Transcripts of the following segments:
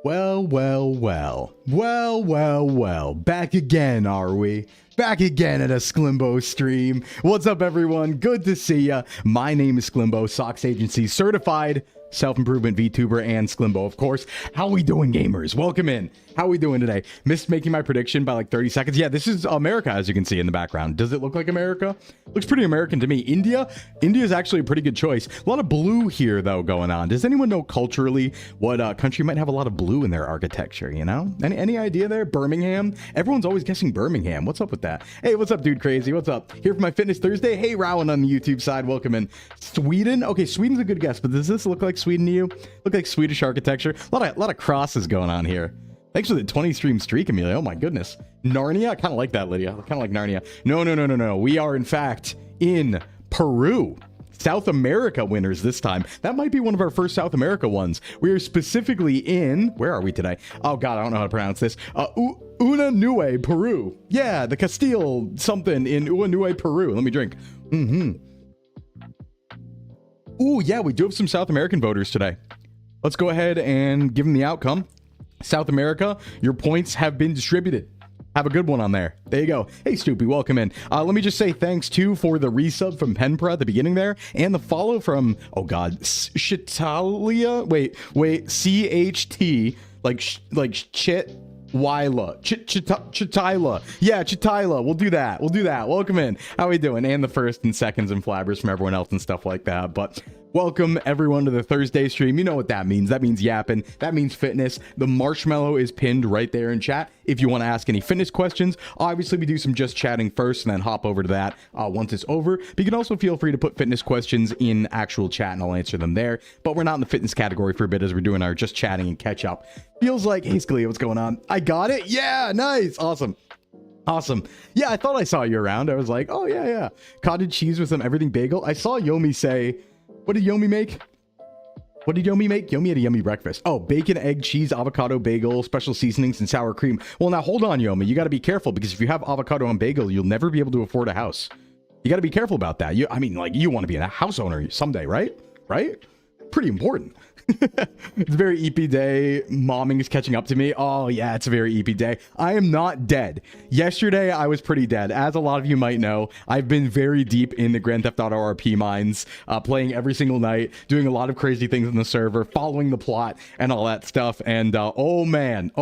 Well. Back again, are we? Back again at a Sclimbo stream. What's up, everyone? Good to see ya. My name is Sclimbo, Socks Agency certified self-improvement VTuber and Sclimbo, of course. How we doing, gamers? Welcome in. How we doing today? Missed making my prediction by like 30 seconds. Yeah, this is America, as you can see in the background. Does it look like America? Looks pretty American to me. India is actually a pretty good choice. A lot of blue here, though, going on. Does anyone know culturally what country might have a lot of blue in their architecture, you know? Any idea there? Birmingham? Everyone's always guessing Birmingham. What's up with that? Hey, what's up, dude crazy? What's up? Here for my Fitness Thursday. Hey, Rowan on the YouTube side. Welcome in. Sweden? Okay, Sweden's a good guess, but does this look like Sweden to you? Look like Swedish architecture? A lot of crosses going on here. Thanks for the 20 stream streak, Amelia. Oh my goodness. Narnia? I kind of like that, Lydia. I kind of like Narnia. No. We are, in fact, in Peru. South America winners this time. That might be one of our first South America ones. We are specifically in... Where are we today? Oh, God, I don't know how to pronounce this. Unanue, Peru. Yeah, the Castile something in Unanue, Peru. Let me drink. Ooh, yeah, we do have some South American voters today. Let's go ahead and give them the outcome. South America, your points have been distributed. Have a good one on there. There you go. Hey, Stoopy, welcome in. Let me just say thanks, too, for the resub from Penpra at the beginning there, and the follow from, oh, God, Chitalia? Wait, CHT, like Chitwila. Chitila. Yeah, Chitila. We'll do that. Welcome in. How we doing? And the first and seconds and flabbers from everyone else and stuff like that. But welcome, everyone, to the Thursday stream. You know what that means. That means yapping. That means fitness. The marshmallow is pinned right there in chat if you want to ask any fitness questions. Obviously, we do some just chatting first and then hop over to that once it's over. But you can also feel free to put fitness questions in actual chat and I'll answer them there. But we're not in the fitness category for a bit as we're doing our just chatting and catch up. Feels like, hey, Scalia, what's going on? I got it. Yeah, nice. Awesome. Yeah, I thought I saw you around. I was like, oh, yeah. Cottage cheese with some everything bagel. I saw Yomi say... What did Yomi make? Yomi had a yummy breakfast. Oh, bacon, egg, cheese, avocado, bagel, special seasonings, and sour cream. Well, now hold on, Yomi. You got to be careful because if you have avocado on bagel, you'll never be able to afford a house. You got to be careful about that. You want to be a house owner someday, right? Pretty important. It's a very EP day. Momming is catching up to me. Oh yeah, it's a very EP day. I am not dead. Yesterday I was pretty dead. As a lot of you might know, I've been very deep in the Grand Theft Auto RP mines, playing every single night, doing a lot of crazy things in the server, following the plot and all that stuff. And oh man.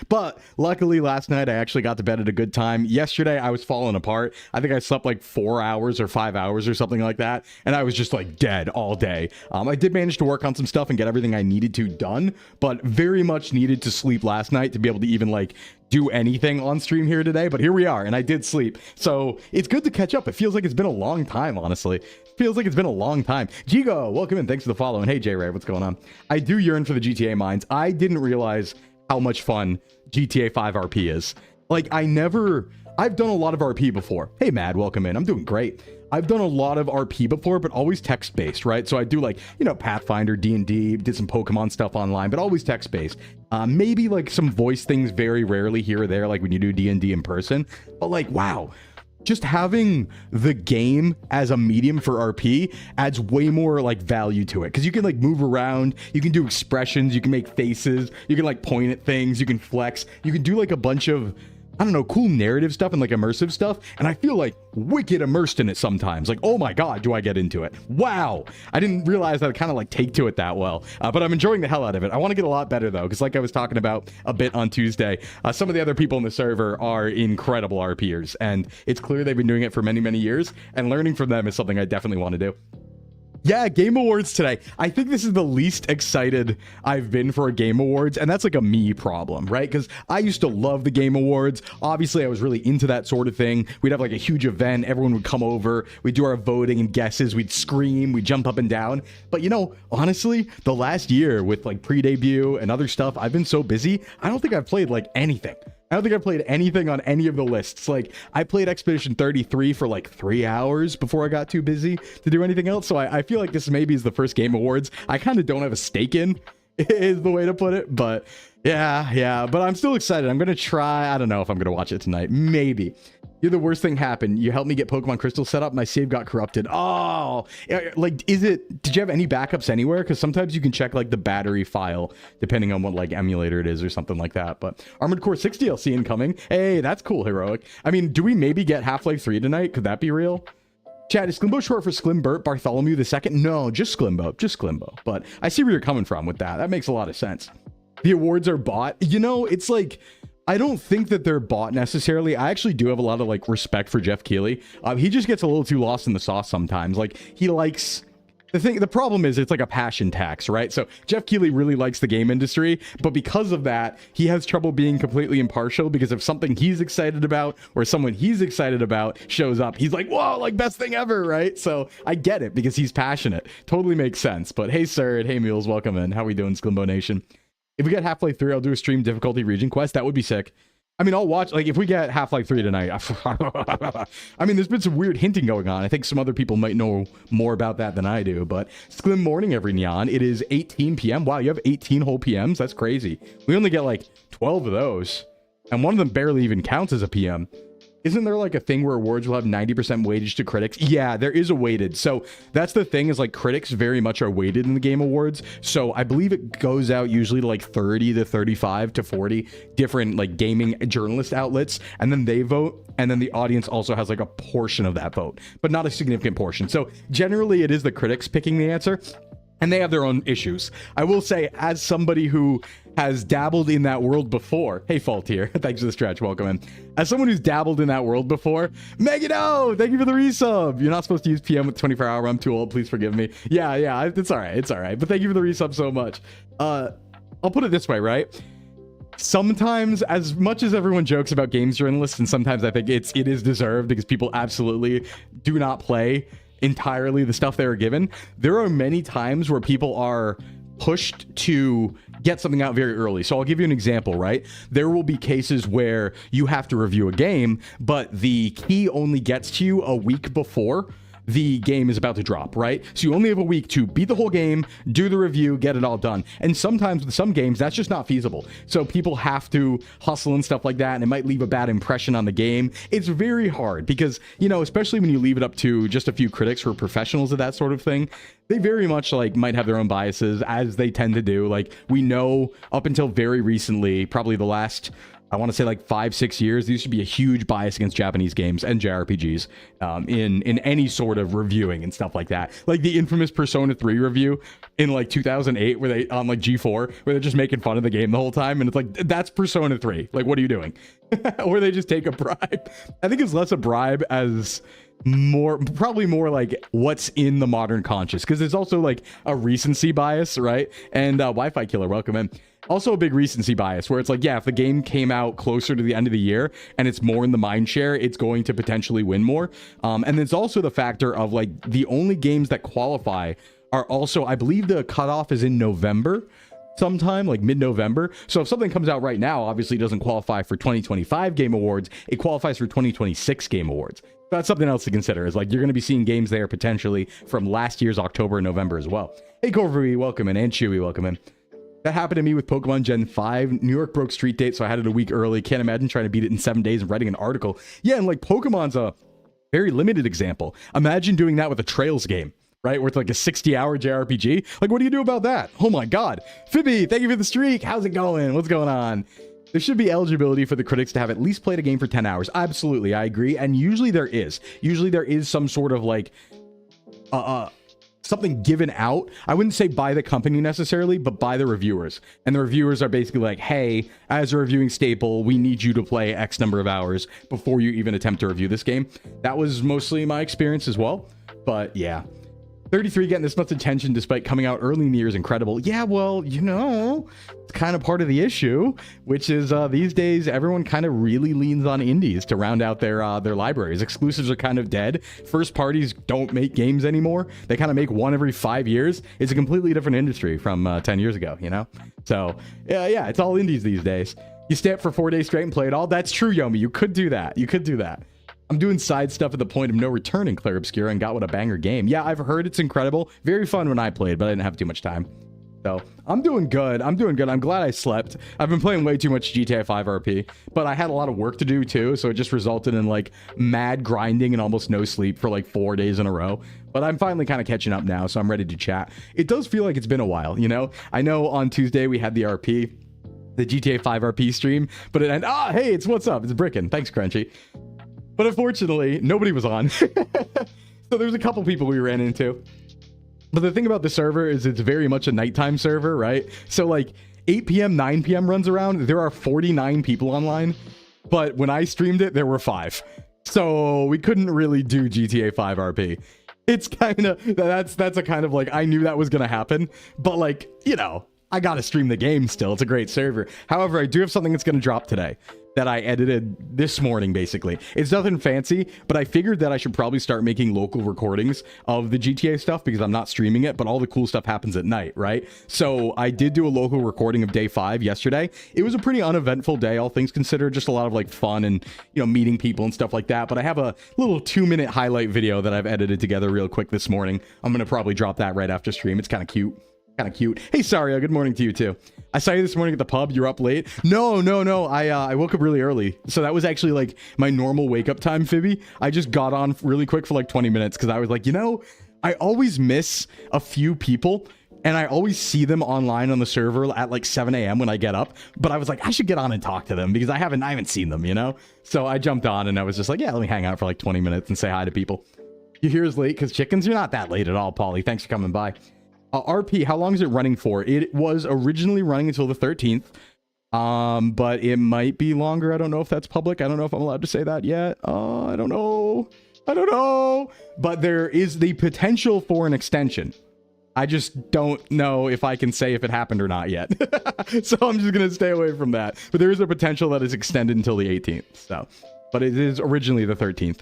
But luckily last night I actually got to bed at a good time. Yesterday I was falling apart. I think I slept like 4 hours or 5 hours or something like that. And I was just like dead all day. I did manage to work on some stuff and get everything I needed to done, but very much needed to sleep last night to be able to even like do anything on stream here today. But here we are, and I did sleep, so it's good to catch up. It feels like it's been a long time, honestly. Jigo, welcome in. Thanks for the follow. And hey, J-Ray, what's going on? I do yearn for the GTA mines. I didn't realize how much fun GTA 5 RP is. Like, I've done a lot of RP before. Hey, Mad, welcome in. I'm doing great. I've done a lot of RP before, but always text-based, right? So I do like, Pathfinder, D&D, did some Pokemon stuff online, but always text-based. Maybe like some voice things very rarely here or there, like when you do D&D in person. But like, wow, just having the game as a medium for RP adds way more like value to it. Because you can like move around, you can do expressions, you can make faces, you can like point at things, you can flex, you can do like a bunch of, I don't know, cool narrative stuff and like immersive stuff. And I feel like wicked immersed in it sometimes. Like, oh my God, do I get into it? Wow. I didn't realize that I kind of like take to it that well, but I'm enjoying the hell out of it. I want to get a lot better though, because like I was talking about a bit on Tuesday, some of the other people in the server are incredible RPers, and it's clear they've been doing it for many, many years, and learning from them is something I definitely want to do. Yeah, Game Awards today. I think this is the least excited I've been for a Game Awards, and that's like a me problem, right? Because I used to love the Game Awards. Obviously, I was really into that sort of thing. We'd have like a huge event. Everyone would come over. We'd do our voting and guesses. We'd scream. We'd jump up and down. But, honestly, the last year with like pre-debut and other stuff, I've been so busy, I don't think I've played like anything. I don't think I played anything on any of the lists. Like, I played Expedition 33 for like 3 hours before I got too busy to do anything else. So I feel like this maybe is the first Game Awards I kind of don't have a stake in, is the way to put it. But yeah, but I'm still excited. I'm going to try. I don't know if I'm going to watch it tonight. Maybe. You're the worst thing happened. You helped me get Pokemon Crystal set up. My save got corrupted. Oh, like, did you have any backups anywhere? Because sometimes you can check like the battery file, depending on what like emulator it is or something like that. But Armored Core 6 DLC incoming. Hey, that's cool, Heroic. I mean, do we maybe get Half-Life 3 tonight? Could that be real? Chad, is Sclimbo short for Slimbert Bartholomew II? No, just Sclimbo. Just Sclimbo. But I see where you're coming from with that. That makes a lot of sense. The awards are bought. You know, it's like, I don't think that they're bought necessarily. I actually do have a lot of like respect for Jeff Keighley. He just gets a little too lost in the sauce sometimes. Like, he likes... The problem is it's like a passion tax, right? So Jeff Keighley really likes the game industry, but because of that, he has trouble being completely impartial, because if something he's excited about or someone he's excited about shows up, he's like, whoa, like best thing ever, right? So I get it because he's passionate. Totally makes sense. But hey, sir, hey, Mules, welcome in. How we doing, Sclimbo Nation? If we get Half-Life 3, I'll do a stream difficulty region quest. That would be sick. I mean, I'll watch, like, if we get Half-Life 3 tonight, I mean, there's been some weird hinting going on. I think some other people might know more about that than I do, but Sclim morning, every neon. It is 18 p.m. Wow, you have 18 whole PMs? That's crazy. We only get, like, 12 of those, and one of them barely even counts as a PM. Isn't there like a thing where awards will have 90% weightage to critics? Yeah, there is a weighted. So that's the thing, is like critics very much are weighted in the Game Awards. So I believe it goes out usually to like 30 to 35 to 40 different like gaming journalist outlets, and then they vote, and then the audience also has like a portion of that vote, but not a significant portion. So generally it is the critics picking the answer, and they have their own issues. I will say, as somebody who has dabbled in that world before, hey, Fault here, thanks for the stretch, welcome in. As someone who's dabbled in that world before, Megan, oh, thank you for the resub. You're not supposed to use PM with 24-hour, I'm too old, please forgive me. Yeah, it's all right, but thank you for the resub so much. I'll put it this way, right? Sometimes, as much as everyone jokes about games journalists, and sometimes I think it is deserved, because people absolutely do not play entirely the stuff they are given, there are many times where people are pushed to get something out very early. So I'll give you an example, right? There will be cases where you have to review a game, but the key only gets to you a week before the game is about to drop, right? So you only have a week to beat the whole game, do the review, get it all done. And sometimes with some games, that's just not feasible. So people have to hustle and stuff like that, and it might leave a bad impression on the game. It's very hard because, you know, especially when you leave it up to just a few critics who are professionals of that sort of thing, they very much like might have their own biases, as they tend to do. Like, we know up until very recently, probably the last, I want to say like 5-6 years, there used to be a huge bias against Japanese games and JRPGs in any sort of reviewing and stuff like that. Like the infamous Persona 3 review in like 2008, where they on like G4, where they're just making fun of the game the whole time, and it's like, that's Persona 3. Like, what are you doing? Or they just take a bribe. I think it's less a bribe as probably more like what's in the modern conscious, because there's also like a recency bias, right? And Wi-Fi Killer, welcome in. Also a big recency bias, where it's like, yeah, if the game came out closer to the end of the year and it's more in the mind share, it's going to potentially win more. And there's also the factor of like, the only games that qualify are also, I believe the cutoff is in November, sometime like mid-November. So if something comes out right now, obviously it doesn't qualify for 2025 Game Awards, it qualifies for 2026 Game Awards. That's something else to consider, is like, you're going to be seeing games there potentially from last year's October and November as well. Hey, Corvi, welcome in, and Chewy, welcome in. That happened to me with Pokemon Gen 5. New York broke street date, so I had it a week early. Can't imagine trying to beat it in 7 days and writing an article. Yeah, and like, Pokemon's a very limited example. Imagine doing that with a Trails game, right? Where it's like a 60-hour JRPG. Like, what do you do about that? Oh my god. Fibby, thank you for the streak. How's it going? What's going on? There should be eligibility for the critics to have at least played a game for 10 hours. Absolutely, I agree. And usually there is. Usually there is some sort of like, something given out. I wouldn't say by the company necessarily, but by the reviewers. And the reviewers are basically like, hey, as a reviewing staple, we need you to play X number of hours before you even attempt to review this game. That was mostly my experience as well. But yeah. 33 getting this much attention despite coming out early in the year is incredible. Yeah, well, you know, it's kind of part of the issue, which is these days everyone kind of really leans on indies to round out their libraries. Exclusives are kind of dead. First parties don't make games anymore. They kind of make one every 5 years. It's a completely different industry from 10 years ago, you know? So, yeah, it's all indies these days. You stay up for 4 days straight and play it all. That's true, Yomi. You could do that. You could do that. I'm doing side stuff at the point of no return in Clair Obscura, and got what a banger game. Yeah, I've heard it's incredible. Very fun when I played, but I didn't have too much time. So I'm doing good. I'm doing good. I'm glad I slept. I've been playing way too much GTA 5 RP, but I had a lot of work to do too. So it just resulted in like mad grinding and almost no sleep for like 4 days in a row. But I'm finally kind of catching up now. So I'm ready to chat. It does feel like it's been a while, you know? I know on Tuesday we had the RP, the GTA 5 RP stream, but it ended, hey, it's what's up? It's Brickin'. Thanks, Crunchy. But unfortunately, nobody was on. So there's a couple people we ran into. But the thing about the server is it's very much a nighttime server, right? So like 8 p.m., 9 p.m. runs around, there are 49 people online. But when I streamed it, there were 5. So we couldn't really do GTA 5 RP. It's kind of, that's a kind of like, I knew that was going to happen. But like, you know, I got to stream the game still. It's a great server. However, I do have something that's going to drop today that I edited this morning, basically. It's nothing fancy, but I figured that I should probably start making local recordings of the GTA stuff because I'm not streaming it, but all the cool stuff happens at night, right? So I did do a local recording of day 5 yesterday. It was a pretty uneventful day, all things considered, just a lot of like fun and, you know, meeting people and stuff like that. But I have a little 2-minute highlight video that I've edited together real quick this morning. I'm going to probably drop that right after stream. It's kind of cute. Kind of cute. Hey, Saria, good morning to you too. I saw you this morning at the pub. You're up late. No. I woke up really early. So that was actually like my normal wake up time, Phoebe. I just got on really quick for like 20 minutes because I was like, you know, I always miss a few people and I always see them online on the server at like 7 a.m. when I get up. But I was like, I should get on and talk to them because I haven't seen them, you know? So I jumped on and I was just like, yeah, let me hang out for like 20 minutes and say hi to people. You hear is late because chickens? You're not that late at all, Polly. Thanks for coming by. RP, how long is it running for? It was originally running until the 13th, but it might be longer. I don't know if that's public. I don't know if I'm allowed to say that yet. I don't know. But there is the potential for an extension. I just don't know if I can say if it happened or not yet. So I'm just going to stay away from that. But there is a potential that it's extended until the 18th. So, but it is originally the 13th.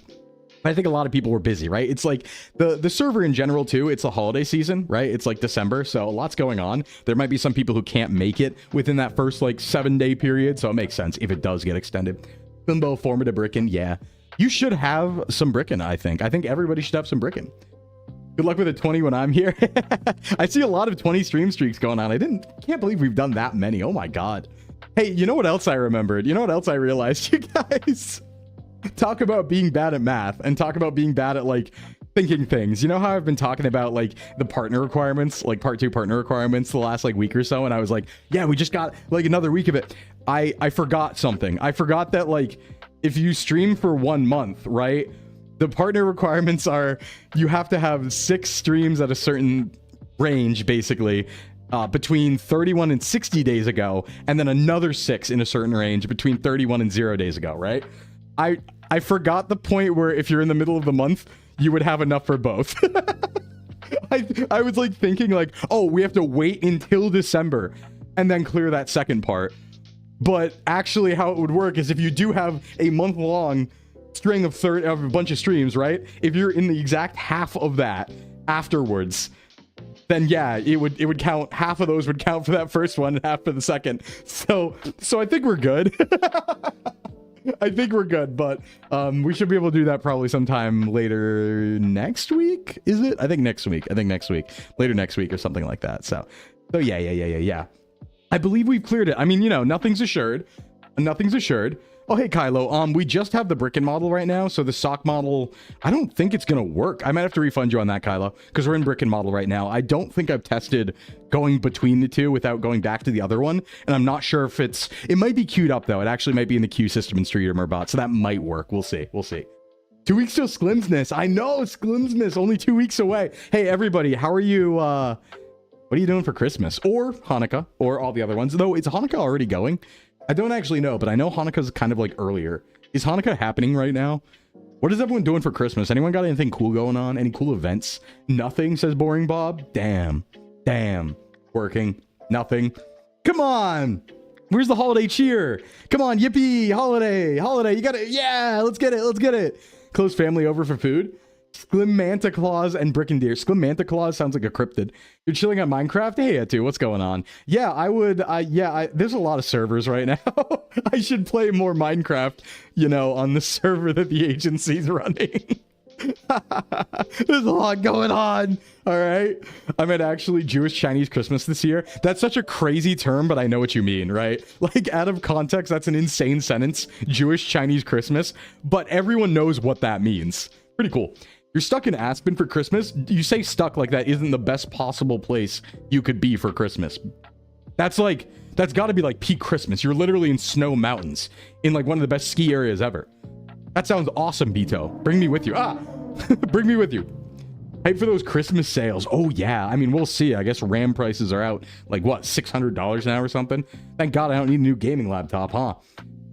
I think a lot of people were busy, right? It's like the server in general too. It's the holiday season, right? It's like December, so a lot's going on. There might be some people who can't make it within that first like 7-day period, so it makes sense if it does get extended. Sclimbo, formative Brickin', yeah. You should have some Brickin', I think. I think everybody should have some Brickin'. Good luck with a 20 when I'm here. I see a lot of 20 stream streaks going on. Can't believe we've done that many. Oh my god. Hey, you know what else I remembered? You know what else I realized, you guys? Talk about being bad at math and talk about being bad at like thinking things. You know how I've been talking about like the partner requirements, like part 2 partner requirements the last like week or so, and I was like, yeah, we just got like another week of it. I forgot something. I forgot that like if you stream for 1 month, right, the partner requirements are you have to have 6 streams at a certain range, basically, between 31 and 60 days ago, and then another 6 in a certain range between 31 and 0 days ago, right? I forgot the point where if you're in the middle of the month, you would have enough for both. I was like thinking like, oh, we have to wait until December and then clear that second part. But actually how it would work is if you do have a month-long string of a bunch of streams, right? If you're in the exact half of that afterwards, then yeah, it would count. Half of those would count for that first one and half for the second. So I think we're good. I think we're good, but we should be able to do that probably sometime later next week. Is it? I think next week. Later next week or something like that. So yeah. I believe we've cleared it. I mean, you know, nothing's assured. Oh, hey, Kylo. We just have the Brickin' model right now, so the sock model, I don't think it's gonna work. I might have to refund you on that, Kylo, because we're in Brickin' model right now. I don't think I've tested going between the two without going back to the other one, and I'm not sure if it might be queued up, though. It actually might be in the queue system in Streetermer bot, so that might work. We'll see. 2 weeks till Sklimsmas. I know, Sklimsmas, only 2 weeks away. Hey, everybody, how are you, what are you doing for Christmas? Or Hanukkah, or all the other ones? Though, is Hanukkah already going? I don't actually know, but I know Hanukkah's kind of like earlier. Is Hanukkah happening right now? What is everyone doing for Christmas? Anyone got anything cool going on? Any cool events? Nothing, says Boring Bob. Damn. Working. Nothing. Come on. Where's the holiday cheer? Come on, yippee, holiday. You got it. Yeah, let's get it. Close family over for food. Sclimanta Claus and Brickindeer. Sclimanta Claus sounds like a cryptid. You're chilling on Minecraft? Hey, too. What's going on? Yeah, I would. There's a lot of servers right now. I should play more Minecraft, you know, on the server that the agency's running. There's a lot going on. All right. I meant actually Jewish Chinese Christmas this year. That's such a crazy term, but I know what you mean, right? Like out of context, that's an insane sentence. Jewish Chinese Christmas, but everyone knows what that means. Pretty cool. You're stuck in Aspen for Christmas. You say stuck like that isn't the best possible place you could be for Christmas. That's got to be like peak Christmas. You're literally in snow mountains in like one of the best ski areas ever. That sounds awesome, Beto. Bring me with you. Bring me with you. Hype for those Christmas sales. Oh, yeah. I mean, we'll see. I guess RAM prices are out like, what, $600 now or something? Thank God I don't need a new gaming laptop, huh?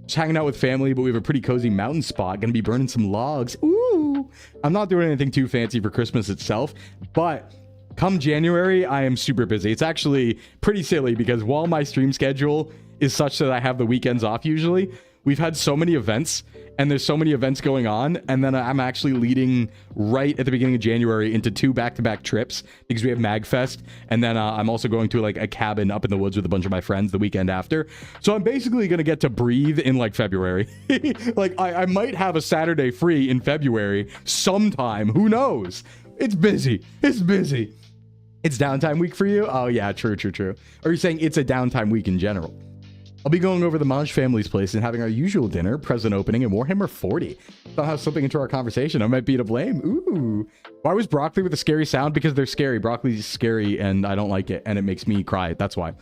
Just hanging out with family, but we have a pretty cozy mountain spot. Gonna be burning some logs. Ooh. I'm not doing anything too fancy for Christmas itself, but come January, I am super busy. It's actually pretty silly because while my stream schedule is such that I have the weekends off usually, we've had so many events and there's so many events going on, and then I'm actually leading right at the beginning of January into 2 back-to-back trips because we have MagFest, and then I'm also going to like a cabin up in the woods with a bunch of my friends the weekend after. So I'm basically gonna get to breathe in like February. Like I might have a Saturday free in February sometime. Who knows? It's busy. It's busy. It's downtime week for you? Oh yeah, true. Or are you saying it's a downtime week in general? I'll be going over the Monge family's place and having our usual dinner, present opening, and Warhammer 40. Somehow slipping into our conversation. I might be to blame. Ooh. Why was broccoli with a scary sound? Because they're scary. Broccoli's scary, and I don't like it, and it makes me cry. That's why.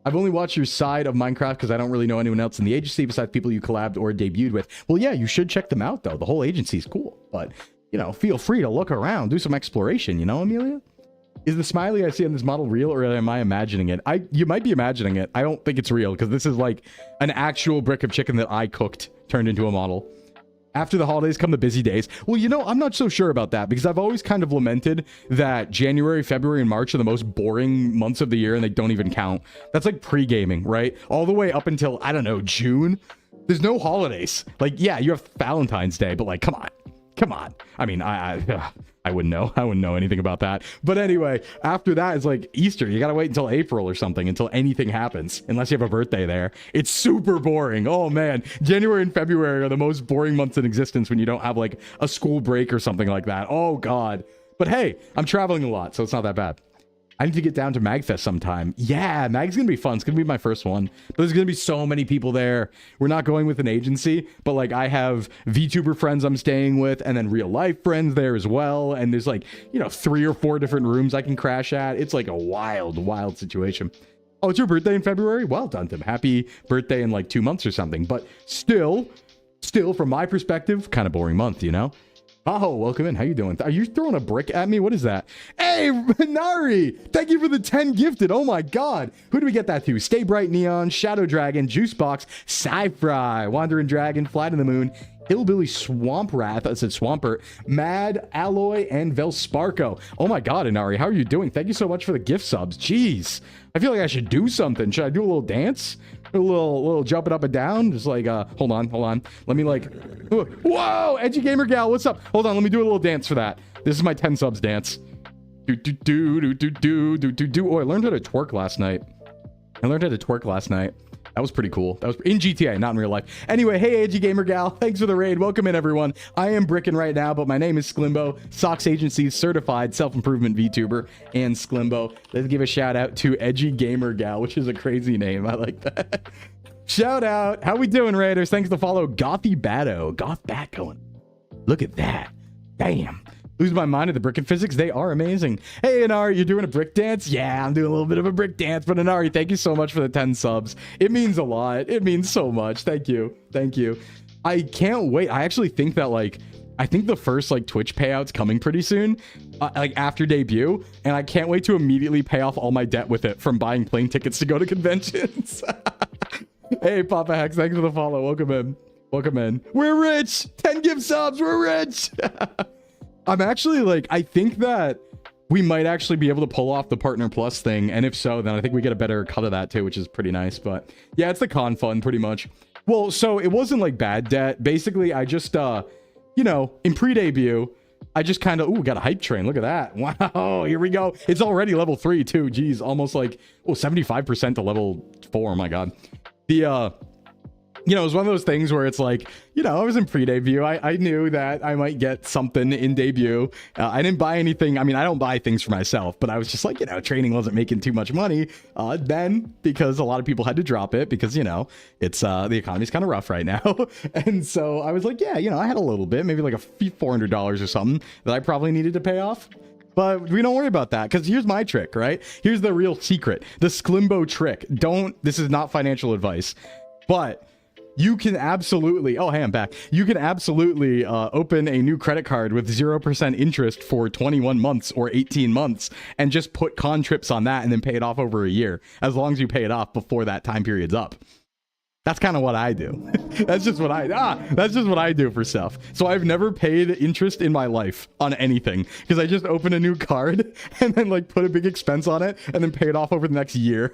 I've only watched your side of Minecraft because I don't really know anyone else in the agency besides people you collabed or debuted with. Well, yeah, you should check them out, though. The whole agency's cool. But, you know, feel free to look around, do some exploration, you know, Amelia? Is the smiley I see on this model real, or am I imagining it? You might be imagining it. I don't think it's real because this is like an actual brick of chicken that I cooked turned into a model. After the holidays come the busy days. Well, you know, I'm not so sure about that because I've always kind of lamented that January, February, and March are the most boring months of the year and they don't even count. That's like pre-gaming, right? All the way up until, I don't know, June. There's no holidays. Like, yeah, you have Valentine's Day, but like, come on. I mean, I wouldn't know. I wouldn't know anything about that. But anyway, after that is like Easter. You got to wait until April or something until anything happens, unless you have a birthday there. It's super boring. Oh man, January and February are the most boring months in existence when you don't have like a school break or something like that. Oh God. But hey, I'm traveling a lot, so it's not that bad. I need to get down to MagFest sometime. Yeah, Mag's going to be fun. It's going to be my first one. But there's going to be so many people there. We're not going with an agency, but like I have VTuber friends I'm staying with and then real life friends there as well. And there's like, you know, 3 or 4 different rooms I can crash at. It's like a wild situation. Oh, it's your birthday in February? Well done, Tim. Happy birthday in like 2 months or something. But still, from my perspective, kind of boring month, you know? Oh, welcome in. How you doing? Are you throwing a brick at me? What is that? Hey, Nari! Thank you for the 10 gifted. Oh my God. Who do we get that to? Stay Bright Neon, Shadow Dragon, Juicebox, Sci-Fry, Wandering Dragon, Fly to the Moon, Hillbilly Swamp Wrath, I said Swampert, Mad Alloy, and Velsparko. Oh my God, Inari, how are you doing? Thank you so much for the gift subs. Jeez. I feel like I should do something. Should I do a little dance? A little jumping up and down, just like hold on, let me like, whoa, Edgy Gamer Gal, what's up? Hold on, let me do a little dance for that. This is my 10 subs dance. Oh, I learned how to twerk last night. That was pretty cool. That was in GTA, not in real life. Anyway, hey, Edgy Gamer Gal, thanks for the raid. Welcome in, everyone. I am bricking right now, but my name is Sclimbo, Socks Agency's certified self-improvement VTuber, and Sclimbo. Let's give a shout out to Edgy Gamer Gal, which is a crazy name. I like that. Shout out. How we doing, Raiders? Thanks to follow Gothy Batto. Goth Bat going. Look at that. Damn. Lose my mind at the brick and physics. They are amazing. Hey, Inari, you're doing a brick dance? Yeah, I'm doing a little bit of a brick dance. But Inari, thank you so much for the 10 subs. It means a lot. It means so much. Thank you. I can't wait. I actually think that, like, I think the first, like, Twitch payout's coming pretty soon, like, after debut. And I can't wait to immediately pay off all my debt with it from buying plane tickets to go to conventions. Hey, Papa Hex, thanks for the follow. Welcome in. We're rich. 10 gift subs. We're rich. I'm actually like, I think that we might actually be able to pull off the Partner Plus thing. And if so, then I think we get a better cut of that too, which is pretty nice. But yeah, it's the con fund pretty much. Well, so it wasn't like bad debt. Basically, I just, you know, in pre-debut, I just kind of, ooh, got a hype train. Look at that. Wow, here we go. It's already level 3 too. Geez, almost like, oh, 75% to level 4. Oh my God. you know, it was one of those things where it's like, you know, I was in pre-debut. I knew that I might get something in debut. I didn't buy anything. I mean, I don't buy things for myself, but I was just like, you know, training wasn't making too much money then, because a lot of people had to drop it because, you know, it's the economy's kind of rough right now. And so I was like, yeah, you know, I had a little bit, maybe like a $400 or something that I probably needed to pay off. But we don't worry about that, because here's my trick, right? Here's the real secret, the Sclimbo trick. This is not financial advice, but you can absolutely, oh, hey, I'm back. You can absolutely open a new credit card with 0% interest for 21 months or 18 months and just put con trips on that and then pay it off over a year, as long as you pay it off before that time period's up. That's kind of what I do. That's just what I do for stuff. So I've never paid interest in my life on anything, because I just open a new card and then like put a big expense on it and then pay it off over the next year.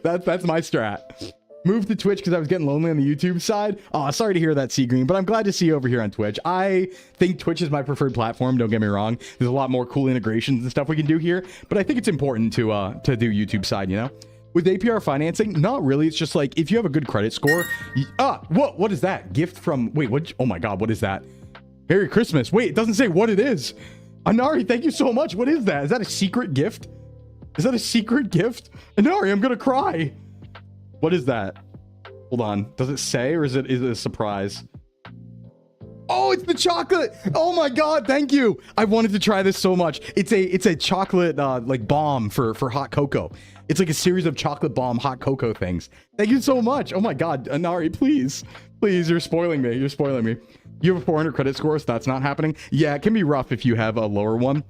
That's my strat. Moved to Twitch because I was getting lonely on the YouTube side. Oh, sorry to hear that, Sea Green, but I'm glad to see you over here on Twitch. I think Twitch is my preferred platform, don't get me wrong. There's a lot more cool integrations and stuff we can do here, but I think it's important to do YouTube side, you know? With APR financing, not really. It's just like, if you have a good credit score, what is that? Gift from, wait, what? Oh my God, what is that? Merry Christmas. Wait, it doesn't say what it is. Anari, thank you so much. What is that? Is that a secret gift? Is that a secret gift? Anari, I'm gonna cry. What is that? Hold on. Does it say, or is it a surprise? Oh, it's the chocolate. Oh my God. Thank you. I wanted to try this so much. It's a chocolate like bomb for hot cocoa. It's like a series of chocolate bomb hot cocoa things. Thank you so much. Oh my God. Anari, please, you're spoiling me. You're spoiling me. You have a 400 credit score, so that's not happening. Yeah, it can be rough if you have a lower one.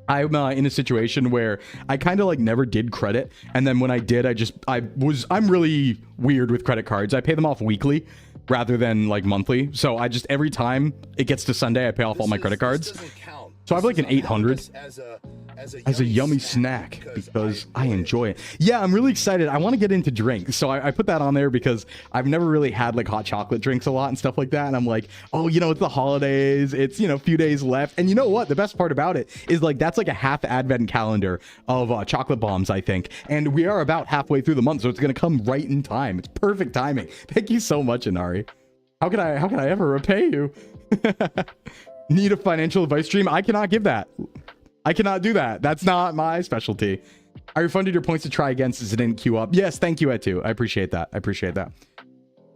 I'm in a situation where I kind of like never did credit, and then when I did, I'm really weird with credit cards. I pay them off weekly rather than like monthly. So I just, every time it gets to Sunday, I pay off all my credit cards. So I have like an 800 as a yummy snack because I enjoy it. Yeah, I'm really excited. I want to get into drinks. So I put that on there because I've never really had like hot chocolate drinks a lot and stuff like that. And I'm like, oh, you know, it's the holidays. It's, you know, a few days left. And you know what? The best part about it is like, that's like a half advent calendar of chocolate bombs, I think. And we are about halfway through the month. So it's going to come right in time. It's perfect timing. Thank you so much, Inari. How can I ever repay you? Need a financial advice stream? I cannot give that. I cannot do that. That's not my specialty. I refunded your points to try again since it didn't queue up. Yes, thank you, Ed2. I appreciate that. I appreciate that.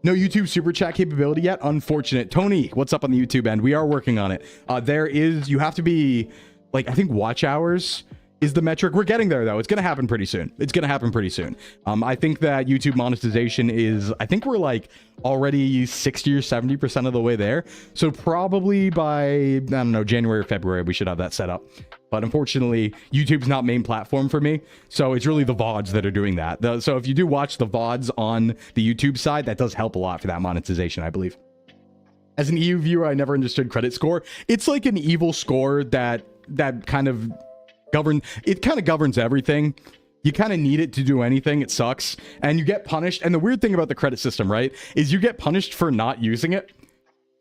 No YouTube super chat capability yet. Unfortunate. Tony, what's up on the YouTube end? We are working on it. You have to be like, I think watch hours is the metric. We're getting there though. It's going to happen pretty soon. It's going to happen pretty soon. I think that YouTube monetization is, I think we're like already 60 or 70% of the way there. So probably by, I don't know, January or February, we should have that set up. But unfortunately, YouTube's not main platform for me. So it's really the VODs that are doing that. So if you do watch the VODs on the YouTube side, that does help a lot for that monetization, I believe. As an EU viewer, I never understood credit score. It's like an evil score that kind of governs everything. You kind of need it to do anything. It sucks. And you get punished. And the weird thing about the credit system, right, is you get punished for not using it.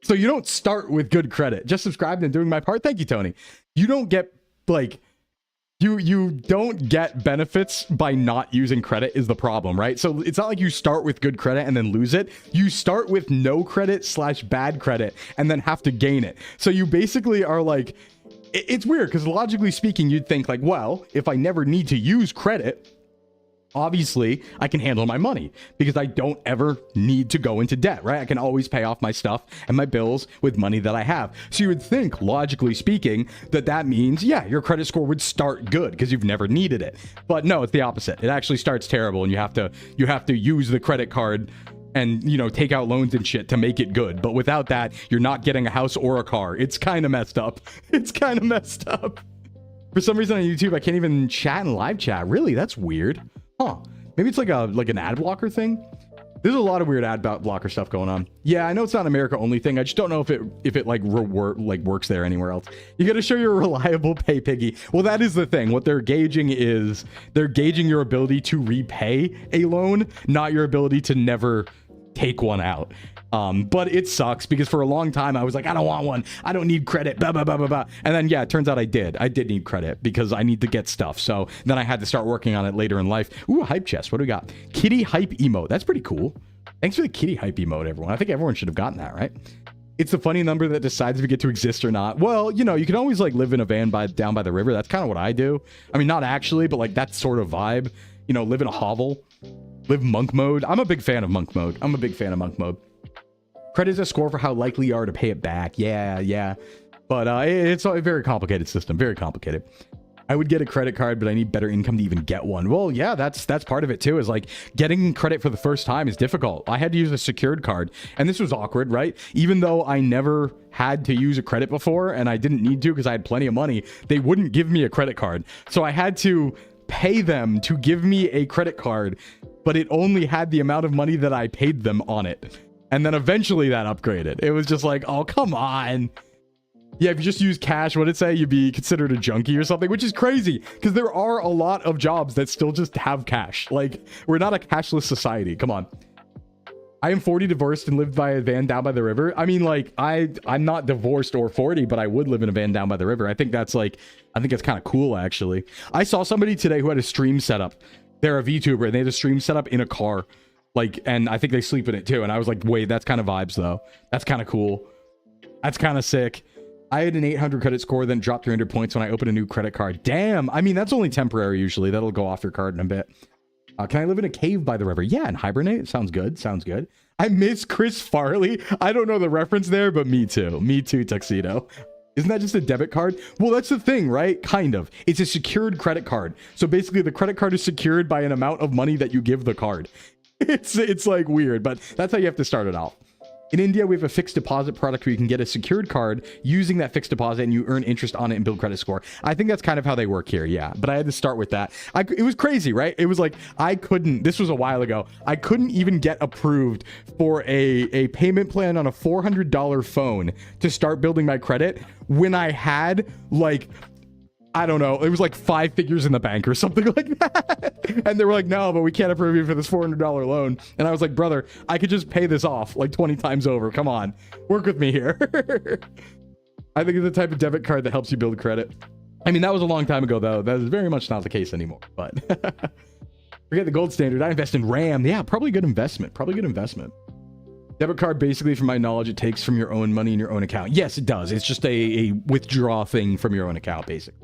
So you don't start with good credit. Just subscribed and doing my part. Thank you, Tony. You don't get like, you don't get benefits by not using credit is the problem, right? So it's not like you start with good credit and then lose it. You start with no credit / bad credit and then have to gain it. So you basically are like, it's weird because logically speaking, you'd think like, well, if I never need to use credit, obviously I can handle my money because I don't ever need to go into debt, right? I can always pay off my stuff and my bills with money that I have. So you would think, logically speaking, that means, yeah, your credit score would start good because you've never needed it. But no, it's the opposite. It actually starts terrible and you have to use the credit card and, you know, take out loans and shit to make it good. But without that, you're not getting a house or a car. It's kind of messed up. It's kind of messed up. For some reason on YouTube, I can't even chat in live chat. Really? That's weird. Huh. Maybe it's like an ad blocker thing. There's a lot of weird ad blocker stuff going on. Yeah, I know it's not an America only thing. I just don't know if it works there anywhere else. You got to show you're a reliable pay piggy. Well, that is the thing. What they're gauging is they're gauging your ability to repay a loan, not your ability to never take one out. But it sucks because for a long time I was like, I don't want one. I don't need credit. Blah, blah, blah, blah, blah. And then, yeah, it turns out I did need credit because I need to get stuff. So then I had to start working on it later in life. Ooh, a hype chest. What do we got? Kitty hype emote. That's pretty cool. Thanks for the kitty hype emote, everyone. I think everyone should have gotten that, right? It's the funny number that decides if you get to exist or not. Well, you know, you can always like live in a van down by the river. That's kind of what I do. I mean, not actually, but like that sort of vibe. You know, live in a hovel, live monk mode. I'm a big fan of monk mode. Credit is a score for how likely you are to pay it back. Yeah. But it's a very complicated system. Very complicated. I would get a credit card, but I need better income to even get one. Well, yeah, that's part of it too, is like getting credit for the first time is difficult. I had to use a secured card, and this was awkward, right? Even though I never had to use a credit before, and I didn't need to because I had plenty of money, they wouldn't give me a credit card. So I had to pay them to give me a credit card, but it only had the amount of money that I paid them on it. And then eventually that upgraded. It was just like, oh, come on. Yeah, if you just use cash, what did it say? You'd be considered a junkie or something, which is crazy because there are a lot of jobs that still just have cash. Like, we're not a cashless society. Come on. I am 40, divorced, and lived by a van down by the river. I mean, like, I'm not divorced or 40, but I would live in a van down by the river. I think that's kind of cool, actually. I saw somebody today who had a stream setup. They're a VTuber, and they had a stream setup in a car. Like, and I think they sleep in it too. And I was like, wait, that's kind of vibes, though. That's kind of cool. That's kind of sick. I had an 800 credit score, then dropped 300 points when I opened a new credit card. Damn. I mean, that's only temporary usually. That'll go off your card in a bit. Can I live in a cave by the river? Yeah, and hibernate. Sounds good. Sounds good. I miss Chris Farley. I don't know the reference there, but me too. Me too, Tuxedo. Isn't that just a debit card? Well, that's the thing, right? Kind of. It's a secured credit card. So basically, the credit card is secured by an amount of money that you give the card. It's like weird, but that's how you have to start it off. In India, we have a fixed deposit product where you can get a secured card using that fixed deposit and you earn interest on it and build credit score. I think that's kind of how they work here. Yeah. But I had to start with that. It was crazy, right? It was like, this was a while ago. I couldn't even get approved for a payment plan on a $400 phone to start building my credit when I had like, I don't know, it was like 5 figures in the bank or something like that. And they were like, no, but we can't approve you for this $400 loan. And I was like, brother, I could just pay this off like 20 times over. Come on, work with me here. I think it's the type of debit card that helps you build credit. I mean, that was a long time ago, though. That is very much not the case anymore. But forget the gold standard. I invest in RAM. Yeah, probably good investment. Debit card, basically, from my knowledge, it takes from your own money in your own account. Yes, it does. It's just a withdraw thing from your own account, basically.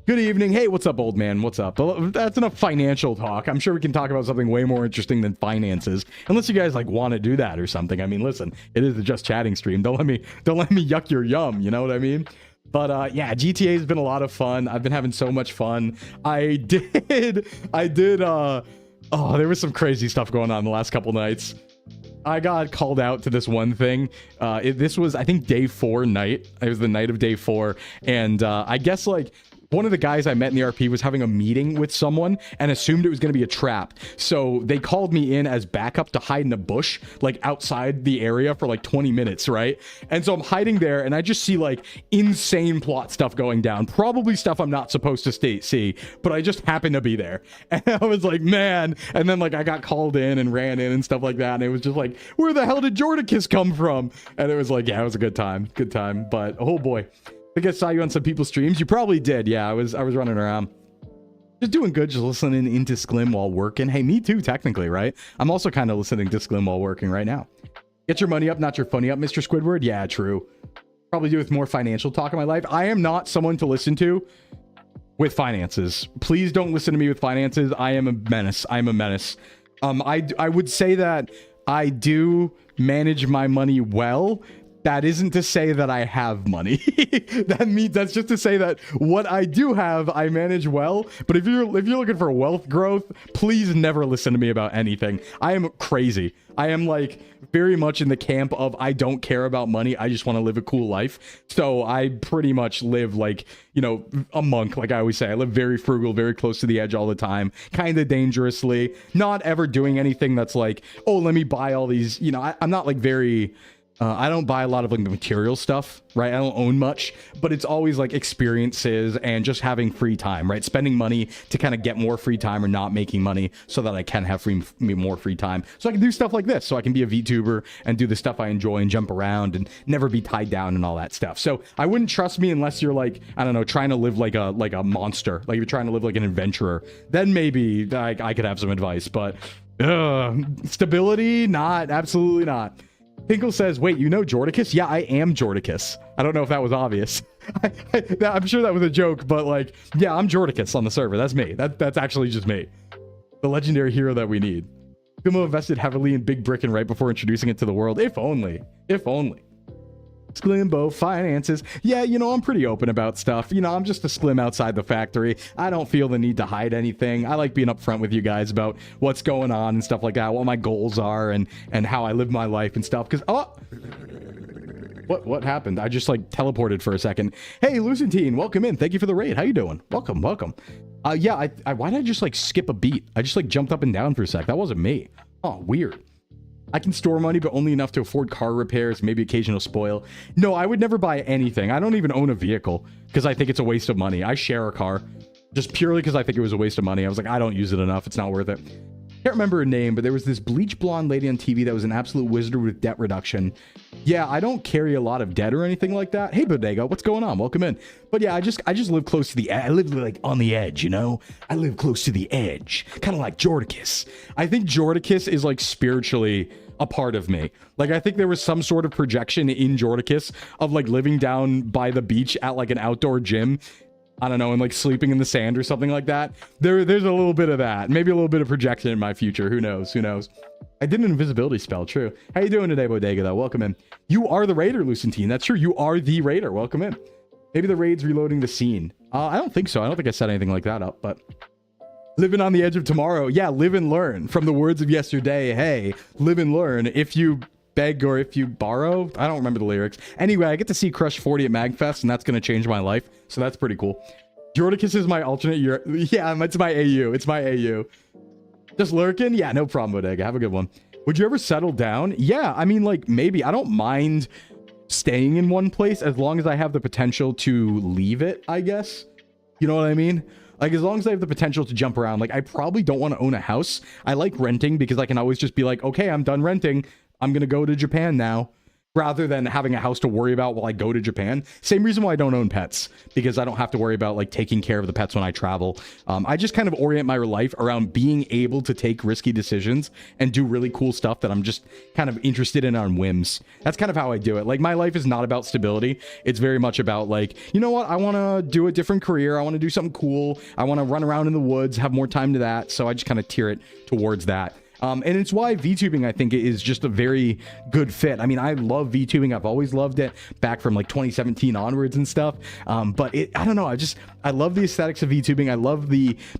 Good evening. Hey, what's up, old man? What's up? That's enough financial talk. I'm sure we can talk about something way more interesting than finances, unless you guys like want to do that or something. I mean, listen, it is the Just Chatting stream. Don't let me yuck your yum. You know what I mean? But yeah, GTA has been a lot of fun. I've been having so much fun. I did. There was some crazy stuff going on the last couple nights. I got called out to this one thing. This was, I think, day 4 night. It was the night of day 4, and I guess like one of the guys I met in the RP was having a meeting with someone and assumed it was going to be a trap. So they called me in as backup to hide in a bush, like outside the area for like 20 minutes, right? And so I'm hiding there and I just see like insane plot stuff going down. Probably stuff I'm not supposed to see, but I just happen to be there. And I was like, man. And then like I got called in and ran in and stuff like that. And it was just like, where the hell did Jordicus come from? And it was like, yeah, it was a good time. But oh boy. I think I saw you on some people's streams. You probably did. Yeah, I was running around. Just doing good, just listening into Sclim while working. Hey, me too, technically, right? I'm also kind of listening to Sclim while working right now. Get your money up, not your funny up, Mr. Squidward. Yeah, true. Probably do with more financial talk in my life. I am not someone to listen to with finances. Please don't listen to me with finances. I am a menace. I would say that I do manage my money well. That isn't to say that I have money. That's just to say that what I do have, I manage well. But if you're looking for wealth growth, please never listen to me about anything. I am crazy. I am like very much in the camp of I don't care about money. I just want to live a cool life. So I pretty much live like, you know, a monk. Like I always say, I live very frugal, very close to the edge all the time, kind of dangerously, not ever doing anything that's like, oh, let me buy all these, you know, I'm not like very... I don't buy a lot of like material stuff, right? I don't own much, but it's always like experiences and just having free time, right? Spending money to kind of get more free time or not making money so that I can have more free time. So I can do stuff like this. So I can be a VTuber and do the stuff I enjoy and jump around and never be tied down and all that stuff. So I wouldn't trust me unless you're like, I don't know, trying to live like a monster. Like you're trying to live like an adventurer. Then maybe I could have some advice, but Stability? Not. Absolutely not. Pinkle says, wait, you know Jordicus? Yeah, I am Jordicus. I don't know if that was obvious. I'm sure that was a joke, but like, yeah, I'm Jordicus on the server. That's me. That's actually just me. The legendary hero that we need. Sclimbo invested heavily in Big Bricken right before introducing it to the world. If only. If only. Sclimbo, finances. Yeah, you know, I'm pretty open about stuff. You know, I'm just a Sclim outside the factory. I don't feel the need to hide anything. I like being upfront with you guys about what's going on and stuff like that, what my goals are and how I live my life and stuff. Because, oh, what happened? I just like teleported for a second. Hey, Lucentine, welcome in. Thank you for the raid. How you doing? Welcome, welcome. Yeah, why did I just like skip a beat? I just like jumped up and down for a sec. That wasn't me. Oh, weird. I can store money, but only enough to afford car repairs, maybe occasional spoil. No, I would never buy anything. I don't even own a vehicle because I think it's a waste of money. I share a car just purely because I think it was a waste of money. I was like, I don't use it enough. It's not worth it. Can't remember her name, but there was this bleach blonde lady on TV that was an absolute wizard with debt reduction. Yeah, I don't carry a lot of debt or anything like that. Hey, Bodega, what's going on? Welcome in. But yeah, I just live close to the, I live like on the edge, you know? I live close to the edge, kind of like Jordicus. I think Jordicus is like spiritually a part of me. Like, I think there was some sort of projection in Jordicus of like living down by the beach at like an outdoor gym. I don't know, and like sleeping in the sand or something like that. There's a little bit of that. Maybe a little bit of projection in my future. Who knows? Who knows? I did an invisibility spell. True. How you doing today, Bodega, though? Welcome in. You are the raider, Lucentine. That's true. You are the raider. Welcome in. Maybe the raid's reloading the scene. I don't think so. I don't think I set anything like that up, but living on the edge of tomorrow. Yeah, live and learn. From the words of yesterday, hey, live and learn. If you beg or if you borrow, I don't remember the lyrics. Anyway, I get to see Crush 40 at MagFest, and that's going to change my life. So that's pretty cool. Jordicus is my alternate year. Yeah, it's my AU. It's my AU. Just lurking? Yeah, no problem, Bodega. Have a good one. Would you ever settle down? Yeah, I mean, like, maybe. I don't mind staying in one place as long as I have the potential to leave it, I guess. You know what I mean? Like, as long as I have the potential to jump around. Like, I probably don't want to own a house. I like renting because I can always just be like, okay, I'm done renting. I'm going to go to Japan now. Rather than having a house to worry about while I go to Japan. Same reason why I don't own pets, because I don't have to worry about like taking care of the pets when I travel. I just kind of orient my life around being able to take risky decisions and do really cool stuff that I'm just kind of interested in on whims. That's kind of how I do it. Like, my life is not about stability. It's very much about like, you know what? I want to do a different career. I want to do something cool. I want to run around in the woods, have more time to that. So I just kind of tier it towards that. And it's why VTubing, I think, is just a very good fit. I mean, I love VTubing. I've always loved it back from like 2017 onwards and stuff. But I don't know. I love the aesthetics of VTubing. I love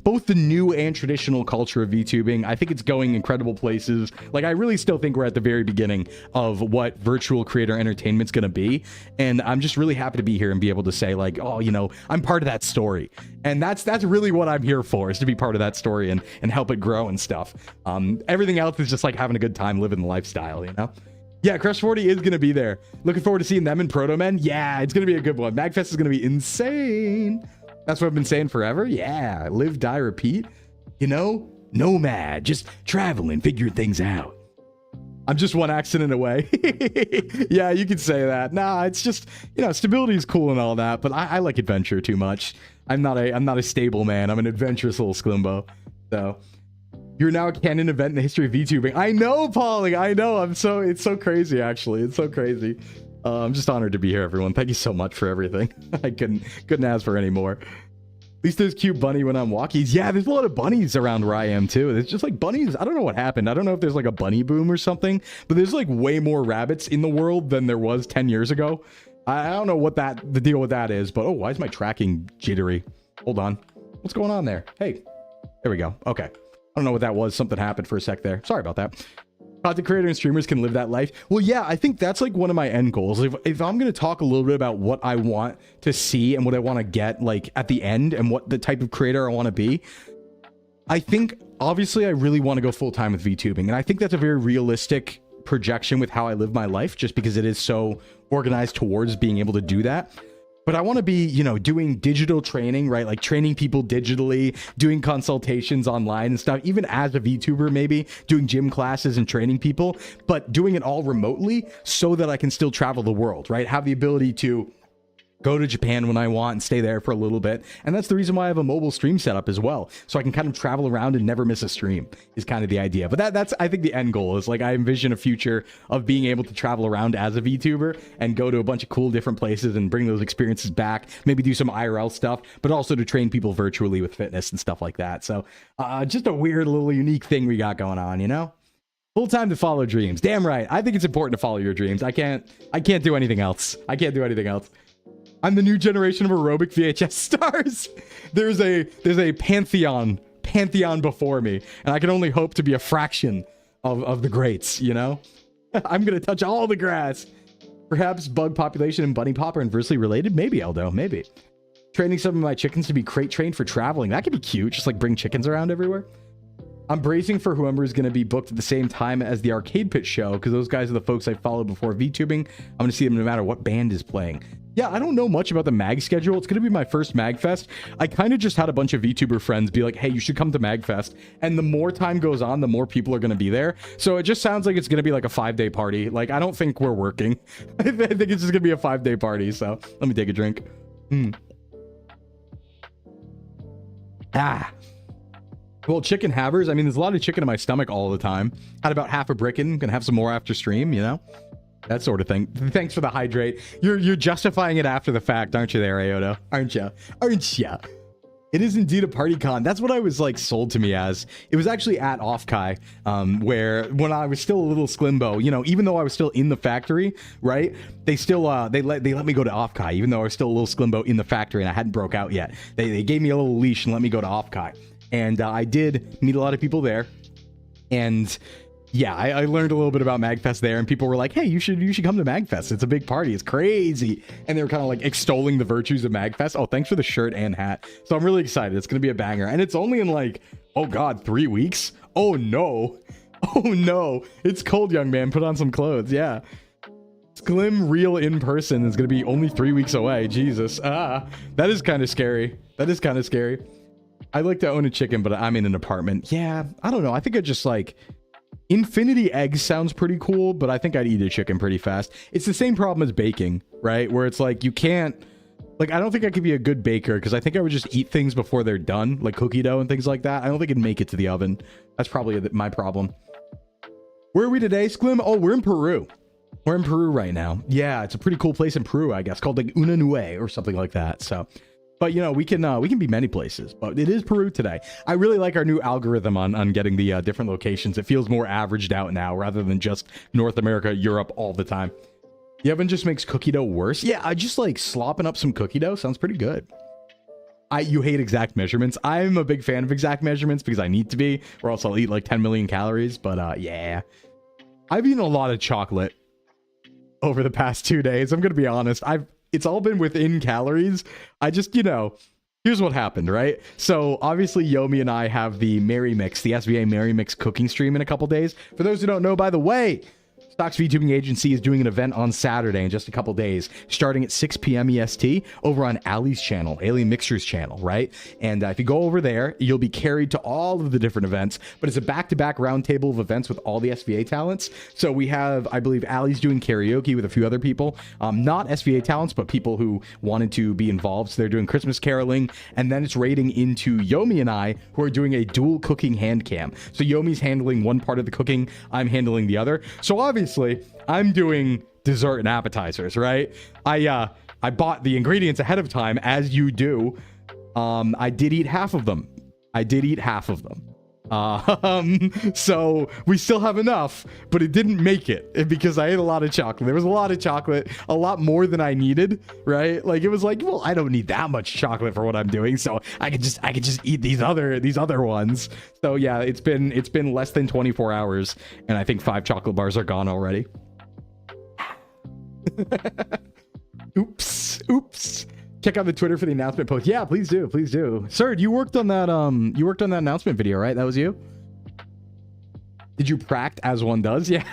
both the new and traditional culture of VTubing. I think it's going incredible places. Like, I really still think we're at the very beginning of what virtual creator entertainment's going to be. And I'm just really happy to be here and be able to say like, oh, you know, I'm part of that story. And that's really what I'm here for, is to be part of that story and help it grow and stuff. Everything else is just like having a good time living the lifestyle, you know? Yeah, Crush 40 is going to be there. Looking forward to seeing them in Proto Men. Yeah, it's going to be a good one. MagFest is going to be insane. That's what I've been saying forever. Yeah, live, die, repeat. You know, nomad, just traveling, figuring things out. I'm just one accident away. Yeah, you could say that. Nah, it's just, you know, stability is cool and all that, but I like adventure too much. I'm not a stable man. I'm an adventurous little Sclimbo. So, you're now a canon event in the history of VTubing. I know, Paulie. I know. It's so crazy, actually. It's so crazy. I'm just honored to be here, everyone. Thank you so much for everything. I couldn't ask for any more. At least there's cute bunny when I'm walking. Yeah, there's a lot of bunnies around where I am too. There's just like bunnies. I don't know what happened. I don't know if there's like a bunny boom or something, but there's like way more rabbits in the world than there was 10 years ago. I don't know what the deal with that is, but oh, why is my tracking jittery? Hold on. What's going on there? Hey, there we go. Okay. I don't know what that was. Something happened for a sec there. Sorry about that. Content creator and streamers can live that life. Well, yeah, I think that's like one of my end goals. If I'm going to talk a little bit about what I want to see and what I want to get like at the end and what the type of creator I want to be, I think obviously I really want to go full time with VTubing. And I think that's a very realistic projection with how I live my life, just because it is so organized towards being able to do that. But I want to be, you know, doing digital training, right? Like training people digitally, doing consultations online and stuff, even as a VTuber, maybe doing gym classes and training people, but doing it all remotely so that I can still travel the world, right? Have the ability to go to Japan when I want and stay there for a little bit. And that's the reason why I have a mobile stream setup as well. So I can kind of travel around and never miss a stream is kind of the idea. But that's, I think, the end goal is like I envision a future of being able to travel around as a VTuber and go to a bunch of cool different places and bring those experiences back, maybe do some IRL stuff, but also to train people virtually with fitness and stuff like that. So just a weird little unique thing we got going on, you know? Full time to follow dreams. Damn right. I think it's important to follow your dreams. I can't do anything else. I can't do anything else. I'm the new generation of aerobic VHS stars. There's a pantheon before me, and I can only hope to be a fraction of the greats, you know? I'm gonna touch all the grass. Perhaps bug population and bunny pop are inversely related? Maybe, Eldo, maybe. Training some of my chickens to be crate trained for traveling. That could be cute, just like bring chickens around everywhere. I'm bracing for whoever is going to be booked at the same time as the Arcade Pit show, because those guys are the folks I followed before VTubing. I'm going to see them no matter what band is playing. Yeah, I don't know much about the mag schedule. It's going to be my first MagFest. I kind of just had a bunch of VTuber friends be like, hey, you should come to MagFest. And the more time goes on, the more people are going to be there. So it just sounds like it's going to be like a 5-day party. Like, I don't think we're working. I think it's just going to be a 5-day party. So let me take a drink. Well, chicken havers. I mean, there's a lot of chicken in my stomach all the time. Had about half a brickin'. Gonna have some more after stream, you know? That sort of thing. Thanks for the hydrate. You're justifying it after the fact, aren't you there, Aodo? Aren't you? Aren't you? It is indeed a party con. That's what I was like sold to me as. It was actually at Offkai, where when I was still a little Sclimbo, you know, even though I was still in the factory, right? They still they let me go to Offkai, even though I was still a little Sclimbo in the factory and I hadn't broke out yet. They gave me a little leash and let me go to Offkai. And I did meet a lot of people there. And yeah, I learned a little bit about MagFest there. And people were like, hey, you should come to MagFest. It's a big party. It's crazy. And they were kind of like extolling the virtues of MagFest. Oh, thanks for the shirt and hat. So I'm really excited. It's going to be a banger. And it's only in like, oh God, 3 weeks? Oh no. Oh no. It's cold, young man. Put on some clothes. Yeah. Sclim real in person is going to be only 3 weeks away. Jesus. That is kind of scary. That is kind of scary. I like to own a chicken, but I'm in an apartment. Yeah, I don't know. I think I just like infinity eggs sounds pretty cool, but I think I'd eat a chicken pretty fast. It's the same problem as baking, right? Where it's like you can't, like, I don't think I could be a good baker because I think I would just eat things before they're done, like cookie dough and things like that. I don't think it'd make it to the oven. That's probably my problem. Where are we today, Sclim? Oh, we're in Peru. We're in Peru right now. Yeah, it's a pretty cool place in Peru, I guess, called like Unanue or something like that. So. But, you know, we can be many places, but it is Peru today. I really like our new algorithm on getting the different locations. It feels more averaged out now rather than just North America, Europe all the time. The oven just makes cookie dough worse. Yeah, I just like slopping up some cookie dough. Sounds pretty good. You hate exact measurements. I'm a big fan of exact measurements because I need to be, or else I'll eat like 10 million calories. But yeah, I've eaten a lot of chocolate over the past 2 days. I'm going to be honest. It's all been within calories. I just, you know, here's what happened, right? So obviously Yomi and I have the Merry Mix, the SVA Merry Mix cooking stream in a couple days. For those who don't know, by the way, Stocks VTubing Agency is doing an event on Saturday in just a couple days, starting at 6 p.m. EST over on Ali's channel, Alien Mixtures channel, right? And if you go over there, you'll be carried to all of the different events, but it's a back-to-back roundtable of events with all the SVA talents. So we have, I believe, Ali's doing karaoke with a few other people, not SVA talents, but people who wanted to be involved. So they're doing Christmas caroling, and then it's raiding into Yomi and I, who are doing a dual cooking hand cam. So Yomi's handling one part of the cooking, I'm handling the other. So obviously, I'm doing dessert and appetizers, right? I bought the ingredients ahead of time, as you do. I did eat half of them. So we still have enough, but it didn't make it because I ate a lot of chocolate. There was a lot of chocolate, a lot more than I needed, right? Like it was like, well, I don't need that much chocolate for what I'm doing, so I could just eat these other ones. So yeah, it's been less than 24 hours, and I think 5 chocolate bars are gone already. Oops. Check out the Twitter for the announcement post. Yeah, please do. Sir, you worked on that announcement video, right? That was you? Did you pract as one does? Yeah.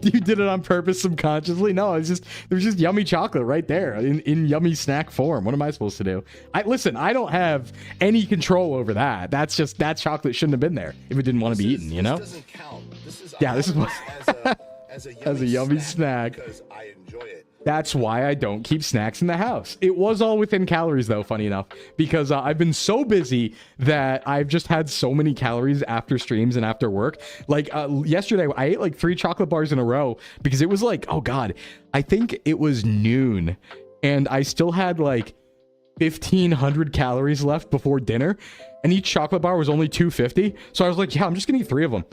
You did it on purpose subconsciously? No, there was just yummy chocolate right there in yummy snack form. What am I supposed to do? Listen, I don't have any control over that. That chocolate shouldn't have been there if it didn't want to be eaten, you know? This doesn't count. This is yeah, this is what as a yummy snack. Because I enjoy it. That's why I don't keep snacks in the house. It was all within calories though, funny enough, because I've been so busy that I've just had so many calories after streams and after work. Like yesterday, I ate like 3 chocolate bars in a row because it was like, oh God, I think it was noon and I still had like 1,500 calories left before dinner and each chocolate bar was only 250. So I was like, yeah, I'm just gonna eat 3 of them.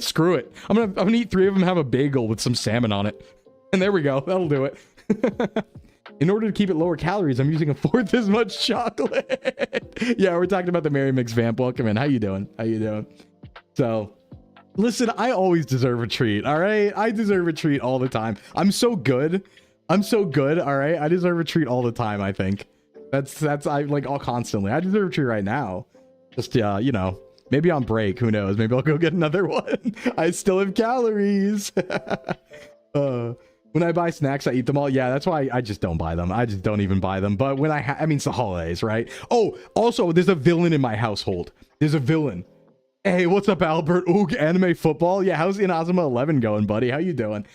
Screw it. I'm gonna eat 3 of them and have a bagel with some salmon on it. And there we go. That'll do it. In order to keep it lower calories, I'm using 1/4 as much chocolate. Yeah, we're talking about the Merry Mix vamp. Welcome in. How you doing? How you doing? So, listen, I always deserve a treat, all right? I deserve a treat all the time. I'm so good. I'm so good, all right? I deserve a treat all the time, I think. That's I like all constantly. I deserve a treat right now. Just, you know, maybe on break. Who knows? Maybe I'll go get another one. I still have calories. When I buy snacks, I eat them all. Yeah, that's why I just don't buy them. I just don't even buy them. But when I mean, it's the holidays, right? Oh, also, there's a villain in my household. There's a villain. Hey, what's up, Albert? Oog, anime football. Yeah, how's Inazuma 11 going, buddy? How you doing?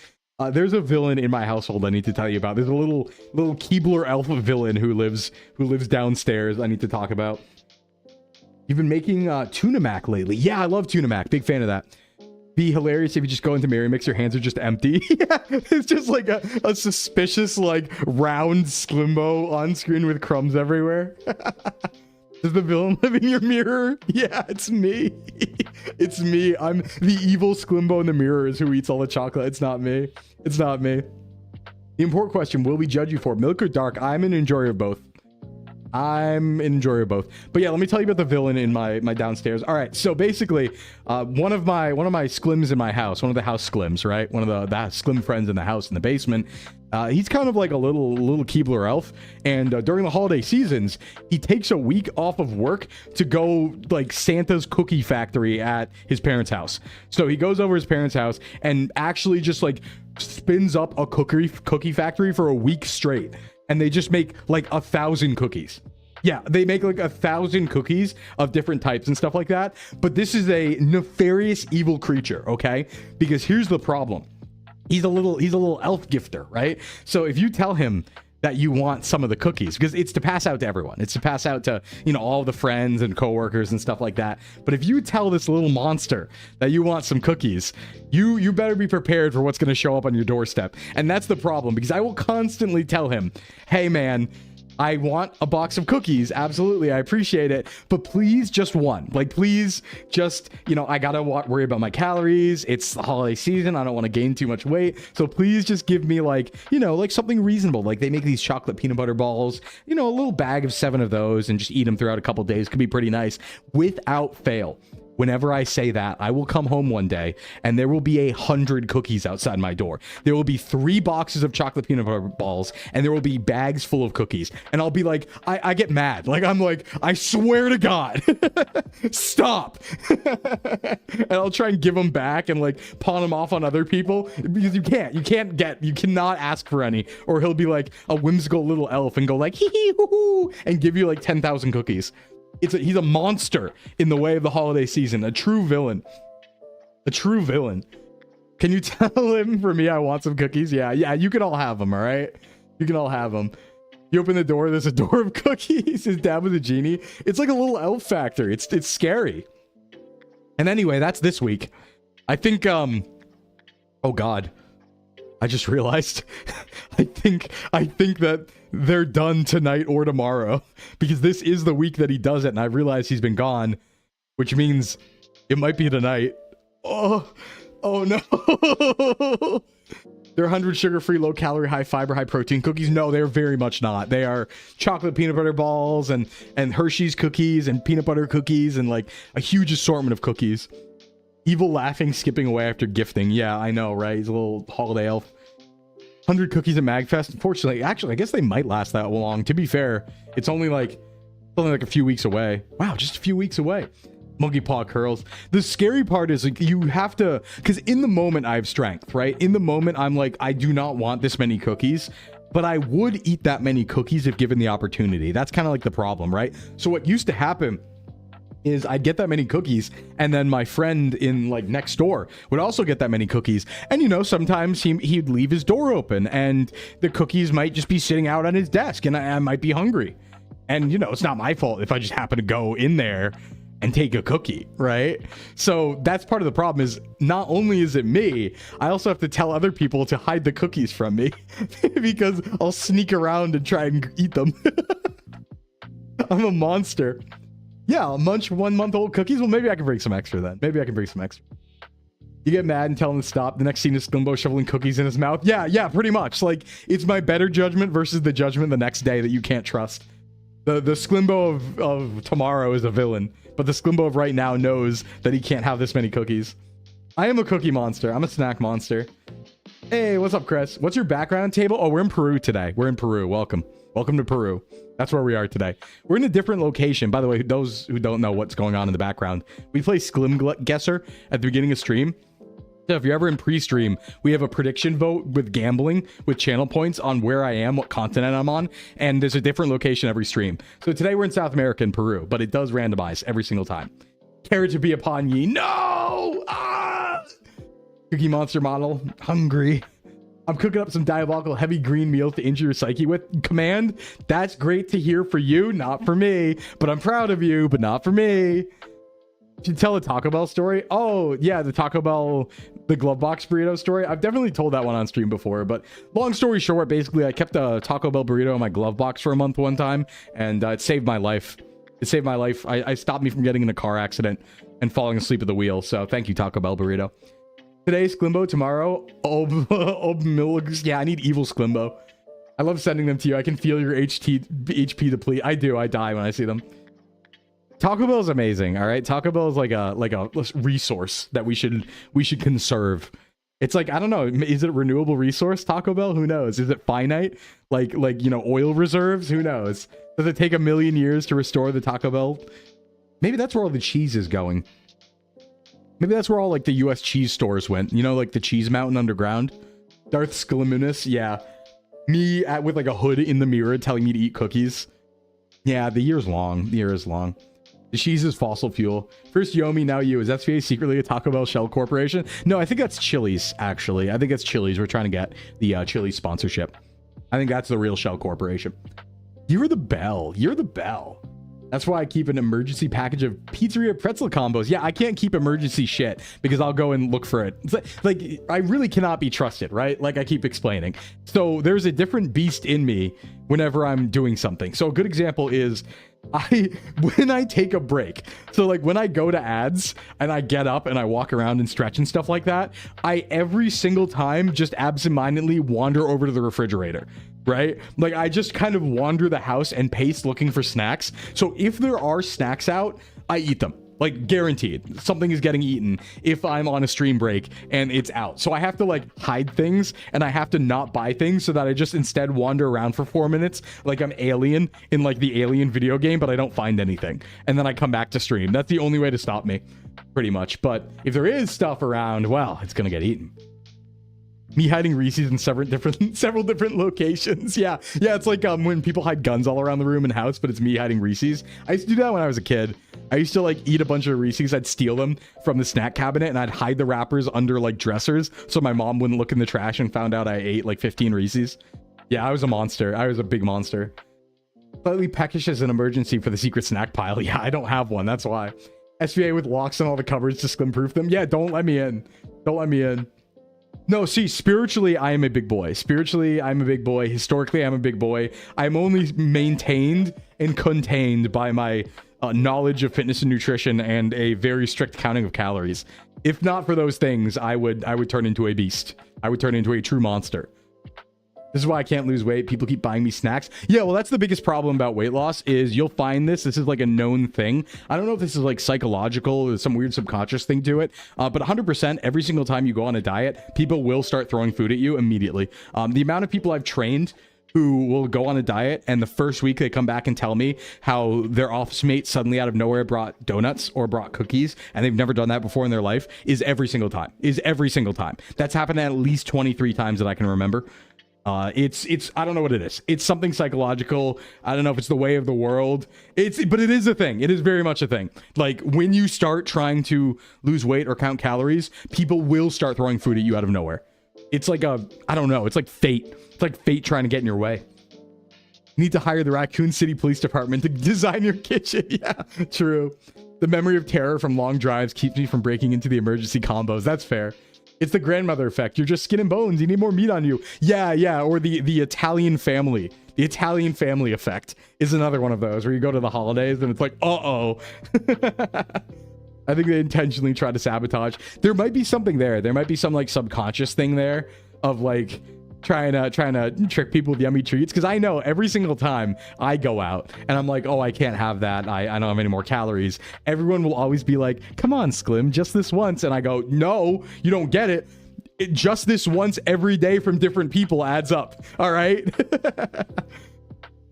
There's a villain in my household I need to tell you about. There's a little Keebler Alpha villain who lives downstairs I need to talk about. You've been making tuna mac lately. Yeah, I love tuna mac. Big fan of that. Be hilarious if you just go into Merry Mix, your hands are just empty. Yeah, it's just like a suspicious, like, round Sclimbo on screen with crumbs everywhere. Does the villain live in your mirror? Yeah, it's me. It's me. I'm the evil Sclimbo in the mirror is who eats all the chocolate. It's not me. It's not me. The important question, will we judge you for milk or dark? I'm an enjoyer of both. I'm an enjoyer of both. But yeah, let me tell you about the villain in my downstairs. All right, so basically, one of my Sclims in my house, one of the house Sclims, right? One of the Sclim friends in the house in the basement. He's kind of like a little Keebler elf, and during the holiday seasons, he takes a week off of work to go like Santa's cookie factory at his parents' house. So he goes over his parents' house and actually just like spins up a cookie factory for a week straight. And they just make like 1,000 cookies. Yeah, they make like 1,000 cookies of different types and stuff like that. But this is a nefarious evil creature, okay? Because here's the problem. He's a little elf gifter, right? So if you tell him that you want some of the cookies, because it's to pass out to everyone. It's to pass out to, you know, all the friends and coworkers and stuff like that. But if you tell this little monster that you want some cookies, you better be prepared for what's going to show up on your doorstep. And that's the problem, because I will constantly tell him, hey man, I want a box of cookies. Absolutely. I appreciate it. But please just one. Like, please just, you know, I got to worry about my calories. It's the holiday season. I don't want to gain too much weight. So please just give me like, you know, like something reasonable. Like they make these chocolate peanut butter balls, you know, a little bag of 7 of those and just eat them throughout a couple days. Could be pretty nice. Without fail. Whenever I say that, I will come home one day and there will be 100 cookies outside my door. There will be 3 boxes of chocolate peanut butter balls and there will be bags full of cookies. And I'll be like, I get mad. Like, I'm like, I swear to God, stop. And I'll try and give them back and like pawn them off on other people because you cannot ask for any, or he'll be like a whimsical little elf and go like, hee hee hoo hoo, and give you like 10,000 cookies. He's a monster in the way of the holiday season. A true villain. A true villain. Can you tell him for me I want some cookies? Yeah, you can all have them, all right? You can all have them. You open the door, there's a door of cookies. His dad was a genie. It's like a little elf factory. It's scary. And anyway, that's this week. I think, oh God. I just realized, I think that they're done tonight or tomorrow, because this is the week that he does it, and I realize he's been gone, which means it might be tonight. Oh no. They're 100 sugar-free, low-calorie, high-fiber, high-protein cookies. No, they're very much not. They are chocolate peanut butter balls and Hershey's cookies and peanut butter cookies and like a huge assortment of cookies. Evil laughing, skipping away after gifting. Yeah, I know, right? He's a little holiday elf. 100 cookies at MagFest. Unfortunately, actually, I guess they might last that long. To be fair, it's only like a few weeks away. Wow, just a few weeks away. Monkey paw curls. The scary part is like you have to, because in the moment I have strength, right? In the moment I'm like, I do not want this many cookies, but I would eat that many cookies if given the opportunity. That's kind of like the problem, right? So what used to happen is I'd get that many cookies, and then my friend in like next door would also get that many cookies. And you know, sometimes he'd leave his door open and the cookies might just be sitting out on his desk, and I might be hungry. And you know, it's not my fault if I just happen to go in there and take a cookie, right? So that's part of the problem. Is not only is it me, I also have to tell other people to hide the cookies from me because I'll sneak around and try and eat them. I'm a monster. Yeah, I'll munch 1 month old cookies. Well, maybe I can bring some extra then. Maybe I can bring some extra. You get mad and tell him to stop. The next scene is Sclimbo shoveling cookies in his mouth. Yeah, pretty much. Like, it's my better judgment versus the judgment the next day that you can't trust. The Sclimbo of tomorrow is a villain, but the Sclimbo of right now knows that he can't have this many cookies. I am a cookie monster. I'm a snack monster. Hey, what's up, Chris? What's your background table? Oh, we're in Peru today. We're in Peru. Welcome to Peru. That's where we are today. We're in a different location. By the way, those who don't know what's going on in the background, we play Sclim Guesser at the beginning of stream. So if you're ever in pre-stream, we have a prediction vote with gambling, with channel points on where I am, what continent I'm on, and there's a different location every stream. So today we're in South America in Peru, but it does randomize every single time. Care to be upon ye? No! Ah! Cookie monster model, hungry. I'm cooking up some diabolical heavy green meals to injure your psyche with. Command, that's great to hear for you, not for me. But I'm proud of you, but not for me. Did you tell a Taco Bell story? Oh, yeah, the Taco Bell, the glove box burrito story. I've definitely told that one on stream before, but long story short, basically, I kept a Taco Bell burrito in my glove box for a month one time, and it saved my life. It saved my life. I stopped me from getting in a car accident and falling asleep at the wheel, so thank you, Taco Bell burrito. Today, Sclimbo. Tomorrow, yeah, I need evil Sclimbo. I love sending them to you. I can feel your HP deplete. I do. I die when I see them. Taco Bell is amazing. All right, Taco Bell is like a resource that we should conserve. It's like, I don't know, is it a renewable resource, Taco Bell? Who knows? Is it finite? Like you know, oil reserves? Who knows? Does it take 1,000,000 years to restore the Taco Bell? Maybe that's where all the cheese is going. Maybe that's where all like the US cheese stores went. You know, like the cheese mountain underground. Darth Scliminus, yeah. Me with like a hood in the mirror telling me to eat cookies. Yeah, the year's long. The year is long. The cheese is fossil fuel. First Yomi, now you. Is SVA secretly a Taco Bell shell corporation? No, I think that's Chili's, actually. I think that's Chili's. We're trying to get the Chili's sponsorship. I think that's the real shell corporation. You're the bell. You're the bell. That's why I keep an emergency package of pizzeria pretzel combos. Yeah, I can't keep emergency shit because I'll go and look for it. It's like I really cannot be trusted, right? Like I keep explaining. So there's a different beast in me whenever I'm doing something. So a good example is when I take a break. So like when I go to ads and I get up and I walk around and stretch and stuff like that, I every single time just absentmindedly wander over to the refrigerator. Right? Like I just kind of wander the house and pace looking for snacks. So if there are snacks out, I eat them. Like guaranteed. Something is getting eaten if I'm on a stream break and it's out. So I have to like hide things and I have to not buy things so that I just instead wander around for 4 minutes like I'm Alien in like the Alien video game, but I don't find anything. And then I come back to stream. That's the only way to stop me, pretty much. But if there is stuff around, well, it's gonna get eaten. Me hiding Reese's in several different locations. Yeah, it's like when people hide guns all around the room and house, but it's me hiding Reese's. I used to do that when I was a kid. I used to like eat a bunch of Reese's. I'd steal them from the snack cabinet and I'd hide the wrappers under like dressers so my mom wouldn't look in the trash and found out I ate like 15 Reese's. Yeah, I was a monster. I was a big monster. Slightly peckish as an emergency for the secret snack pile. Yeah, I don't have one. That's why. SVA with locks on all the cupboards to Sclimprove them. Yeah, don't let me in. Don't let me in. No, see, spiritually, I am a big boy. Spiritually, I'm a big boy. Historically, I'm a big boy. I'm only maintained and contained by my knowledge of fitness and nutrition and a very strict counting of calories. If not for those things, I would turn into a beast. I would turn into a true monster. This is why I can't lose weight. People keep buying me snacks. Yeah, well, that's the biggest problem about weight loss is you'll find this. This is like a known thing. I don't know if this is like psychological or some weird subconscious thing to it, but 100% every single time you go on a diet, people will start throwing food at you immediately. The amount of people I've trained who will go on a diet and the first week they come back and tell me how their office mate suddenly out of nowhere brought donuts or brought cookies and they've never done that before in their life is every single time. That's happened at least 23 times that I can remember. It's I don't know what it is. It's something psychological. I don't know if it's the way of the world. But it is a thing. It is very much a thing. Like when you start trying to lose weight or count calories, people will start throwing food at you out of nowhere. It's like I don't know. It's like fate. It's like fate trying to get in your way. You need to hire the Raccoon City Police Department to design your kitchen. Yeah, true. The memory of terror from long drives keeps me from breaking into the emergency combos. That's fair. It's the grandmother effect. You're just skin and bones. You need more meat on you. Yeah. Or the Italian family. The Italian family effect is another one of those where you go to the holidays and it's like, uh-oh. I think they intentionally try to sabotage. There might be something there. There might be some like subconscious thing there of like trying to trick people with yummy treats, because I know every single time I go out and I'm like, oh, I can't have that, I don't have any more calories, everyone will always be like, come on, Sclim, just this once. And I go, no, you don't get it. Just this once every day from different people adds up. All right.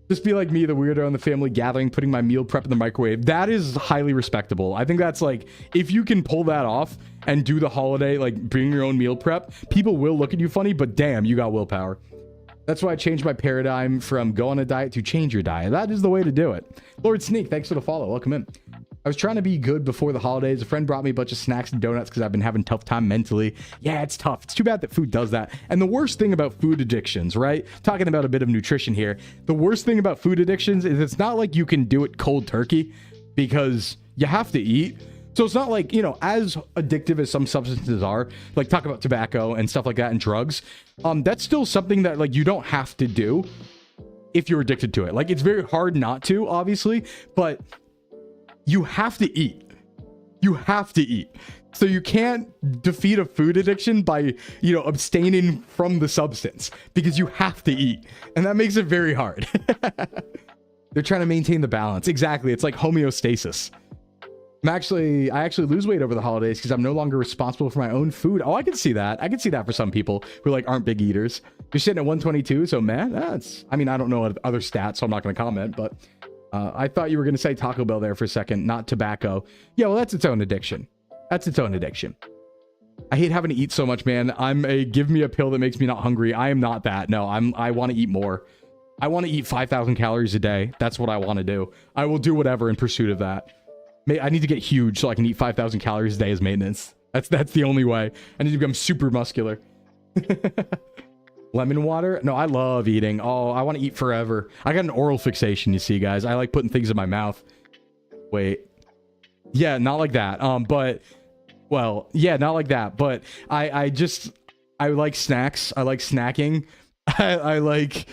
Just be like me, the weirdo in the family gathering, putting my meal prep in the microwave. That is highly respectable. I think that's like, if you can pull that off and do the holiday, like bring your own meal prep, people will look at you funny, but damn, you got willpower. That's why I changed my paradigm from go on a diet to change your diet. That is the way to do it. Lord Sneak, thanks for the follow. Welcome in. I was trying to be good before the holidays. A friend brought me a bunch of snacks and donuts because I've been having a tough time mentally. Yeah, it's tough. It's too bad that food does that. And the worst thing about food addictions, right? Talking about a bit of nutrition here. The worst thing about food addictions is it's not like you can do it cold turkey because you have to eat. So it's not like, you know, as addictive as some substances are, like talk about tobacco and stuff like that and drugs. That's still something that like you don't have to do if you're addicted to it. Like it's very hard not to, obviously, but you have to eat. You have to eat. So you can't defeat a food addiction by, you know, abstaining from the substance because you have to eat. And that makes it very hard. They're trying to maintain the balance. Exactly. It's like homeostasis. I actually lose weight over the holidays because I'm no longer responsible for my own food. Oh, I can see that. I can see that for some people who like aren't big eaters. You're sitting at 122, so man, that's, I mean, I don't know other stats, so I'm not going to comment, but I thought you were going to say Taco Bell there for a second, not tobacco. Yeah, well, that's its own addiction. That's its own addiction. I hate having to eat so much, man. Give me a pill that makes me not hungry. I am not that. No, I want to eat more. I want to eat 5,000 calories a day. That's what I want to do. I will do whatever in pursuit of that. I need to get huge so I can eat 5,000 calories a day as maintenance. That's the only way. I need to become super muscular. Lemon water? No, I love eating. Oh, I want to eat forever. I got an oral fixation, you see, guys. I like putting things in my mouth. Wait. Yeah, not like that. But, well, yeah, not like that. But I like snacks. I like snacking. I like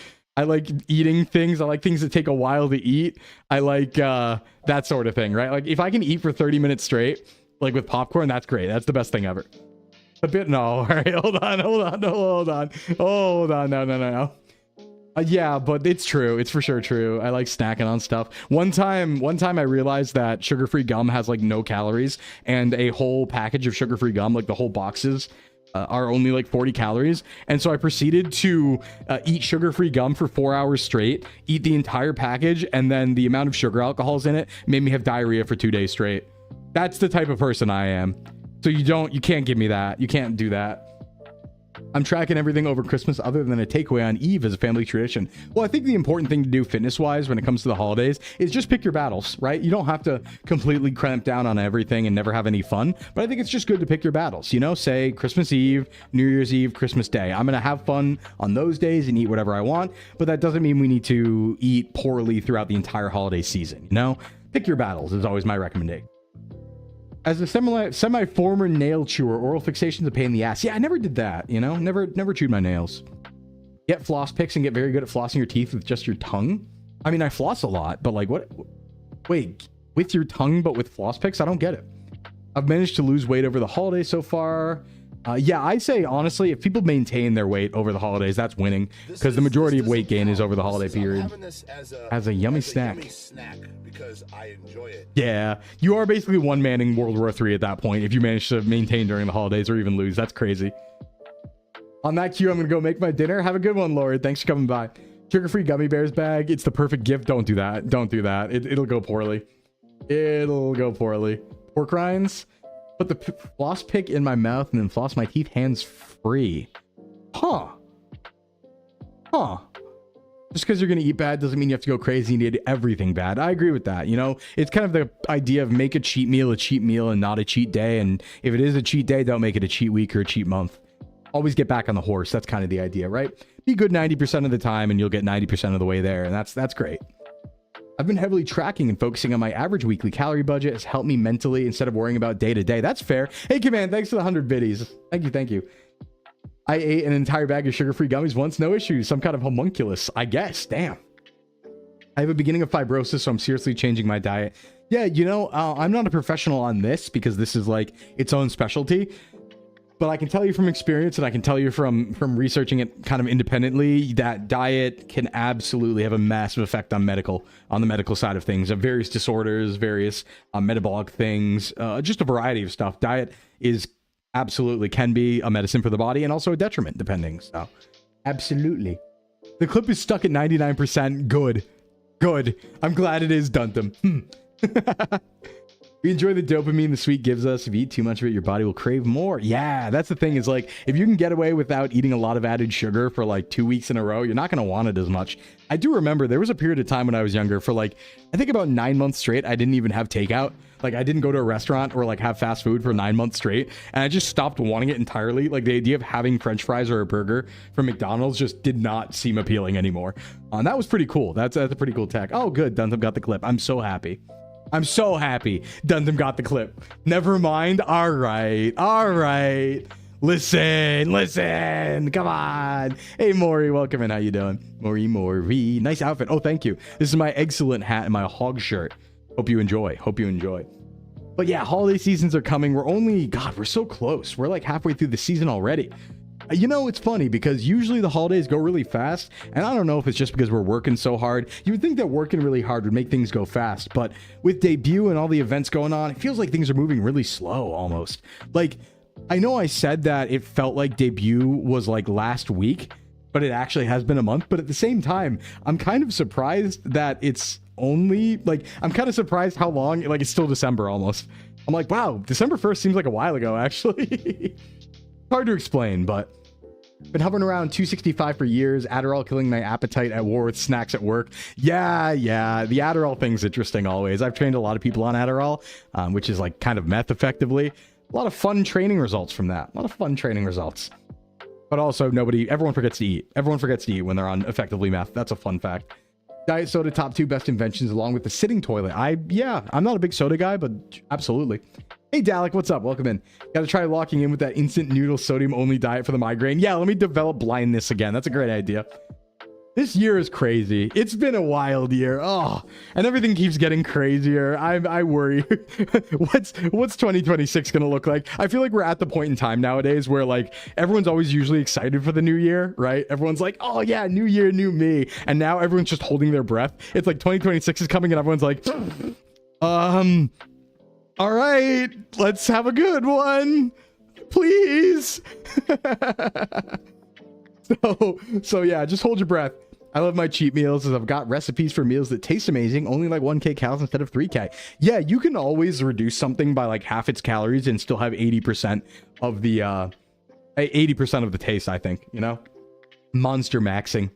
eating things. I like things that take a while to eat. I like that sort of thing, right? Like if I can eat for 30 minutes straight, like with popcorn, that's great. That's the best thing ever. A bit, no. All right, hold on. No. Yeah, but it's true. It's for sure true. I like snacking on stuff. One time I realized that sugar-free gum has like no calories, and a whole package of sugar-free gum, like the whole boxes, are only like 40 calories. And so I proceeded to eat sugar-free gum for 4 hours straight, eat the entire package, and then the amount of sugar alcohols in it made me have diarrhea for 2 days straight. That's the type of person I am. So you can't give me that. You can't do that. I'm tracking everything over Christmas other than a takeaway on Eve as a family tradition. Well, I think the important thing to do fitness-wise when it comes to the holidays is just pick your battles, right? You don't have to completely clamp down on everything and never have any fun, but I think it's just good to pick your battles. You know, say Christmas Eve, New Year's Eve, Christmas Day. I'm going to have fun on those days and eat whatever I want, but that doesn't mean we need to eat poorly throughout the entire holiday season, you know? Pick your battles is always my recommendation. As a semi-former nail chewer, oral fixation's a pain in the ass. Yeah, I never did that, you know? Never chewed my nails. Get floss picks and get very good at flossing your teeth with just your tongue? I mean, I floss a lot, but like, what? Wait, with your tongue, but with floss picks? I don't get it. I've managed to lose weight over the holidays so far. Yeah, I'd say, honestly, if people maintain their weight over the holidays, that's winning, because the majority of weight gain is over the holiday period. As a yummy snack. Because I enjoy it. Yeah, you are basically one-manning World War III at that point if you manage to maintain during the holidays or even lose. That's crazy. On that cue, I'm going to go make my dinner. Have a good one, Lord. Thanks for coming by. Sugar-free gummy bears bag. It's the perfect gift. Don't do that. Don't do that. It'll go poorly. It'll go poorly. Pork rinds. Put the floss pick in my mouth and then floss my teeth hands free. Huh. Huh. Just because you're going to eat bad doesn't mean you have to go crazy and eat everything bad. I agree with that. You know, it's kind of the idea of make a cheat meal and not a cheat day. And if it is a cheat day, don't make it a cheat week or a cheat month. Always get back on the horse. That's kind of the idea, right? Be good 90% of the time and you'll get 90% of the way there. And that's great. I've been heavily tracking and focusing on my average weekly calorie budget. Has helped me mentally instead of worrying about day to day. That's fair. Hey, Command, thanks for the 100 biddies. Thank you. I ate an entire bag of sugar-free gummies once, no issues. Some kind of homunculus, I guess. Damn. I have a beginning of fibrosis, so I'm seriously changing my diet. Yeah, you know, I'm not a professional on this because this is like its own specialty. But I can tell you from experience, and I can tell you from researching it kind of independently, that diet can absolutely have a massive effect on the medical side of things, of various disorders, various metabolic things, just a variety of stuff. Diet is absolutely can be a medicine for the body and also a detriment, depending. So, absolutely. The clip is stuck at 99%. Good. I'm glad it is, Duntham. We enjoy the dopamine the sweet gives us. If you eat too much of it, your body will crave more. Yeah, that's the thing is like, if you can get away without eating a lot of added sugar for like 2 weeks in a row, you're not going to want it as much. I do remember there was a period of time when I was younger for like, I think about 9 months straight, I didn't even have takeout. Like I didn't go to a restaurant or like have fast food for 9 months straight. And I just stopped wanting it entirely. Like the idea of having French fries or a burger from McDonald's just did not seem appealing anymore. And that was pretty cool. That's a pretty cool tech. Oh, good. Duntham got the clip. I'm so happy. Duntham got the clip. Never mind. All right. Listen. Come on. Hey, Maury. Welcome in. How you doing? Maury. Nice outfit. Oh, thank you. This is my excellent hat and my hog shirt. Hope you enjoy. But yeah, holiday seasons are coming. We're so close. We're like halfway through the season already. You know, it's funny because usually the holidays go really fast, and I don't know if it's just because we're working so hard. You would think that working really hard would make things go fast, but with debut and all the events going on, it feels like things are moving really slow almost. Like, I know I said that it felt like debut was like last week, but it actually has been a month. But at the same time, I'm kind of surprised that it's only like, I'm kind of surprised how long, like it's still December almost. I'm like, wow, December 1st seems like a while ago, actually. Hard to explain, but been hovering around 265 for years. Adderall killing my appetite at war with snacks at work. Yeah. The Adderall thing's interesting always. I've trained a lot of people on Adderall, which is like kind of meth effectively. A lot of fun training results from that. But also everyone forgets to eat. Everyone forgets to eat when they're on effectively meth. That's a fun fact. Diet soda, top 2 best inventions along with the sitting toilet. I'm not a big soda guy, but absolutely. Hey, Dalek, what's up? Welcome in. Got to try locking in with that instant noodle sodium only diet for the migraine. Yeah, let me develop blindness again. That's a great idea. This year is crazy. It's been a wild year. Oh, and everything keeps getting crazier. I worry. What's 2026 going to look like? I feel like we're at the point in time nowadays where like everyone's always usually excited for the new year, right? Everyone's like, oh yeah, new year, new me. And now everyone's just holding their breath. It's like 2026 is coming and everyone's like, all right, let's have a good one, please. So yeah, just hold your breath. I love my cheat meals as I've got recipes for meals that taste amazing, only like 1K calories instead of 3K. Yeah, you can always reduce something by like half its calories and still have 80% of the 80% of the taste, I think, you know? Monster maxing.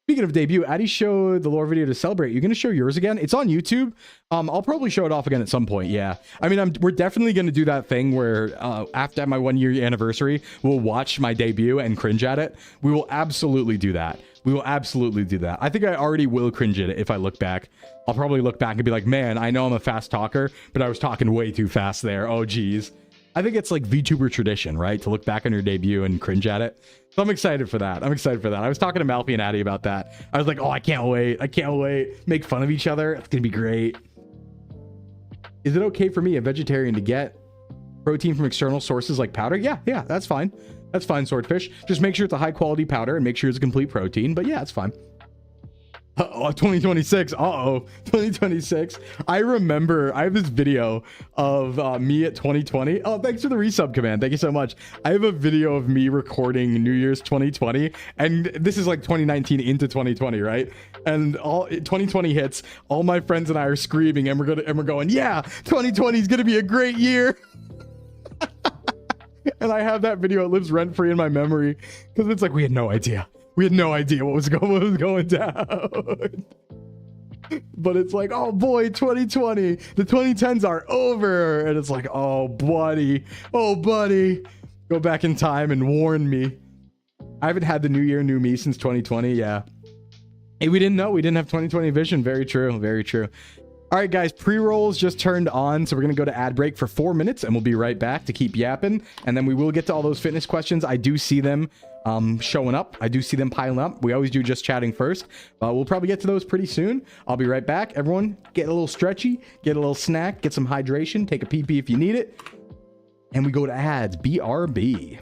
Speaking of debut, Addy showed the lore video to celebrate. You're going to show yours again? It's on YouTube. I'll probably show it off again at some point. Yeah. I mean, we're definitely going to do that thing where after my 1 year anniversary, we'll watch my debut and cringe at it. We will absolutely do that. I think I already will cringe at it if I look back. I'll probably look back and be like, man, I know I'm a fast talker, but I was talking way too fast there. Oh, geez. I think it's like VTuber tradition, right? To look back on your debut and cringe at it. So I'm excited for that. I was talking to Malfi and Addy about that. I was like, oh, I can't wait. Make fun of each other. It's going to be great. Is it okay for me, a vegetarian, to get protein from external sources like powder? Yeah, that's fine. That's fine, Swordfish. Just make sure it's a high quality powder and make sure it's a complete protein. But yeah, it's fine. 2026. 2026. I remember I have this video of me at 2020. Oh, thanks for the resub command. Thank you so much. I have a video of me recording New Year's 2020, and this is like 2019 into 2020, right? And 2020 hits, all my friends and I are screaming, and we're going, yeah, 2020 is gonna be a great year. And I have that video. It lives rent free in my memory because it's like we had no idea. We had no idea what was going down. But it's like, oh boy, 2020, the 2010s are over. And it's like, oh buddy, go back in time and warn me. I haven't had the new year, new me since 2020. Yeah. Hey, we didn't know. We didn't have 2020 vision. Very true. Very true. All right, guys, pre-rolls just turned on. So we're going to go to ad break for 4 minutes and we'll be right back to keep yapping. And then we will get to all those fitness questions. I do see them showing up. I do see them piling up. We always do just chatting first. We'll probably get to those pretty soon. I'll be right back. Everyone, get a little stretchy, get a little snack, get some hydration, take a pee-pee if you need it. And we go to ads. BRB.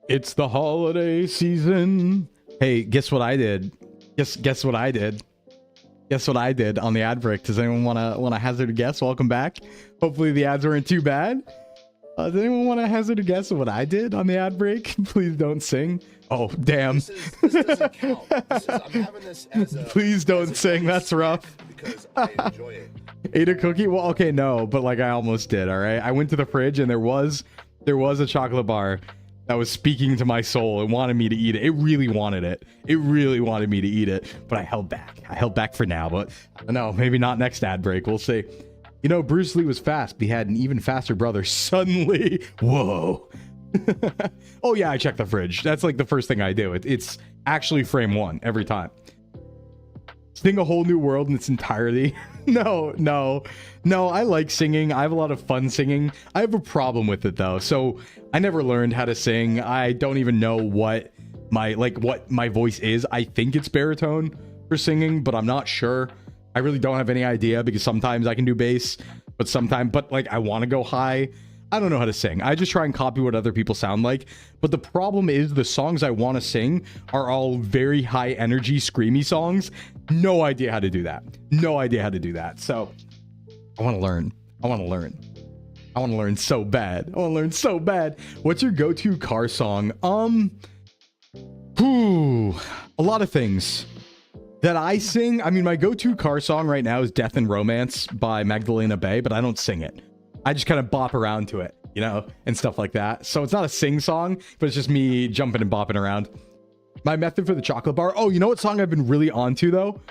It's the holiday season. Hey, guess what I did? Guess what I did? Guess what I did on the ad break? Does anyone want to hazard a guess? Welcome back. Hopefully the ads weren't too bad. Does anyone want to hazard a guess of what I did on the ad break? Please don't sing. Oh, damn. This doesn't count. I'm having this as a, please don't sing. That's rough. Because I enjoy it. Ate a cookie? Well, okay, no, but like I almost did. All right. I went to the fridge and there was a chocolate bar that was speaking to my soul and wanted me to eat it. It really wanted it. It really wanted me to eat it, but I held back. I held back for now, but no, maybe not next ad break. We'll see. You know, Bruce Lee was fast, but he had an even faster brother. Suddenly, whoa. Oh yeah, I check the fridge. That's like the first thing I do. It's actually frame one every time. Sing a whole new world in its entirety. No, I like singing. I have a lot of fun singing. I have a problem with it though. So I never learned how to sing. I don't even know what my voice is. I think it's baritone for singing, but I'm not sure. I really don't have any idea because sometimes I can do bass, but like I want to go high. I don't know how to sing. I just try and copy what other people sound like. But the problem is the songs I want to sing are all very high energy, screamy songs. No idea how to do that. No idea how to do that. So I want to learn. I want to learn so bad. I want to learn so bad. What's your go-to car song? A lot of things that I sing. I mean, my go-to car song right now is Death and Romance by Magdalena Bay, but I don't sing it. I just kind of bop around to it, you know, and stuff like that. So it's not a sing song, but it's just me jumping and bopping around. My method for the chocolate bar. Oh, you know what song I've been really onto though?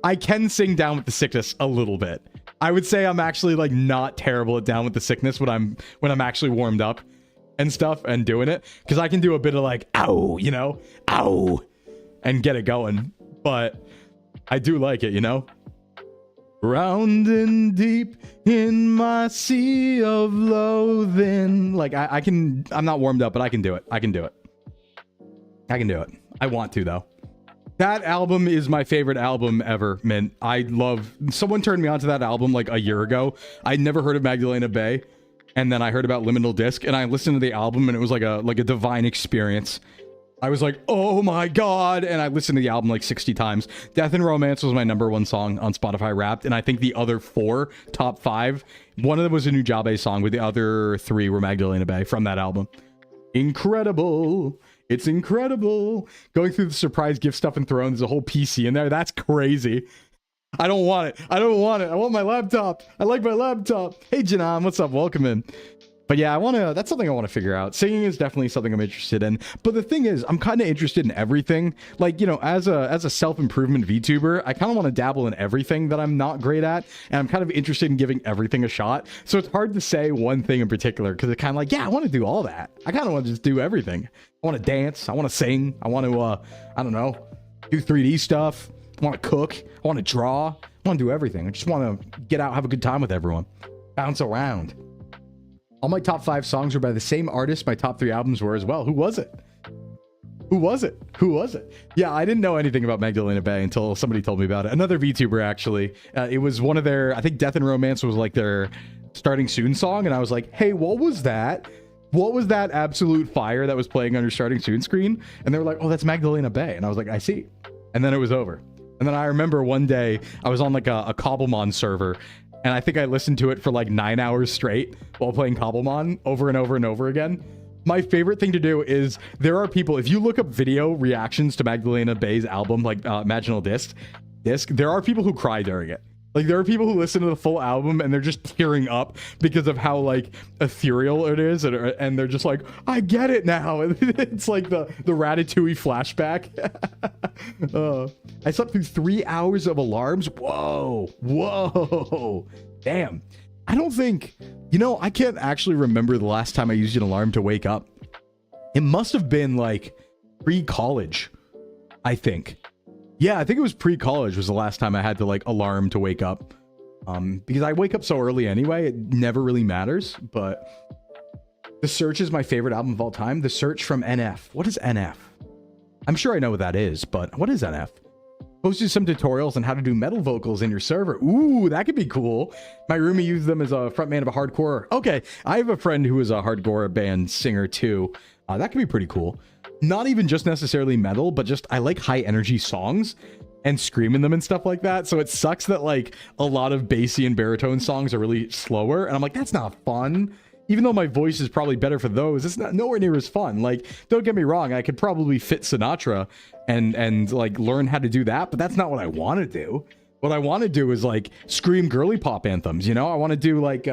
I can sing Down with the Sickness a little bit. I would say I'm actually like not terrible at Down with the Sickness when I'm actually warmed up and stuff and doing it. Cause I can do a bit of like, ow, you know, ow, and get it going. But I do like it, you know? Round and deep in my sea of loathing. Like I'm not warmed up, but I can do it. I can do it. I want to though. That album is my favorite album ever, Mint. Someone turned me onto that album like a year ago. I'd never heard of Magdalena Bay. And then I heard about Liminal Disc and I listened to the album and it was like a divine experience. I was like, oh my God. And I listened to the album like 60 times. Death and Romance was my #1 song on Spotify Wrapped. And I think the other 4, top 5, one of them was a Nujabe song, but the other 3 were Magdalena Bay from that album. Incredible. It's incredible. Going through the surprise gift stuff and throwing, there's a whole PC in there. That's crazy. I don't want it. I want my laptop. I like my laptop. Hey, Janam, what's up? Welcome in. But yeah, that's something I want to figure out. Singing is definitely something I'm interested in. But the thing is, I'm kind of interested in everything. Like, you know, as a self-improvement VTuber, I kind of want to dabble in everything that I'm not great at. And I'm kind of interested in giving everything a shot. So it's hard to say one thing in particular because it's kind of like, yeah, I want to do all that. I kind of want to just do everything. I want to dance. I want to sing. I want to, I don't know, do 3D stuff. I want to cook. I want to draw. I want to do everything. I just want to get out, have a good time with everyone. Bounce around. All my top 5 songs were by the same artist. My top 3 albums were as well. Who was it? Yeah, I didn't know anything about Magdalena Bay until somebody told me about it. Another VTuber, actually. It was one of their, I think Death and Romance was like their Starting Soon song. And I was like, hey, what was that? What was that absolute fire that was playing on your Starting Soon screen? And they were like, oh, that's Magdalena Bay. And I was like, I see. And then it was over. And then I remember one day I was on like a Cobblemon server. And I think I listened to it for like 9 hours straight while playing Cobblemon over and over and over again. My favorite thing to do is there are people, if you look up video reactions to Magdalena Bay's album, like Imaginal Disc, there are people who cry during it. Like there are people who listen to the full album and they're just tearing up because of how like ethereal it is. And they're just like, I get it now. It's like the Ratatouille flashback. I slept through 3 hours of alarms. Whoa. Damn. I don't think, you know, I can't actually remember the last time I used an alarm to wake up. It must have been like pre-college, I think. Yeah, I think it was pre-college was the last time I had to like alarm to wake up. Because I wake up so early anyway, it never really matters. But The Search is my favorite album of all time. The Search from NF. What is NF? I'm sure I know what that is, but what is NF? Posted some tutorials on how to do metal vocals in your server. Ooh, that could be cool. My roomie used them as a frontman of a hardcore. Okay, I have a friend who is a hardcore band singer too. That could be pretty cool. Not even just necessarily metal, but just I like high energy songs. and screaming them and stuff like that. So it sucks that like a lot of bassy and baritone songs are really slower. And I'm like, that's not fun. Even though my voice is probably better for those, it's not nowhere near as fun. Like, don't get me wrong, I could probably fit Sinatra and like learn how to do that, but that's not what I want to do. What I want to do is like scream girly pop anthems, you know? I want to do like you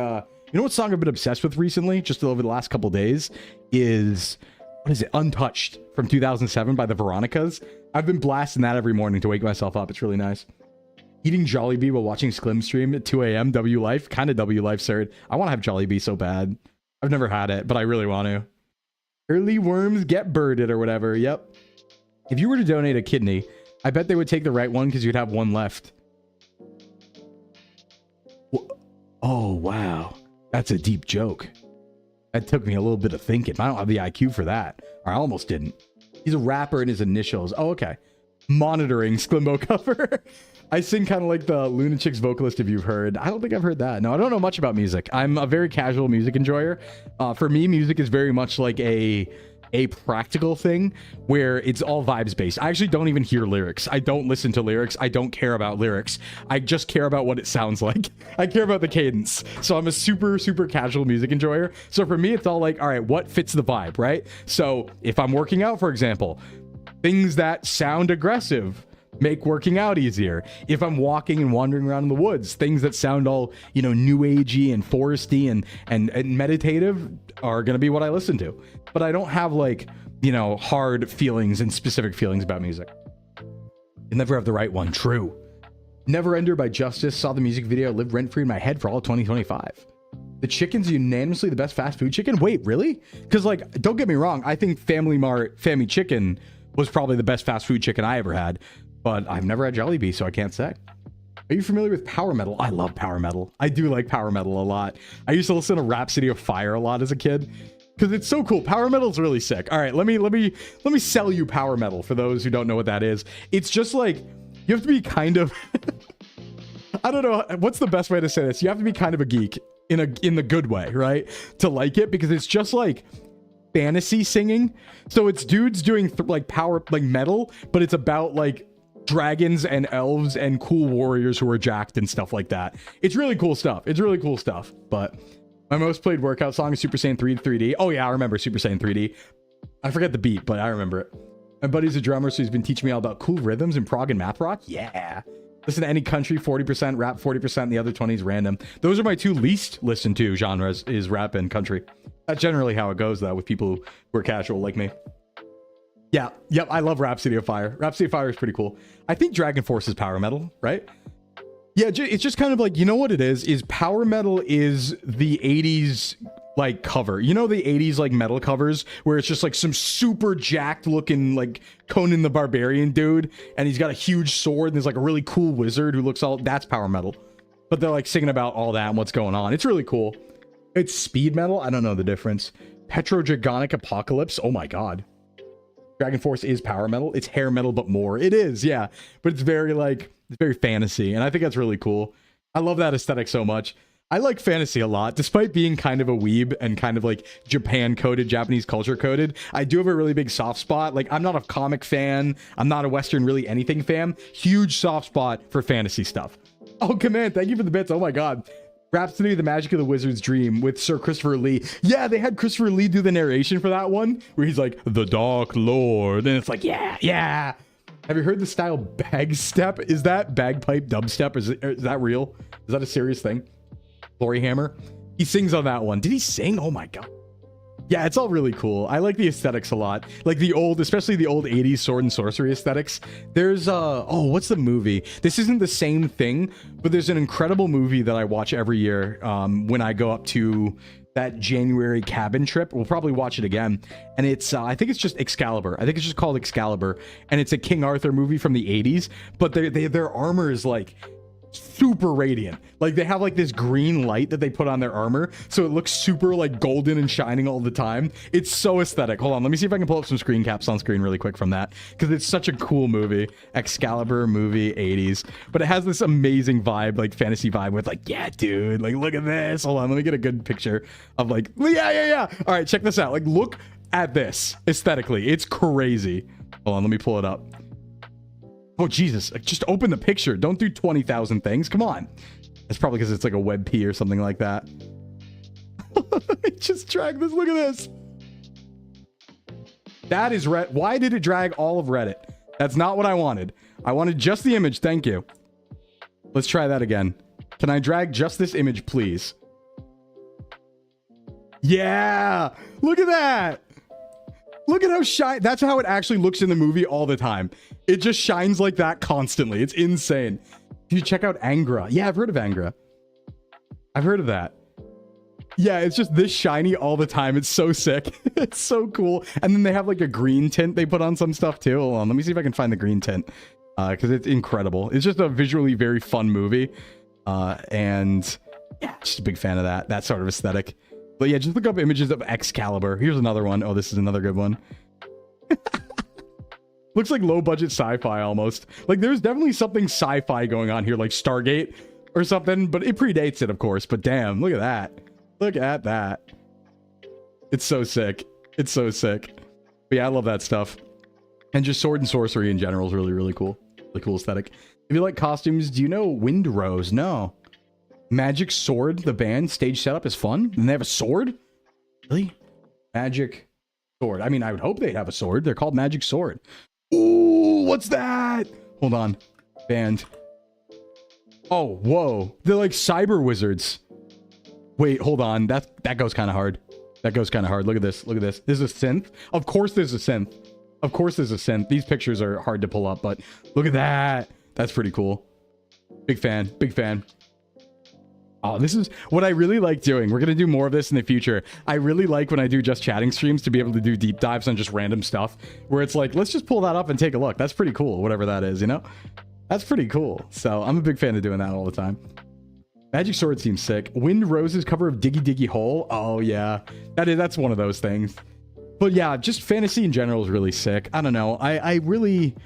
know what song I've been obsessed with recently, just over the last couple days, is what is it? Untouched from 2007 by the Veronicas. I've been blasting that every morning to wake myself up. It's really nice. Eating Jollibee while watching Sclim stream at 2 a.m. W Life. Kind of W Life, sir. I want to have Jollibee so bad. I've never had it, but I really want to. Early worms get birded or whatever. Yep. If you were to donate a kidney, I bet they would take the right one because you'd have one left. Oh, wow. That's a deep joke. That took me a little bit of thinking. I don't have the IQ for that. Or I almost didn't. He's a rapper in his initials. Oh, okay. Monitoring Sclimbo cover. I sing kind of like the Lunatics vocalist, if you've heard. I don't think I've heard that. No, I don't know much about music. I'm a very casual music enjoyer. For me, music is very much like a practical thing where it's all vibes based. I actually don't even hear lyrics. I don't listen to lyrics. I don't care about lyrics. I just care about what it sounds like. I care about the cadence. So I'm a super, super casual music enjoyer. So for me, it's all like, all right, what fits the vibe, right? So if I'm working out, for example, things that sound aggressive make working out easier. If I'm walking and wandering around in the woods, things that sound all, you know, new agey and foresty and meditative are going to be what I listen to. But I don't have like, you know, hard feelings and specific feelings about music. You never have the right one. True. Never Ender by Justice. Saw the music video, lived rent-free in my head for all of 2025. The chicken's unanimously the best fast food chicken. Wait, really? Because like, don't get me wrong. I think Family Mart Family Chicken was probably the best fast food chicken I ever had. But I've never had Jollibee, so I can't say. Are you familiar with power metal? I love power metal. I do like power metal a lot. I used to listen to Rhapsody of Fire a lot as a kid because it's so cool. Power metal is really sick. All right, let me sell you power metal for those who don't know what that is. It's just like you have to be kind of I don't know what's the best way to say this. You have to be kind of a geek in the good way, right? To like it, because it's just like fantasy singing. So it's dudes doing like power like metal, but it's about like dragons and elves and cool warriors who are jacked and stuff like that. It's really cool stuff. It's really cool stuff. But my most played workout song is Super Saiyan 3 3D. Oh yeah, I remember Super Saiyan 3D. I forget the beat, but I remember it. My buddy's a drummer, so he's been teaching me all about cool rhythms in prog and math rock. Yeah. Listen to any country, 40% rap, 40%, the other 20 is random. Those are my two least listened to genres, is rap and country. That's generally how it goes, though, with people who are casual like me. Yeah, yep, I love Rhapsody of Fire. Rhapsody of Fire is pretty cool. I think Dragon Force is power metal, right? Yeah, it's just kind of like, you know what it is power metal is the 80s like cover. You know the 80s like metal covers where it's just like some super jacked looking like Conan the Barbarian dude and he's got a huge sword and there's like a really cool wizard who looks all, that's power metal. But they're like singing about all that and what's going on. It's really cool. It's speed metal. I don't know the difference. Petrodragonic Apocalypse. Oh my god. Dragon Force is power metal. It's hair metal, but more. It is, yeah. But it's very like, it's very fantasy. And I think that's really cool. I love that aesthetic so much. I like fantasy a lot, despite being kind of a weeb and kind of like Japan coded, Japanese culture coded. I do have a really big soft spot. Like I'm not a comic fan. I'm not a Western really anything fan. Huge soft spot for fantasy stuff. Oh, Command, thank you for the bits. Oh my God. Rhapsody, the Magic of the Wizard's Dream with Sir Christopher Lee. Yeah, they had Christopher Lee do the narration for that one, where he's like, the Dark Lord. And it's like, yeah, yeah. Have you heard the style bag step? Is that bagpipe dubstep? Is that real? Is that a serious thing? Glory Hammer? He sings on that one. Did he sing? Oh my God. Yeah, it's all really cool. I like the aesthetics a lot. Like the old, especially the old 80s sword and sorcery aesthetics. There's, oh, what's the movie? This isn't the same thing, but there's an incredible movie that I watch every year when I go up to that January cabin trip. We'll probably watch it again. And it's, I think it's just Excalibur. I think it's just called Excalibur. And it's a King Arthur movie from the 80s, but their armor is like super radiant. Like they have like this green light that they put on their armor, so it looks super like golden and shining all the time. It's so aesthetic. Hold on, let me see if I can pull up some screen caps on screen really quick from that, because it's such a cool movie. Excalibur movie, 80s, but it has this amazing vibe, like fantasy vibe with like, yeah dude, like look at this. Hold on, let me get a good picture of like, yeah. All right, check this out. Like look at this aesthetically, it's crazy. Hold on, let me pull it up. Oh, Jesus. Just open the picture. Don't do 20,000 things. Come on. It's probably because it's like a WebP or something like that. Just drag this. Look at this. That is Reddit. Why did it drag all of Reddit? That's not what I wanted. I wanted just the image. Thank you. Let's try that again. Can I drag just this image, please? Yeah. Look at that. Look at how shiny. That's how it actually looks in the movie all the time. It just shines like that constantly. It's insane. Did you check out Angra? Yeah, I've heard of Angra. I've heard of that. Yeah, it's just this shiny all the time. It's so sick. It's so cool. And then they have like a green tint they put on some stuff too. Hold on, let me see if I can find the green tint. Because it's incredible. It's just a visually very fun movie. And yeah, just a big fan of that sort of aesthetic. But yeah, just look up images of Excalibur. Here's another one. Oh, this is another good one. Looks like low budget sci-fi almost. Like there's definitely something sci-fi going on here, like Stargate or something, but it predates it, of course. But damn, look at that. Look at that. It's so sick. It's so sick. But yeah, I love that stuff. And just sword and sorcery in general is really, really cool. Really cool aesthetic. If you like costumes, do you know Windrose? No. Magic Sword, the band, stage setup is fun. And they have a sword? Really? Magic Sword. I mean, I would hope they'd have a sword. They're called Magic Sword. Ooh, what's that? Hold on. Band. Oh, whoa. They're like cyber wizards. Wait, hold on. That goes kind of hard. That goes kind of hard. Look at this. Look at this. There's a synth. Of course there's a synth. Of course there's a synth. These pictures are hard to pull up, but look at that. That's pretty cool. Big fan. Big fan. Oh, this is what I really like doing. We're going to do more of this in the future. I really like when I do just chatting streams to be able to do deep dives on just random stuff where it's like, let's just pull that up and take a look. That's pretty cool. Whatever that is, you know? That's pretty cool. So I'm a big fan of doing that all the time. Magic Sword seems sick. Windrose's cover of Diggy Diggy Hole. Oh, yeah. That's one of those things. But yeah, just fantasy in general is really sick. I don't know. I really,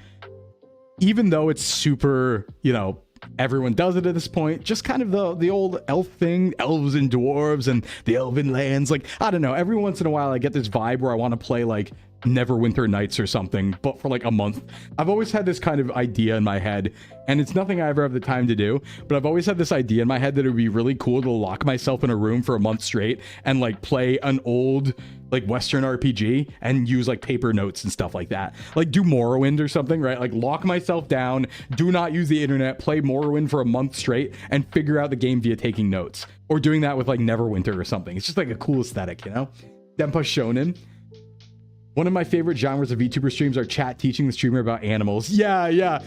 even though it's super, you know, everyone does it at this point, just kind of the old elf thing, elves and dwarves and the elven lands. Like, I don't know. Every once in a while, I get this vibe where I want to play like Neverwinter Nights or something, but for like a month. I've always had this kind of idea in my head, and it's nothing I ever have the time to do, but I've always had this idea in my head that it would be really cool to lock myself in a room for a month straight and like play an old like Western RPG and use like paper notes and stuff like that. Like do Morrowind or something, right? Like lock myself down, do not use the internet, play Morrowind for a month straight and figure out the game via taking notes, or doing that with like Neverwinter or something. It's just like a cool aesthetic, you know? Denpa Shonen. One of my favorite genres of VTuber streams are chat teaching the streamer about animals. Yeah.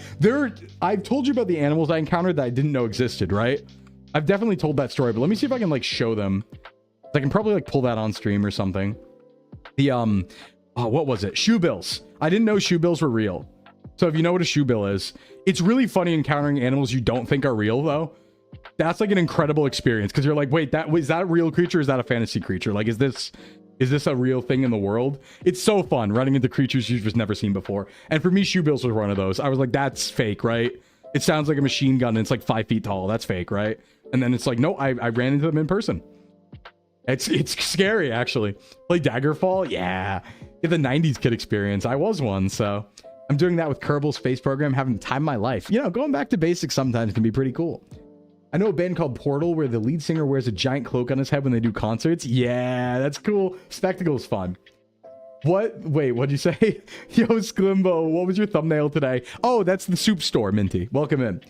I've told you about the animals I encountered that I didn't know existed, right? I've definitely told that story, but let me see if I can like show them. I can probably like pull that on stream or something. The, what was it? Shoebills. I didn't know shoebills were real. So if you know what a shoebill is, it's really funny encountering animals you don't think are real though. That's like an incredible experience because you're like, wait, is that a real creature? Or is that a fantasy creature? Like, is this a real thing in the world? It's so fun running into creatures you've just never seen before. And for me, shoebills was one of those. I was like, that's fake, right? It sounds like a machine gun and it's like 5 feet tall. That's fake, right? And then it's like, no, I ran into them in person. It's scary, actually. Play Daggerfall? Yeah. Get the 90s kid experience. I was one, so I'm doing that with Kerbal's Space Program, having the time of my life. You know, going back to basics sometimes can be pretty cool. I know a band called Portal where the lead singer wears a giant cloak on his head when they do concerts. Yeah, that's cool. Spectacle's fun. What? Wait, what'd you say? Yo, Sclimbo, what was your thumbnail today? Oh, that's the soup store, Minty. Welcome in.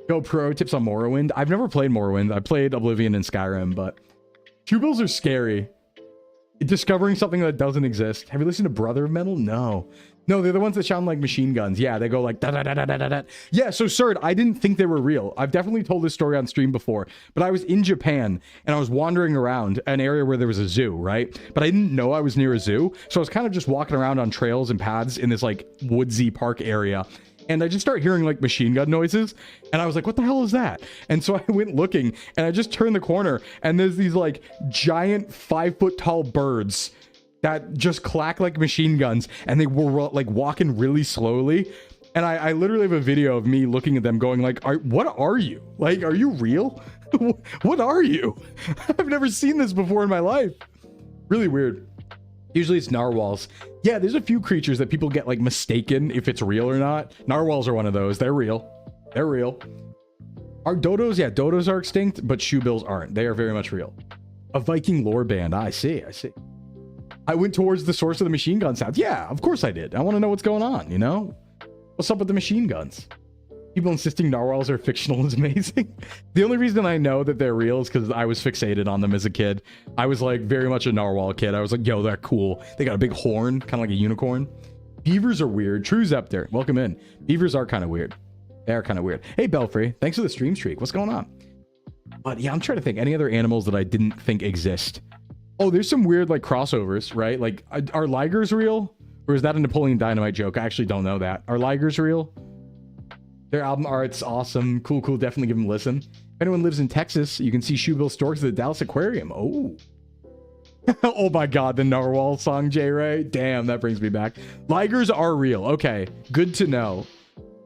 Go pro tips on Morrowind. I've never played Morrowind. I played Oblivion and Skyrim, but shoebills are scary. Discovering something that doesn't exist. Have you listened to Brother of Metal? No, they're the ones that sound like machine guns. Yeah, they go like da da da da da da da. Yeah, so Sird, I didn't think they were real. I've definitely told this story on stream before, but I was in Japan and I was wandering around an area where there was a zoo, right? But I didn't know I was near a zoo, so I was kind of just walking around on trails and paths in this like woodsy park area. And I just start hearing like machine gun noises. And I was like, what the hell is that? And so I went looking and I just turned the corner and there's these like giant 5 foot tall birds that just clack like machine guns. And they were like walking really slowly. And I literally have a video of me looking at them going like, what are you? Like, are you real? What are you? I've never seen this before in my life. Really weird. Usually it's narwhals. Yeah, there's a few creatures that people get like mistaken if it's real or not. Narwhals are one of those. They're real. They're real. Are dodos? Yeah, dodos are extinct, but shoebills aren't. They are very much real. A Viking lore band. I see. I see. I went towards the source of the machine gun sounds. Yeah, of course I did. I want to know what's going on, you know? What's up with the machine guns? People insisting narwhals are fictional is amazing. The only reason I know that they're real is because I was fixated on them as a kid. I was like very much a narwhal kid. I was like, yo, they're cool. They got a big horn, kind of like a unicorn. Beavers are weird. True Zepter, welcome in. Beavers are kind of weird. They are kind of weird. Hey, Belfry, thanks for the stream streak. What's going on? But yeah, I'm trying to think. Any other animals that I didn't think exist? Oh, there's some weird like crossovers, right? Like, are ligers real? Or is that a Napoleon Dynamite joke? I actually don't know that. Are ligers real? Their album art's awesome. Cool, cool. Definitely give them a listen. If anyone lives in Texas, you can see shoebill storks at the Dallas Aquarium. Oh. Oh my god, the narwhal song, J-Ray. Damn, that brings me back. Ligers are real. Okay, good to know.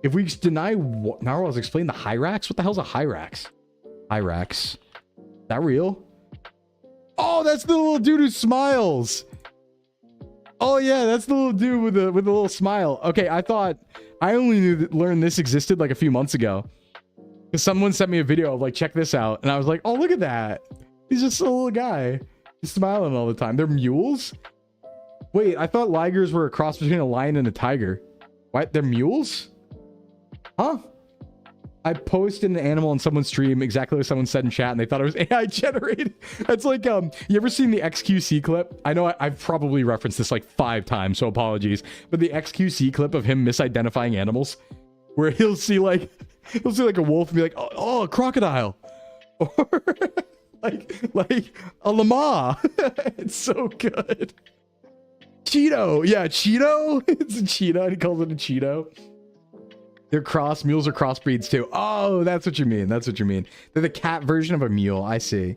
If we deny narwhals, explain the hyrax. What the hell's a hyrax? Hyrax. Is that real? Oh, that's the little dude who smiles. Oh yeah, that's the little dude with the little smile. Okay, I thought I only learned this existed like a few months ago. Because someone sent me a video of like, check this out. And I was like, oh, look at that. He's just a little guy. He's smiling all the time. They're mules? Wait, I thought ligers were a cross between a lion and a tiger. What? They're mules? Huh? I posted an animal on someone's stream exactly what someone said in chat and they thought it was AI generated. It's like, you ever seen the XQC clip? I know I've probably referenced this like 5 times, so apologies. But the XQC clip of him misidentifying animals, where he'll see like a wolf and be like, oh, a crocodile. Or like a llama. It's so good. Cheeto. Yeah, Cheeto. It's a Cheeto. He calls it a Cheeto. They're cross. Mules are crossbreeds too. Oh, that's what you mean. That's what you mean. They're the cat version of a mule. I see.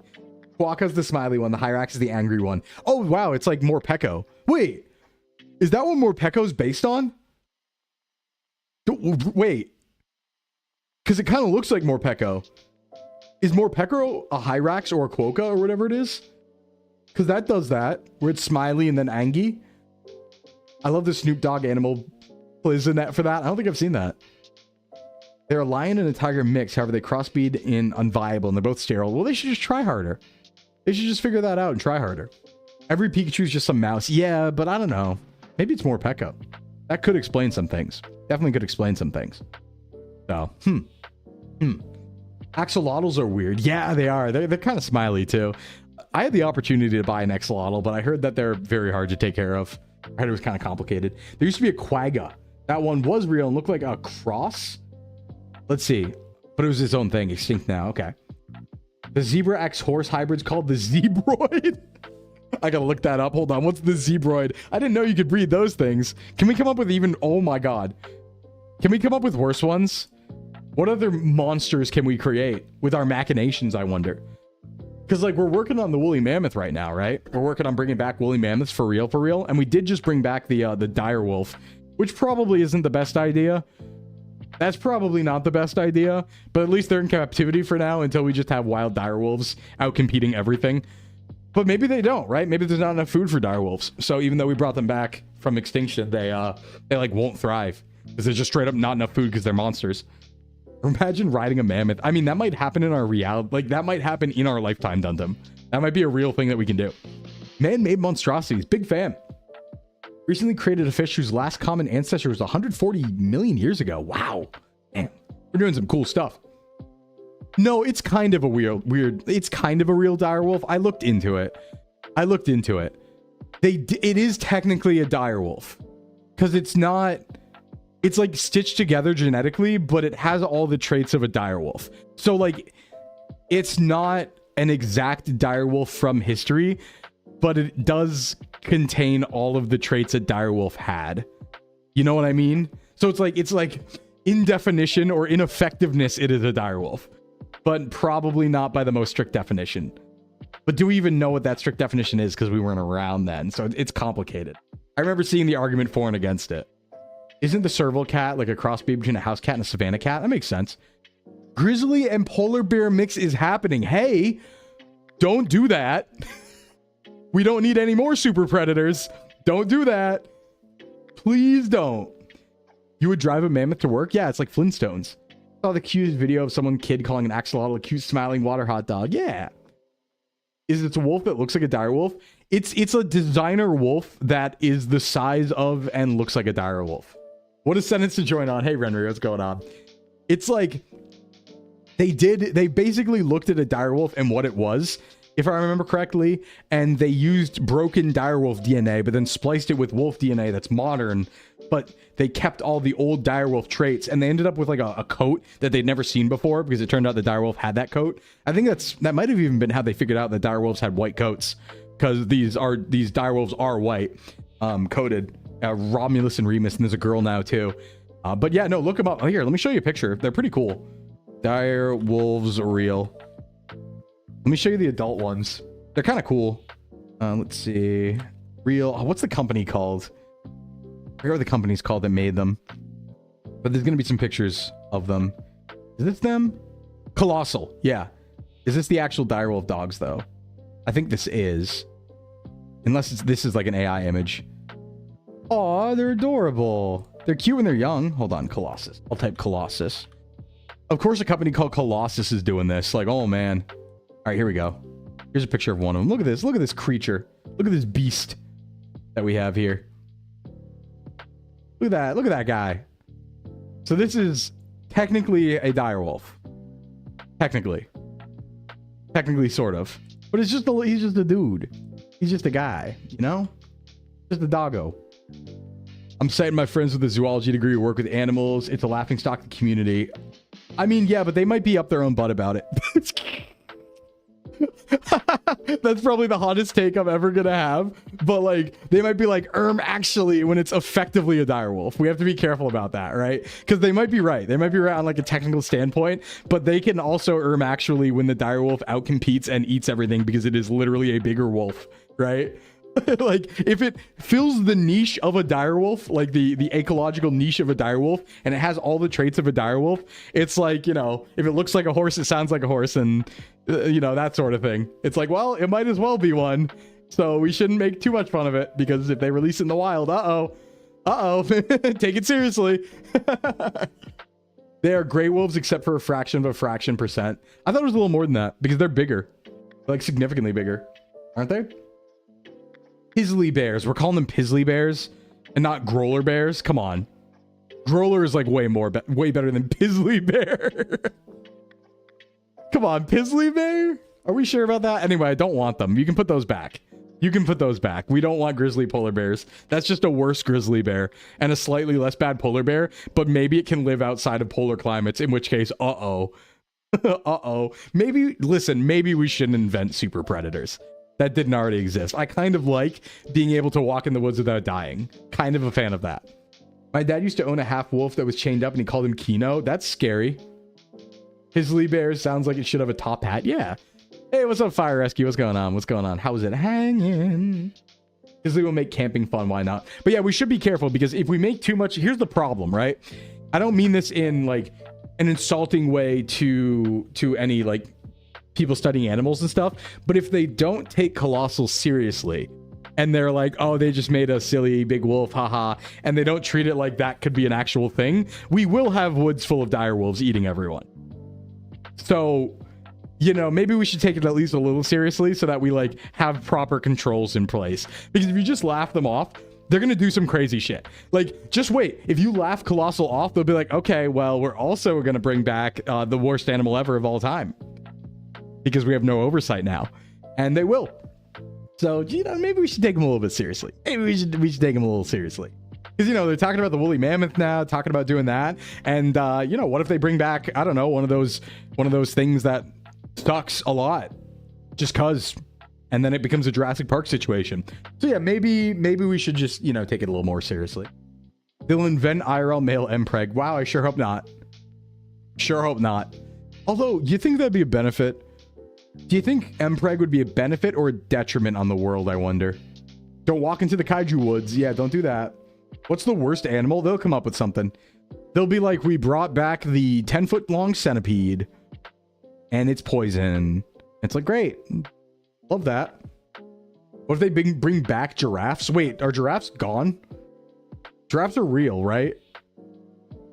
Quokka's the smiley one. The hyrax is the angry one. Oh, wow. It's like Morpeko. Wait. Is that what Morpeko's based on? Wait. Because it kind of looks like Morpeko. Is Morpeko a hyrax or a quokka or whatever it is? Because that does that. Where it's smiley and then angy. I love the Snoop Dogg animal plays in that for that. I don't think I've seen that. They're a lion and a tiger mix. However, they crossbreed in unviable and they're both sterile. Well, they should just try harder. They should just figure that out and try harder. Every Pikachu is just some mouse. Yeah, but I don't know. Maybe it's Morpeko. That could explain some things. Definitely could explain some things. So, Axolotls are weird. Yeah, they are. They're kind of smiley too. I had the opportunity to buy an axolotl, but I heard that they're very hard to take care of. I heard it was kind of complicated. There used to be a quagga. That one was real and looked like a cross. Let's see. But it was its own thing. Extinct now. Okay. The Zebra X horse hybrid's called the Zebroid. I gotta look that up. Hold on. What's the Zebroid? I didn't know you could breed those things. Can we come up with even... Oh my god. Can we come up with worse ones? What other monsters can we create with our machinations, I wonder? Because, like, we're working on the woolly mammoth right now, right? We're working on bringing back woolly mammoths for real, for real. And we did just bring back the dire wolf, which probably isn't the best idea. That's probably not the best idea, but at least they're in captivity for now until we just have wild dire wolves out competing everything. But maybe they don't, right? Maybe there's not enough food for dire wolves. So even though we brought them back from extinction, they like won't thrive because there's just straight up not enough food because they're monsters. Imagine riding a mammoth. I mean, that might happen in our reality. Like, that might happen in our lifetime, Dundum. That might be a real thing that we can do. Man-made monstrosities. Big fan. Recently created a fish whose last common ancestor was 140 million years ago. Wow. Man, we're doing some cool stuff. No, it's kind of a weird. It's kind of a real direwolf. I looked into it. It is technically a direwolf. Because it's not... It's like stitched together genetically, but it has all the traits of a direwolf. So like, it's not an exact direwolf from history, but it does contain all of the traits a direwolf had. You know what I mean? So it's like in definition or in effectiveness, it is a direwolf, but probably not by the most strict definition. But do we even know what that strict definition is? Because we weren't around then. So it's complicated. I remember seeing the argument for and against it. Isn't the serval cat like a crossbreed between a house cat and a savannah cat? That makes sense. Grizzly and polar bear mix is happening. Hey, don't do that. We don't need any more super predators. Don't do that. Please don't. You would drive a mammoth to work? Yeah, it's like Flintstones. I saw the cutest video of someone kid calling an axolotl a cute smiling water hot dog. Yeah. Is it a wolf that looks like a dire wolf? It's a designer wolf that is the size of and looks like a dire wolf. What a sentence to join on. Hey, Renry, what's going on? It's like they basically looked at a dire wolf and what it was, if I remember correctly, and they used broken direwolf DNA, but then spliced it with wolf DNA that's modern, but they kept all the old direwolf traits, and they ended up with like a coat that they'd never seen before, because it turned out the direwolf had that coat. I think that might have even been how they figured out that direwolves had white coats, because these direwolves are white, coated. Romulus and Remus, and there's a girl now too. But yeah, no, look them up. Oh, here, let me show you a picture. They're pretty cool. Dire wolves real. Let me show you the adult ones. They're kind of cool. Let's see. Real. Oh, what's the company called? I forget what the company's called that made them. But there's going to be some pictures of them. Is this them? Colossal. Yeah. Is this the actual direwolf dogs, though? I think this is. Unless this is like an AI image. Aw, they're adorable. They're cute when they're young. Hold on, Colossus. I'll type Colossus. Of course, a company called Colossus is doing this. Like, oh, man. All right, here we go. Here's a picture of one of them. Look at this. Look at this creature. Look at this beast that we have here. Look at that. Look at that guy. So this is technically a direwolf. Technically. Technically, sort of. But it's just he's just a dude. He's just a guy, you know? Just a doggo. I'm citing my friends with a zoology degree who work with animals. It's a laughingstock to the community. I mean, yeah, but they might be up their own butt about it. That's probably the hottest take I'm ever gonna have. But like, they might be like, actually, when it's effectively a direwolf. We have to be careful about that, right? Because they might be right. They might be right on like a technical standpoint, but they can also actually when the direwolf outcompetes and eats everything because it is literally a bigger wolf, right? Like, if it fills the niche of a direwolf, like the ecological niche of a direwolf, and it has all the traits of a direwolf, it's like, you know, if it looks like a horse, it sounds like a horse, and, you know, that sort of thing. It's like, well, it might as well be one, so we shouldn't make too much fun of it, because if they release it in the wild, take it seriously. They are gray wolves, except for a fraction of a fraction percent. I thought it was a little more than that, because they're bigger. Like, significantly bigger. Aren't they? Pizzly bears. We're calling them pizzly bears and not growler bears. Come on. Growler is like way better than pizzly bear. Come on, pizzly bear? Are we sure about that? Anyway, I don't want them. You can put those back. You can put those back. We don't want grizzly polar bears. That's just a worse grizzly bear and a slightly less bad polar bear, but maybe it can live outside of polar climates, in which case, maybe, listen, maybe we shouldn't invent super predators. That didn't already exist. I kind of like being able to walk in the woods without dying. Kind of a fan of that. My dad used to own a half wolf that was chained up and he called him Kino. That's scary. Pizzly bear sounds like it should have a top hat. Yeah. Hey, what's up, Fire Rescue? What's going on? What's going on? How's it hanging? Pizzly will make camping fun. Why not? But yeah, we should be careful because if we make too much, here's the problem, right? I don't mean this in like an insulting way to any like people studying animals and stuff, but if they don't take colossal seriously and they're like, oh, they just made a silly big wolf, haha, and they don't treat it like that could be an actual thing, we will have woods full of dire wolves eating everyone. So, you know, maybe we should take it at least a little seriously so that we like have proper controls in place, because if you just laugh them off, they're gonna do some crazy shit. Like, just wait. If you laugh Colossal off, they'll be like, okay, well, we're also gonna bring back the worst animal ever of all time, because we have no oversight now, and they will. So, you know, maybe we should take them a little bit seriously. Maybe we should take them a little seriously, because, you know, they're talking about the woolly mammoth now, talking about doing that, and you know, what if they bring back, I don't know, one of those things that sucks a lot, just cause, and then it becomes a Jurassic Park situation. So yeah, maybe we should just, you know, take it a little more seriously. They'll invent IRL male mpreg. Wow, I sure hope not. Sure hope not. Although, you think that'd be a benefit? Do you think mpreg would be a benefit or a detriment on the world, I wonder? Don't walk into the kaiju woods. Yeah, don't do that. What's the worst animal? They'll come up with something. They'll be like, we brought back the 10-foot long centipede and it's poison. It's like, great. Love that. What if they bring back giraffes? Wait, are giraffes gone? Giraffes are real, right?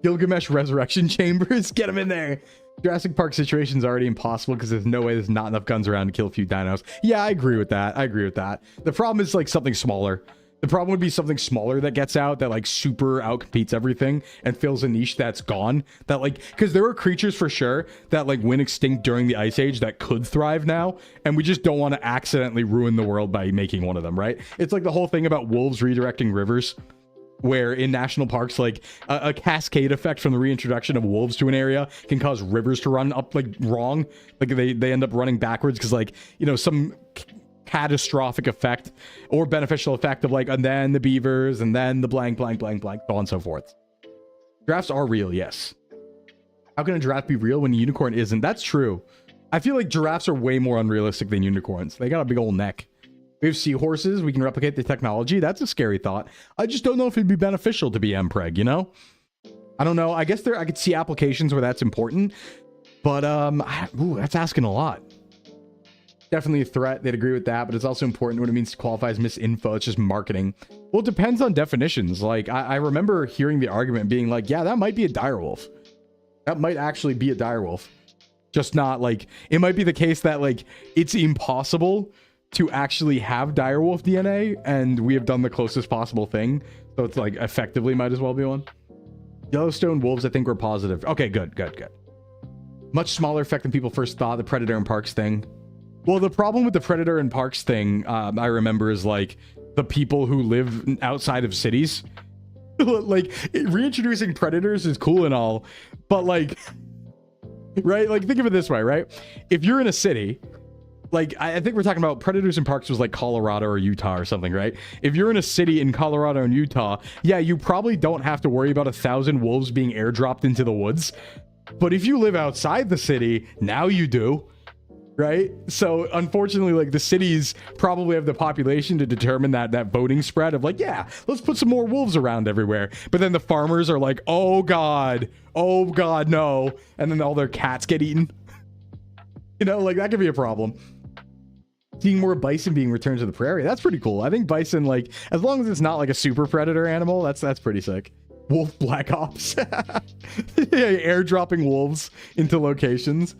Gilgamesh resurrection chambers, get them in there. Jurassic Park situation's already impossible because there's no way there's not enough guns around to kill a few dinos. Yeah, I agree with that. I agree with that. The problem is like something smaller. The problem would be something smaller that gets out that like super outcompetes everything and fills a niche that's gone. That like, because there are creatures for sure that like went extinct during the Ice Age that could thrive now, and we just don't want to accidentally ruin the world by making one of them, right? It's like the whole thing about wolves redirecting rivers, where in national parks, like a cascade effect from the reintroduction of wolves to an area can cause rivers to run up like wrong. Like they end up running backwards because like, you know, some catastrophic effect or beneficial effect of like, and then the beavers and then the blank, so on and so forth. Giraffes are real, yes. How can a giraffe be real when a unicorn isn't? That's true. I feel like giraffes are way more unrealistic than unicorns. They got a big old neck. We have seahorses. We can replicate the technology. That's a scary thought. I just don't know if it'd be beneficial to be mpreg, you know? I don't know. I guess I could see applications where that's important, but ooh, that's asking a lot. Definitely a threat. They'd agree with that, but it's also important when it means to qualify as misinfo. It's just marketing. Well, it depends on definitions. Like I remember hearing the argument being like, yeah, that might be a direwolf. That might actually be a direwolf. Just not like, it might be the case that like it's impossible to actually have direwolf DNA, and we have done the closest possible thing. So it's like effectively might as well be one. Yellowstone wolves, I think, were positive. Okay, good. Much smaller effect than people first thought, the predator in parks thing. Well, the problem with the predator in parks thing, I remember, is like the people who live outside of cities. Like reintroducing predators is cool and all, but like, right? Like think of it this way, right? If you're in a city, like I think we're talking about predators in parks was like Colorado or Utah or something, right? If you're in a city in Colorado and Utah, yeah, you probably don't have to worry about 1,000 wolves being airdropped into the woods. But if you live outside the city, now you do, right? So unfortunately, like the cities probably have the population to determine that voting spread of like, yeah, let's put some more wolves around everywhere. But then the farmers are like, oh God, no. And then all their cats get eaten. You know, like that could be a problem. Seeing more bison being returned to the prairie. That's pretty cool. I think bison, like, as long as it's not like a super predator animal, that's pretty sick. Wolf Black Ops. Yeah, airdropping wolves into locations.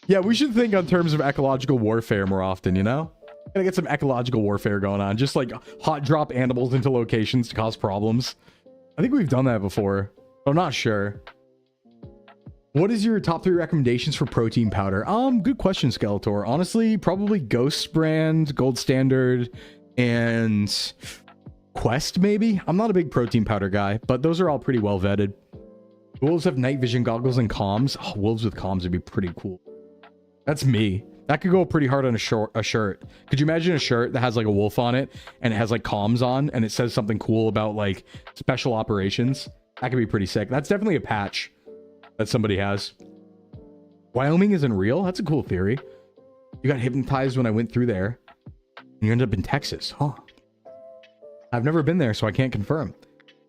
Yeah, we should think on terms of ecological warfare more often, you know? Gotta get some ecological warfare going on. Just like hot drop animals into locations to cause problems. I think we've done that before. I'm not sure. What is your top 3 recommendations for protein powder? Good question, Skeletor. Honestly, probably Ghost brand, Gold Standard, and Quest, maybe? I'm not a big protein powder guy, but those are all pretty well vetted. Wolves have night vision goggles and comms. Oh, wolves with comms would be pretty cool. That's me. That could go pretty hard on a shirt. Could you imagine a shirt that has like a wolf on it and it has like comms on and it says something cool about like special operations? That could be pretty sick. That's definitely a patch that somebody has. Wyoming isn't real? That's a cool theory. You got hypnotized when I went through there. And you ended up in Texas, huh? I've never been there, so I can't confirm.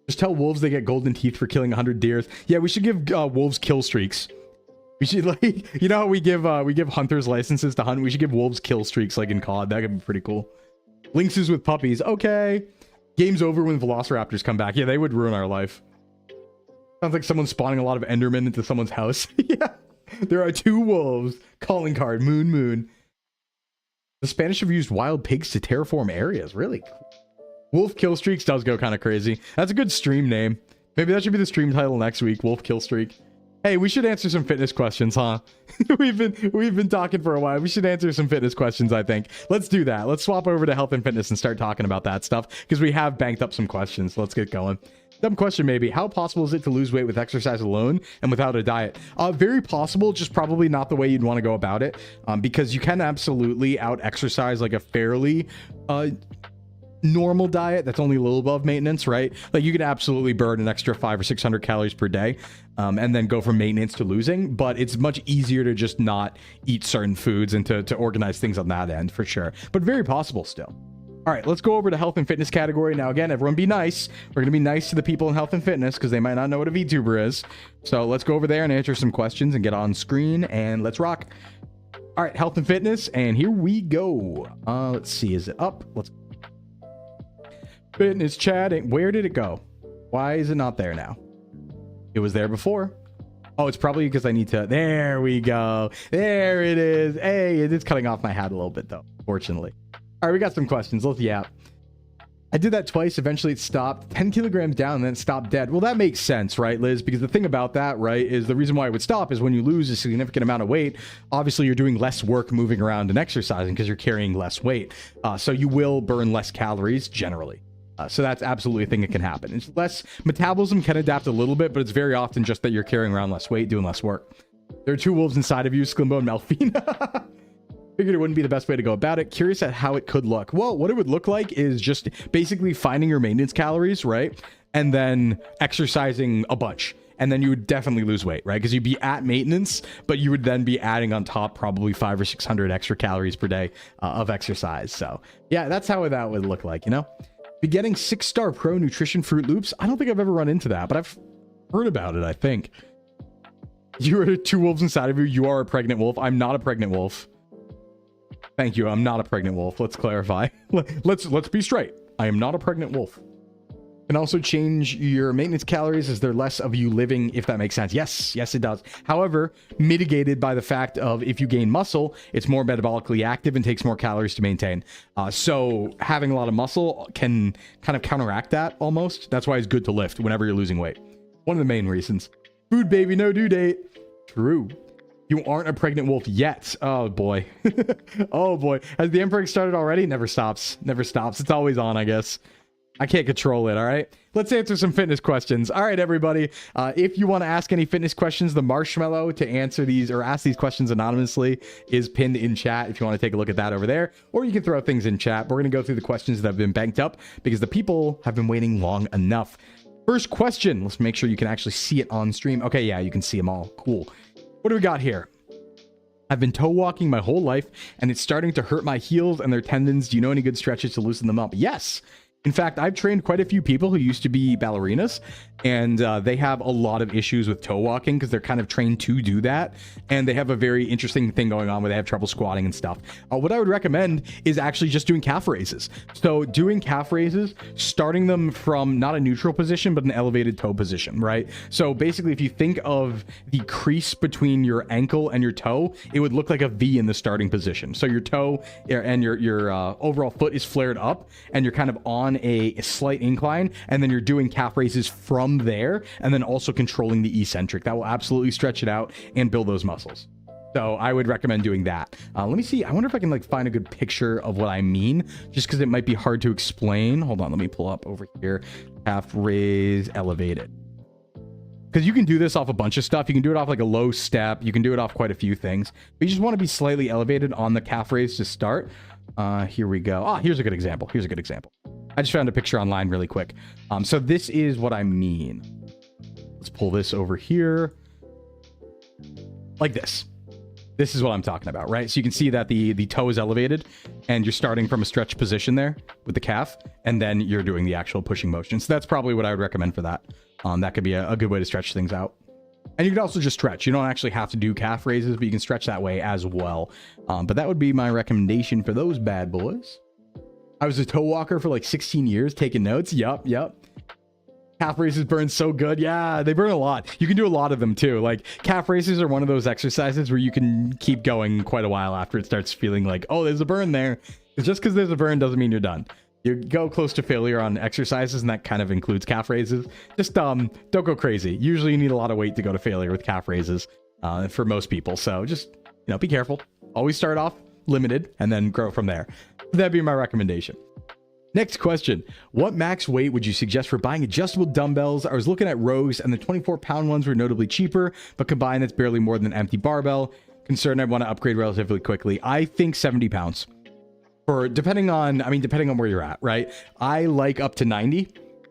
Just tell wolves they get golden teeth for killing 100 deers. Yeah, we should give wolves kill streaks. We should, like, you know how we give hunters licenses to hunt? We should give wolves kill streaks like in COD. That could be pretty cool. Lynxes with puppies. Okay. Game's over when velociraptors come back. Yeah, they would ruin our life. Sounds like someone's spawning a lot of Endermen into someone's house. Yeah. There are 2 wolves. Calling card. Moon. The Spanish have used wild pigs to terraform areas. Really cool. Wolf kill streaks does go kind of crazy. That's a good stream name. Maybe that should be the stream title next week. Wolf kill streak. Hey, we should answer some fitness questions, huh? we've been talking for a while. We should answer some fitness questions, I think. Let's do that. Let's swap over to health and fitness and start talking about that stuff because we have banked up some questions. Let's get going. Dumb question maybe. How possible is it to lose weight with exercise alone and without a diet? Very possible, just probably not the way you'd want to go about it, because you can absolutely out-exercise like a fairly normal diet that's only a little above maintenance, right? Like you can absolutely burn an extra 500 or 600 calories per day and then go from maintenance to losing, but it's much easier to just not eat certain foods and to organize things on that end for sure, but very possible still. All right, let's go over to health and fitness category. Now, again, everyone be nice. We're going to be nice to the people in health and fitness because they might not know what a VTuber is. So let's go over there and answer some questions and get on screen and let's rock. All right, health and fitness, and here we go. Let's see, is it up? Let's Fitness chatting. Where did it go? Why is it not there now? It was there before. Oh, it's probably because I need to. There we go. There it is. Hey, it is cutting off my hat a little bit, though, fortunately. All right, we got some questions. Let's yap. I did that twice. Eventually, it stopped 10 kilograms down and then it stopped dead. Well, that makes sense, right, Liz? Because the thing about that, right, is the reason why it would stop is when you lose a significant amount of weight, obviously you're doing less work moving around and exercising because you're carrying less weight. So you will burn less calories generally. So that's absolutely a thing that can happen. It's less metabolism can adapt a little bit, but it's very often just that you're carrying around less weight, doing less work. There are two wolves inside of you, Sclimbo and Melfina. Figured it wouldn't be the best way to go about it. Curious at how it could look. Well, what it would look like is just basically finding your maintenance calories, right? And then exercising a bunch. And then you would definitely lose weight, right? Because you'd be at maintenance, but you would then be adding on top probably 500 or 600 extra calories per day of exercise. So yeah, that's how that would look like, you know? Be getting 6-star pro nutrition Fruit Loops. I don't think I've ever run into that, but I've heard about it, I think. You are two wolves inside of you. You are a pregnant wolf. I'm not a pregnant wolf. Thank you. I'm not a pregnant wolf. Let's clarify. Let's be straight. I am not a pregnant wolf. Can also change your maintenance calories as there less of you living, if that makes sense. Yes, it does. However, mitigated by the fact of if you gain muscle, it's more metabolically active and takes more calories to maintain. So having a lot of muscle can kind of counteract that almost. That's why it's good to lift whenever you're losing weight. One of the main reasons. Food baby, no due date. True. You aren't a pregnant wolf yet. Oh boy. Oh boy. Has the Emperor started already? Never stops. Never stops. It's always on, I guess. I can't control it, all right? Let's answer some fitness questions. All right, everybody. If you want to ask any fitness questions, the marshmallow to answer these or ask these questions anonymously is pinned in chat if you want to take a look at that over there. Or you can throw things in chat. We're going to go through the questions that have been banked up because the people have been waiting long enough. First question. Let's make sure you can actually see it on stream. Okay, yeah, you can see them all. Cool. What do we got here? I've been toe walking my whole life, and it's starting to hurt my heels and their tendons. Do you know any good stretches to loosen them up? Yes. In fact, I've trained quite a few people who used to be ballerinas, and they have a lot of issues with toe walking because they're kind of trained to do that. And they have a very interesting thing going on where they have trouble squatting and stuff. What I would recommend is actually just doing calf raises. So doing calf raises, starting them from not a neutral position, but an elevated toe position, right? So basically, if you think of the crease between your ankle and your toe, it would look like a V in the starting position. So your toe and your overall foot is flared up, and you're kind of on a slight incline, and then you're doing calf raises from there, and then also controlling the eccentric. That will absolutely stretch it out and build those muscles. So I would recommend doing that. Let me see. I wonder if I can like find a good picture of what I mean, just because it might be hard to explain. Hold on, let me pull up over here. Calf raise elevated. Because you can do this off a bunch of stuff. You can do it off like a low step. You can do it off quite a few things. But you just want to be slightly elevated on the calf raise to start. Here we go. Here's a good example. Here's a good example. I just found a picture online really quick. So this is what I mean. Let's pull this over here. Like this. This is what I'm talking about, right? So you can see that the toe is elevated, and you're starting from a stretched position there with the calf, and then you're doing the actual pushing motion. So that's probably what I would recommend for that. That could be a good way to stretch things out. And you can also just stretch. You don't actually have to do calf raises, but you can stretch that way as well. But that would be my recommendation for those bad boys. I was a toe walker for like 16 years, taking notes. Yup. Calf raises burn so good. Yeah, they burn a lot. You can do a lot of them too. Like calf raises are one of those exercises where you can keep going quite a while after it starts feeling like, oh, there's a burn there. It's just because there's a burn doesn't mean you're done. You go close to failure on exercises, and that kind of includes calf raises. Just don't go crazy. Usually you need a lot of weight to go to failure with calf raises for most people. So just, be careful. Always start off limited and then grow from there. That'd be my recommendation. Next question. What max weight would you suggest for buying adjustable dumbbells? I was looking at Rogues, and the 24-pound ones were notably cheaper, but combined, that's barely more than an empty barbell. Concerned I want to upgrade relatively quickly. I think 70 pounds. Depending on where you're at, right? I like up to 90.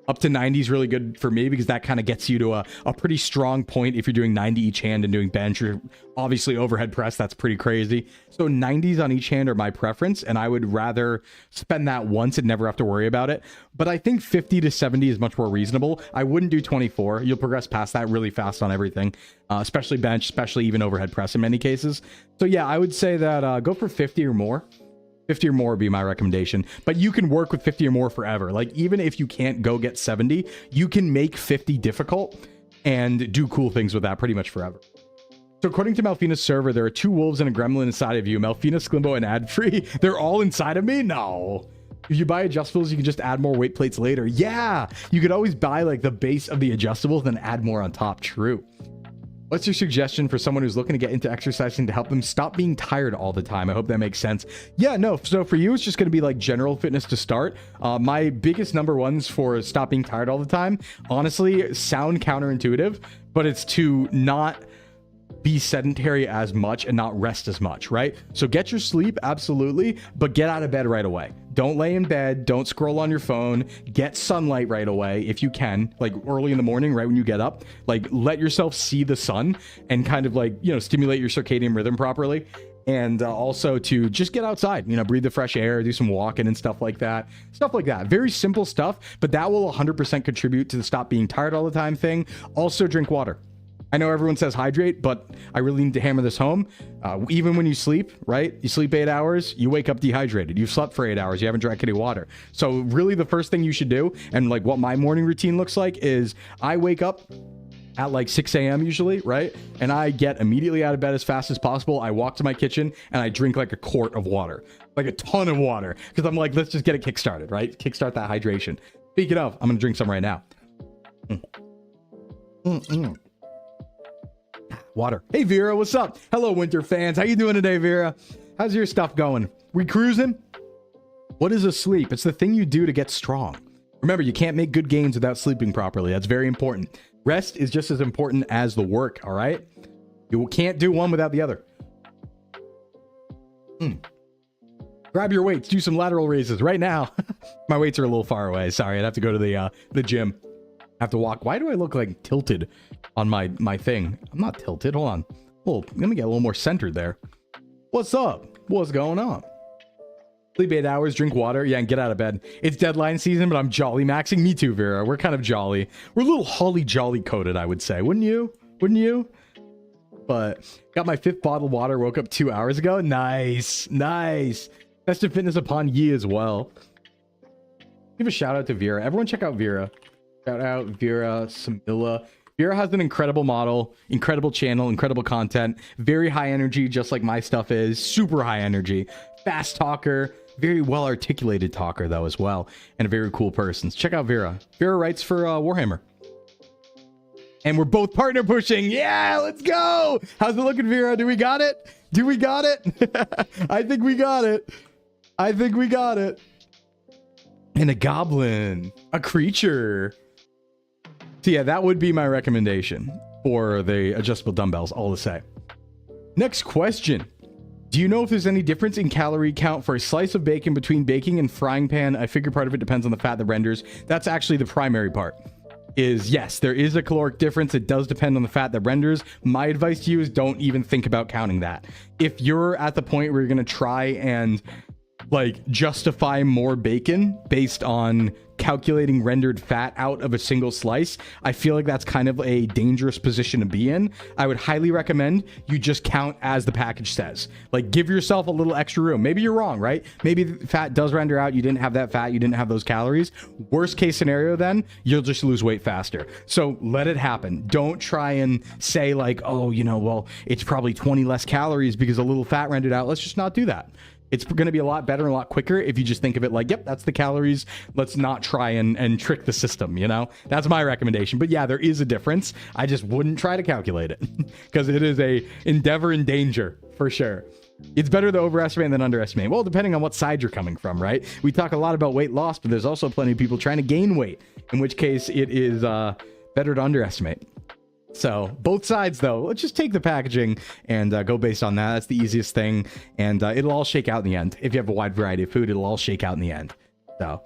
Up to 90 is really good for me because that kind of gets you to a pretty strong point if you're doing 90 each hand and doing bench or obviously overhead press. That's pretty crazy. So 90s on each hand are my preference, and I would rather spend that once and never have to worry about it. But I think 50 to 70 is much more reasonable. I wouldn't do 24. You'll progress past that really fast on everything, especially bench, especially even overhead press in many cases. So yeah, I would say that go for 50 or more. 50 or more would be my recommendation, but you can work with 50 or more forever. Like, even if you can't go get 70, you can make 50 difficult and do cool things with that pretty much forever. So according to Malfina's server, there are 2 wolves and a gremlin inside of you. Malfina, Sclimbo, and ad-free. They're all inside of me? No. If you buy adjustables, you can just add more weight plates later. Yeah, you could always buy like the base of the adjustables, then add more on top. True. What's your suggestion for someone who's looking to get into exercising to help them stop being tired all the time? I hope that makes sense. Yeah, no. So for you, it's just going to be like general fitness to start. My biggest number ones for stop being tired all the time, honestly, sound counterintuitive, but it's to not be sedentary as much and not rest as much, right? So get your sleep, absolutely, but get out of bed right away. Don't lay in bed, don't scroll on your phone, get sunlight right away if you can, like early in the morning, right when you get up. Like, let yourself see the sun and kind of like, you know, stimulate your circadian rhythm properly. And also to just get outside, you know, breathe the fresh air, do some walking and stuff like that. Very simple stuff, but that will 100% contribute to the stop being tired all the time thing. Also, drink water. I know everyone says hydrate, but I really need to hammer this home. Even when you sleep, right? You sleep 8 hours, you wake up dehydrated. You've slept for 8 hours, you haven't drank any water. So really the first thing you should do, and like what my morning routine looks like, is I wake up at like 6 a.m. usually, right? And I get immediately out of bed as fast as possible. I walk to my kitchen and I drink like a quart of water, like a ton of water. Because I'm like, let's just get it kickstarted, right? Kickstart that hydration. Speaking of, I'm going to drink some right now. Water. Hey Vera, what's up? Hello winter fans, how you doing today, Vera? How's your stuff going? We cruising? What is a sleep? It's the thing you do to get strong. Remember, you can't make good gains without sleeping properly. That's very important. Rest is just as important as the work, all right? You can't do one without the other. Grab your weights, do some lateral raises right now. My weights are a little far away. Sorry, I'd have to go to the gym. I have to walk. Why do I look like tilted on my thing? I'm not tilted. Hold on. Well, let me get a little more centered there. What's up? What's going on? Sleep 8 hours, drink water, yeah, and get out of bed. It's deadline season, but I'm jolly maxing. Me too, Vera. We're kind of jolly. We're a little holly jolly coated, I would say. Wouldn't you? Wouldn't you? But got my 5th bottle of water. Woke up 2 hours ago. Nice. Nice. Festive fitness upon ye as well. Give a shout out to Vera. Everyone check out Vera. Shout out Vera Samila. Vera has an incredible model, incredible channel, incredible content, very high energy, just like my stuff is. Super high energy, fast talker, very well articulated talker though as well, and a very cool person. So check out Vera. Vera writes for Warhammer. And we're both partner pushing. Yeah, let's go. How's it looking, Vera? Do we got it? Do we got it? I think we got it. I think we got it. And a goblin, a creature. So yeah, that would be my recommendation for the adjustable dumbbells, all to say. Next question. Do you know if there's any difference in calorie count for a slice of bacon between baking and frying pan? I figure part of it depends on the fat that renders. That's actually the primary part. Is yes, there is a caloric difference. It does depend on the fat that renders. My advice to you is don't even think about counting that. If you're at the point where you're going to try and like justify more bacon based on calculating rendered fat out of a single slice, I feel like that's kind of a dangerous position to be in. I would highly recommend you just count as the package says. Like, give yourself a little extra room. Maybe you're wrong, right? Maybe the fat does render out, you didn't have that fat, you didn't have those calories. Worst case scenario, then you'll just lose weight faster. So let it happen. Don't try and say like, oh, you know, well, it's probably 20 less calories because a little fat rendered out. Let's just not do that. It's going to be a lot better and a lot quicker if you just think of it like, yep, that's the calories. Let's not try and trick the system, you know? That's my recommendation. But yeah, there is a difference. I just wouldn't try to calculate it because it is a endeavor in danger for sure. It's better to overestimate than underestimate. Well, depending on what side you're coming from, right? We talk a lot about weight loss, but there's also plenty of people trying to gain weight, in which case it is better to underestimate. So both sides though, let's just take the packaging and go based on that. That's the easiest thing, and it'll all shake out in the end. If you have a wide variety of food, it'll all shake out in the end. So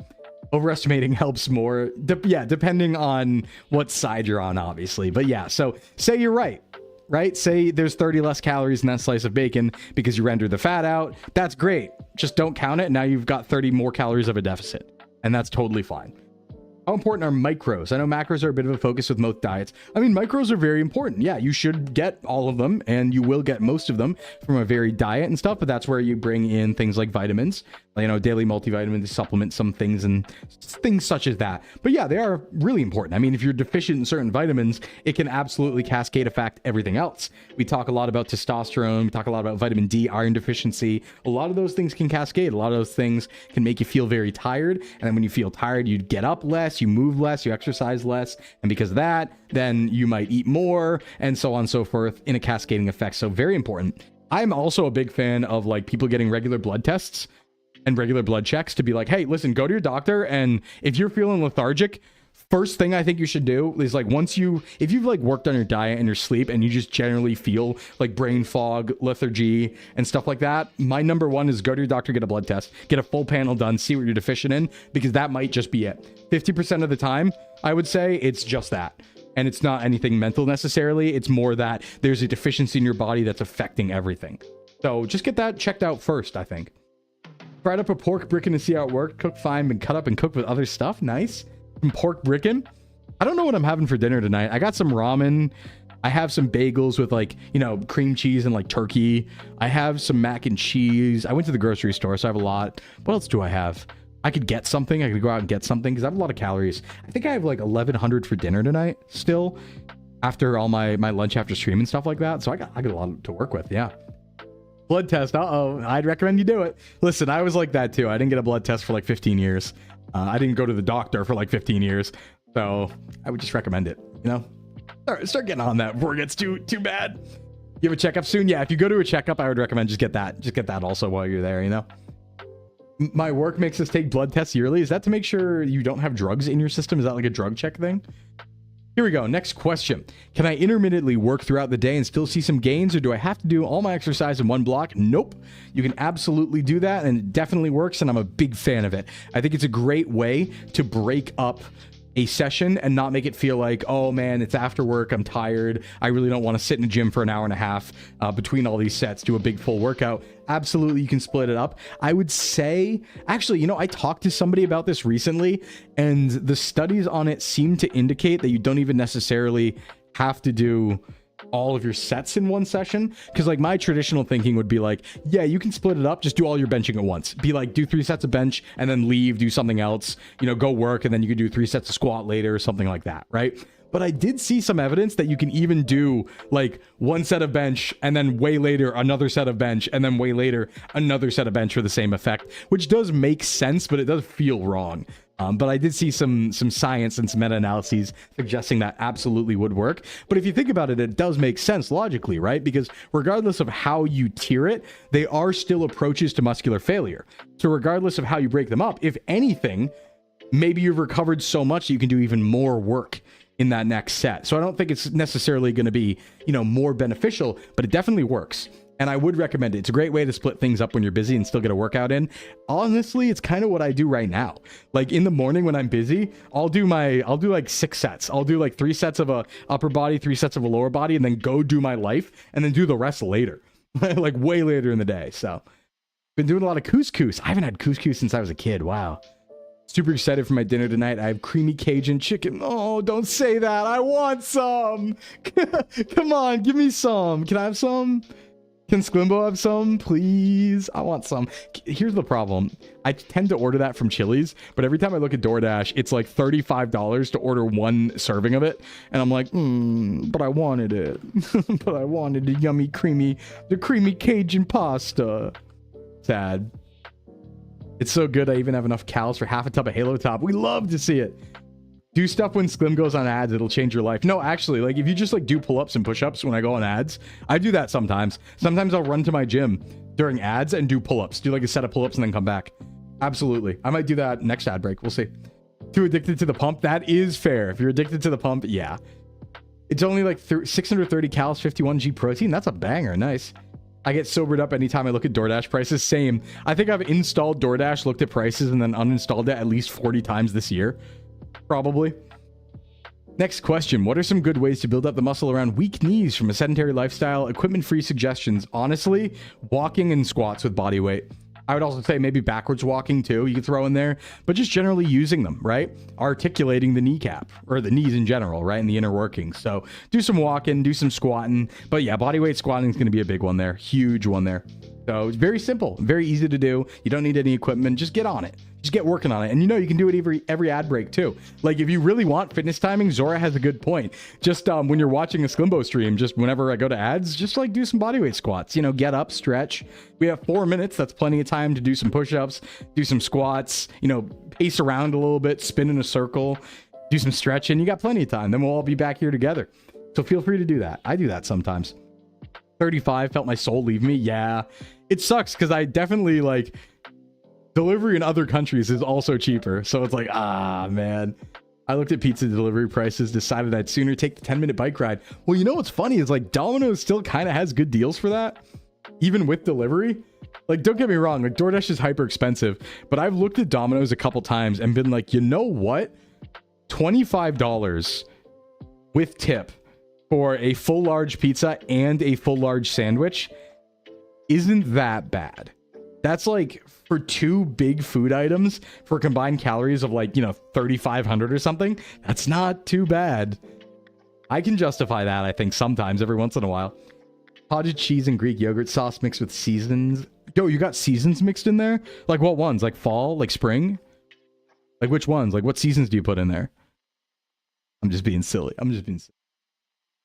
overestimating helps more, depending on what side you're on, obviously. But yeah, so say you're right? Say there's 30 less calories in that slice of bacon because you rendered the fat out. That's great. Just don't count it. Now you've got 30 more calories of a deficit, and that's totally fine. How important are micros? I know macros are a bit of a focus with most diets. I mean, micros are very important. Yeah, you should get all of them, and you will get most of them from a varied diet and stuff, but that's where you bring in things like vitamins, you know, daily multivitamins to supplement some things and things such as that. But yeah, they are really important. I mean, if you're deficient in certain vitamins, it can absolutely cascade affect everything else. We talk a lot about testosterone, we talk a lot about vitamin D, iron deficiency. A lot of those things can cascade. A lot of those things can make you feel very tired, and then when you feel tired, you get up less, you move less, you exercise less, and because of that, then you might eat more, and so on and so forth in a cascading effect. So very important. I'm also a big fan of like people getting regular blood tests and regular blood checks to be like, hey, listen, go to your doctor, and if you're feeling lethargic, first thing I think you should do is like if you've like worked on your diet and your sleep and you just generally feel like brain fog, lethargy, and stuff like that, my number one is go to your doctor, get a blood test, get a full panel done, see what you're deficient in, because that might just be it. 50% of the time, I would say it's just that. And it's not anything mental necessarily. It's more that there's a deficiency in your body that's affecting everything. So just get that checked out first, I think. Fried up a pork bricken to see how it worked. Cooked fine, been cut up and cooked with other stuff. Nice. Some pork bricken. I don't know what I'm having for dinner tonight. I got some ramen. I have some bagels with like, you know, cream cheese and like turkey. I have some mac and cheese. I went to the grocery store, so I have a lot. What else do I have? I could get something. I could go out and get something because I have a lot of calories. I think I have like 1,100 for dinner tonight still after all my lunch after stream and stuff like that. So I got a lot to work with. Yeah. Blood test. Uh-oh. I'd recommend you do it. Listen, I was like that too. I didn't get a blood test for like 15 years. I didn't go to the doctor for like 15 years. So I would just recommend it, you know? Start getting on that before it gets too bad. You have a checkup soon? Yeah, if you go to a checkup, I would recommend just get that. Just get that also while you're there, you know? My work makes us take blood tests yearly. Is that to make sure you don't have drugs in your system? Is that like a drug check thing? Here we go. Next question. Can I intermittently work throughout the day and still see some gains, or do I have to do all my exercise in one block? Nope. You can absolutely do that, and it definitely works, and I'm a big fan of it. I think it's a great way to break up a session and not make it feel like, oh man, it's after work, I'm tired, I really don't want to sit in a gym for an hour and a half between all these sets, do a big full workout. Absolutely, you can split it up. I would say, actually, you know, I talked to somebody about this recently, and the studies on it seem to indicate that you don't even necessarily have to do all of your sets in one session, because like my traditional thinking would be like, yeah, you can split it up, just do all your benching at once. Be like, do 3 sets of bench and then leave, do something else, you know, go work, and then you could do 3 sets of squat later or something like that, right? But I did see some evidence that you can even do like 1 set of bench and then way later another set of bench and then way later another set of bench for the same effect, which does make sense, but it does feel wrong. But I did see some science and some meta-analyses suggesting that absolutely would work. But if you think about it, it does make sense logically, right? Because regardless of how you tier it, they are still approaches to muscular failure. So regardless of how you break them up, if anything, maybe you've recovered so much that you can do even more work in that next set. So I don't think it's necessarily going to be, you know, more beneficial, but it definitely works. And I would recommend it. It's a great way to split things up when you're busy and still get a workout in. Honestly, it's kind of what I do right now. Like in the morning when I'm busy, I'll do like 6 sets. I'll do like 3 sets of a upper body, 3 sets of a lower body, and then go do my life and then do the rest later, like way later in the day. So been doing a lot of couscous. I haven't had couscous since I was a kid. Wow. Super excited for my dinner tonight. I have creamy Cajun chicken. Oh, don't say that. I want some. Come on, give me some. Can I have some? Can Sclimbo have some, please? I want some. Here's the problem. I tend to order that from Chili's, but every time I look at DoorDash, it's like $35 to order 1 serving of it. And I'm like, but I wanted it. But I wanted the yummy, creamy Cajun pasta. Sad. It's so good I even have enough calories for half a tub of Halo Top. We love to see it. Do stuff when Sclim goes on ads, it'll change your life. No, actually, like if you just like do pull-ups and push-ups when I go on ads, I do that sometimes. Sometimes I'll run to my gym during ads and do pull-ups. Do like a set of pull-ups and then come back. Absolutely. I might do that next ad break. We'll see. Too addicted to the pump? That is fair. If you're addicted to the pump, yeah. It's only like 630 calories, 51 G protein. That's a banger. Nice. I get sobered up anytime I look at DoorDash prices. Same. I think I've installed DoorDash, looked at prices, and then uninstalled it at least 40 times this year. Probably. Next question. What are some good ways to build up the muscle around weak knees from a sedentary lifestyle? Equipment-free suggestions. Honestly, walking and squats with body weight. I would also say maybe backwards walking too, you could throw in there, but just generally using them, right? Articulating the kneecap or the knees in general, right? In the inner workings. So do some walking, do some squatting, but yeah, body weight squatting is going to be a big one there. Huge one there. So it's very simple, very easy to do. You don't need any equipment. Just get on it. Just get working on it. And you know, you can do it every ad break too. Like if you really want fitness timing, Zora has a good point. Just when you're watching a Sclimbo stream, just whenever I go to ads, just like do some bodyweight squats, you know, get up, stretch. We have 4 minutes. That's plenty of time to do some push-ups, do some squats, you know, pace around a little bit, spin in a circle, do some stretching. You got plenty of time. Then we'll all be back here together. So feel free to do that. I do that sometimes. 35, felt my soul leave me. Yeah, it sucks because I definitely like delivery in other countries is also cheaper. So it's like, ah, man. I looked at pizza delivery prices, decided I'd sooner take the 10-minute bike ride. Well, you know what's funny is like Domino's still kind of has good deals for that, even with delivery. Like, don't get me wrong, like DoorDash is hyper expensive, but I've looked at Domino's a couple times and been like, you know what? $25 with tip for a full large pizza and a full large sandwich isn't that bad. That's like for 2 big food items for combined calories of like, you know, 3,500 or something. That's not too bad. I can justify that, I think, sometimes, every once in a while. Cottage cheese and Greek yogurt sauce mixed with seasons. Yo, you got seasons mixed in there? Like what ones? Like fall? Like spring? Like which ones? Like what seasons do you put in there? I'm just being silly.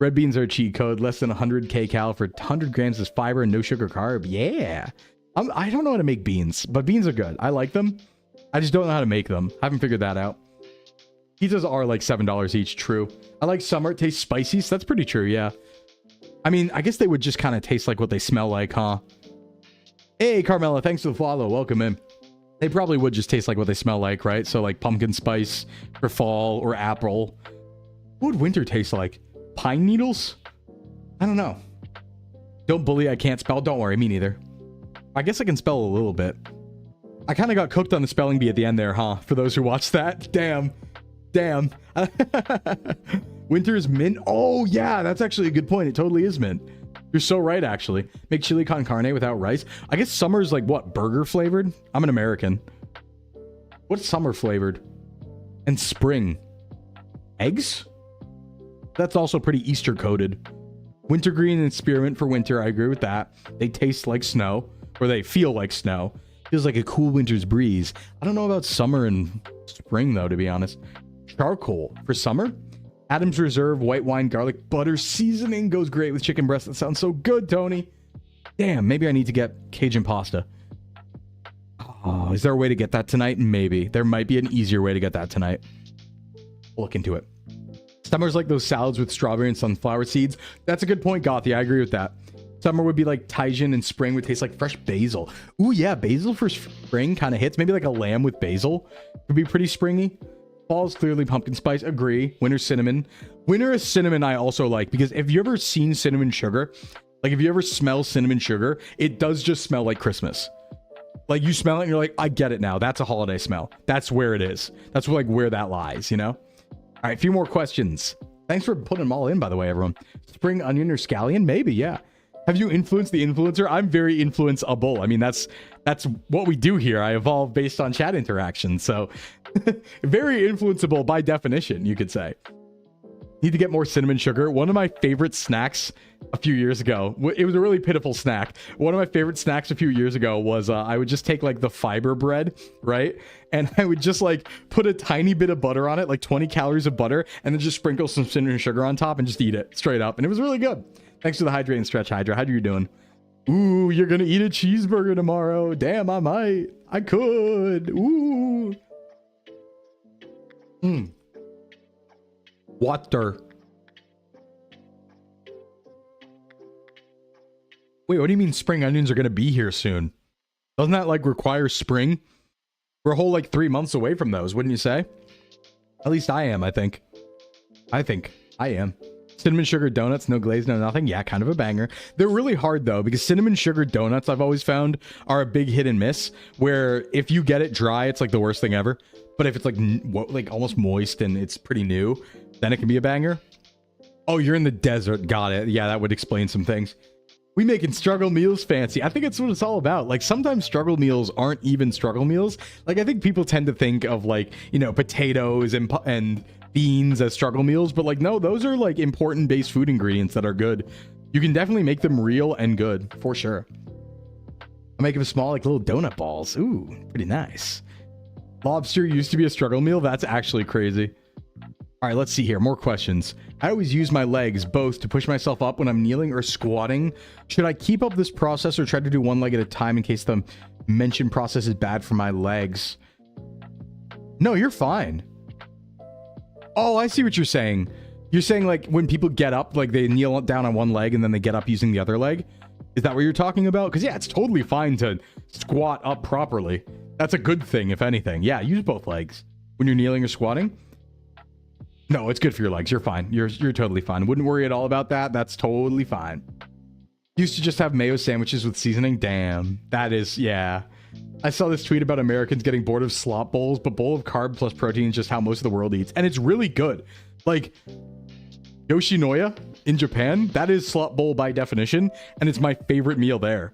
Red beans are a cheat code. Less than 100 kcal for 100 grams of fiber and no sugar carb. Yeah. I don't know how to make beans, but beans are good. I like them. I just don't know how to make them. I haven't figured that out. Pizzas are like $7 each. True. I like summer. It tastes spicy. So that's pretty true. Yeah. I mean, I guess they would just kind of taste like what they smell like, huh? Hey, Carmela. Thanks for the follow. Welcome in. They probably would just taste like what they smell like, right? So like pumpkin spice for fall or apple. What would winter taste like? Pine needles? I don't know. Don't bully, I can't spell. Don't worry, me neither. I guess I can spell a little bit. I kind of got cooked on the spelling bee at the end there, huh? For those who watched that. Damn. Winter is mint. Oh, yeah, that's actually a good point. It totally is mint. You're so right, actually. Make chili con carne without rice. I guess summer's like, what, burger flavored? I'm an American. What's summer flavored? And spring? Eggs? That's also pretty Easter coded. Wintergreen and spearmint for winter. I agree with that. They taste like snow, or they feel like snow. Feels like a cool winter's breeze. I don't know about summer and spring though, to be honest. Charcoal for summer. Adam's Reserve white wine garlic butter seasoning goes great with chicken breast. That sounds so good, Tony. Damn, maybe I need to get Cajun pasta. Oh, is there a way to get that tonight? Maybe. There might be an easier way to get that tonight. We'll look into it. Summer's like those salads with strawberry and sunflower seeds. That's a good point, Gothy. I agree with that. Summer would be like Tajin, and spring would taste like fresh basil. Ooh, yeah, basil for spring kind of hits. Maybe like a lamb with basil would be pretty springy. Fall's clearly pumpkin spice. Agree. Winter cinnamon. Winter is cinnamon I also like, because if you ever seen cinnamon sugar, like if you ever smell cinnamon sugar, it does just smell like Christmas. Like you smell it and you're like, I get it now. That's a holiday smell. That's where it is. That's like where that lies, you know? All right, a few more questions. Thanks for putting them all in, by the way, everyone. Spring onion or scallion? Maybe, yeah. Have you influenced the influencer? I'm very influenceable. I mean, that's what we do here. I evolve based on chat interaction. So very influenceable by definition, you could say. Need to get more cinnamon sugar. One of my favorite snacks a few years ago, it was a really pitiful snack. One of my favorite snacks a few years ago was I would just take like the fiber bread, right? And I would just like put a tiny bit of butter on it, like 20 calories of butter, and then just sprinkle some cinnamon sugar on top and just eat it straight up. And it was really good. Thanks for the hydrate and stretch, Hydra. How are you doing? Ooh, you're going to eat a cheeseburger tomorrow. Damn, I might. I could. Ooh. Water. Wait, what do you mean spring onions are going to be here soon? Doesn't that like require spring? We're a whole like 3 months away from those, wouldn't you say? At least I am, I think. I am. Cinnamon sugar donuts, no glaze, no nothing. Yeah, kind of a banger. They're really hard though, because cinnamon sugar donuts, I've always found, are a big hit and miss, where if you get it dry, it's like the worst thing ever. But if it's like almost moist and it's pretty new, then it can be a banger. Oh, you're in the desert. Got it. Yeah, that would explain some things. We making struggle meals fancy. I think it's what it's all about. Like sometimes struggle meals aren't even struggle meals. Like I think people tend to think of like, you know, potatoes and beans as struggle meals, but like no, those are like important base food ingredients that are good. You can definitely make them real and good for sure. I'll make them small like little donut balls. Ooh, pretty nice. Lobster used to be a struggle meal. That's actually crazy. All right, let's see here. More questions. I always use my legs both to push myself up when I'm kneeling or squatting. Should I keep up this process or try to do one leg at a time in case the mentioned process is bad for my legs? No, you're fine. Oh, I see what you're saying. You're saying like when people get up, like they kneel down on one leg and then they get up using the other leg. Is that what you're talking about? Because yeah, it's totally fine to squat up properly. That's a good thing, if anything. Yeah, use both legs when you're kneeling or squatting. No, it's good for your legs. You're fine. You're totally fine. Wouldn't worry at all about that. That's totally fine. Used to just have mayo sandwiches with seasoning. Damn. That is, yeah. I saw this tweet about Americans getting bored of slop bowls, but bowl of carb plus protein is just how most of the world eats. And it's really good. Like, Yoshinoya in Japan, that is slop bowl by definition. And it's my favorite meal there.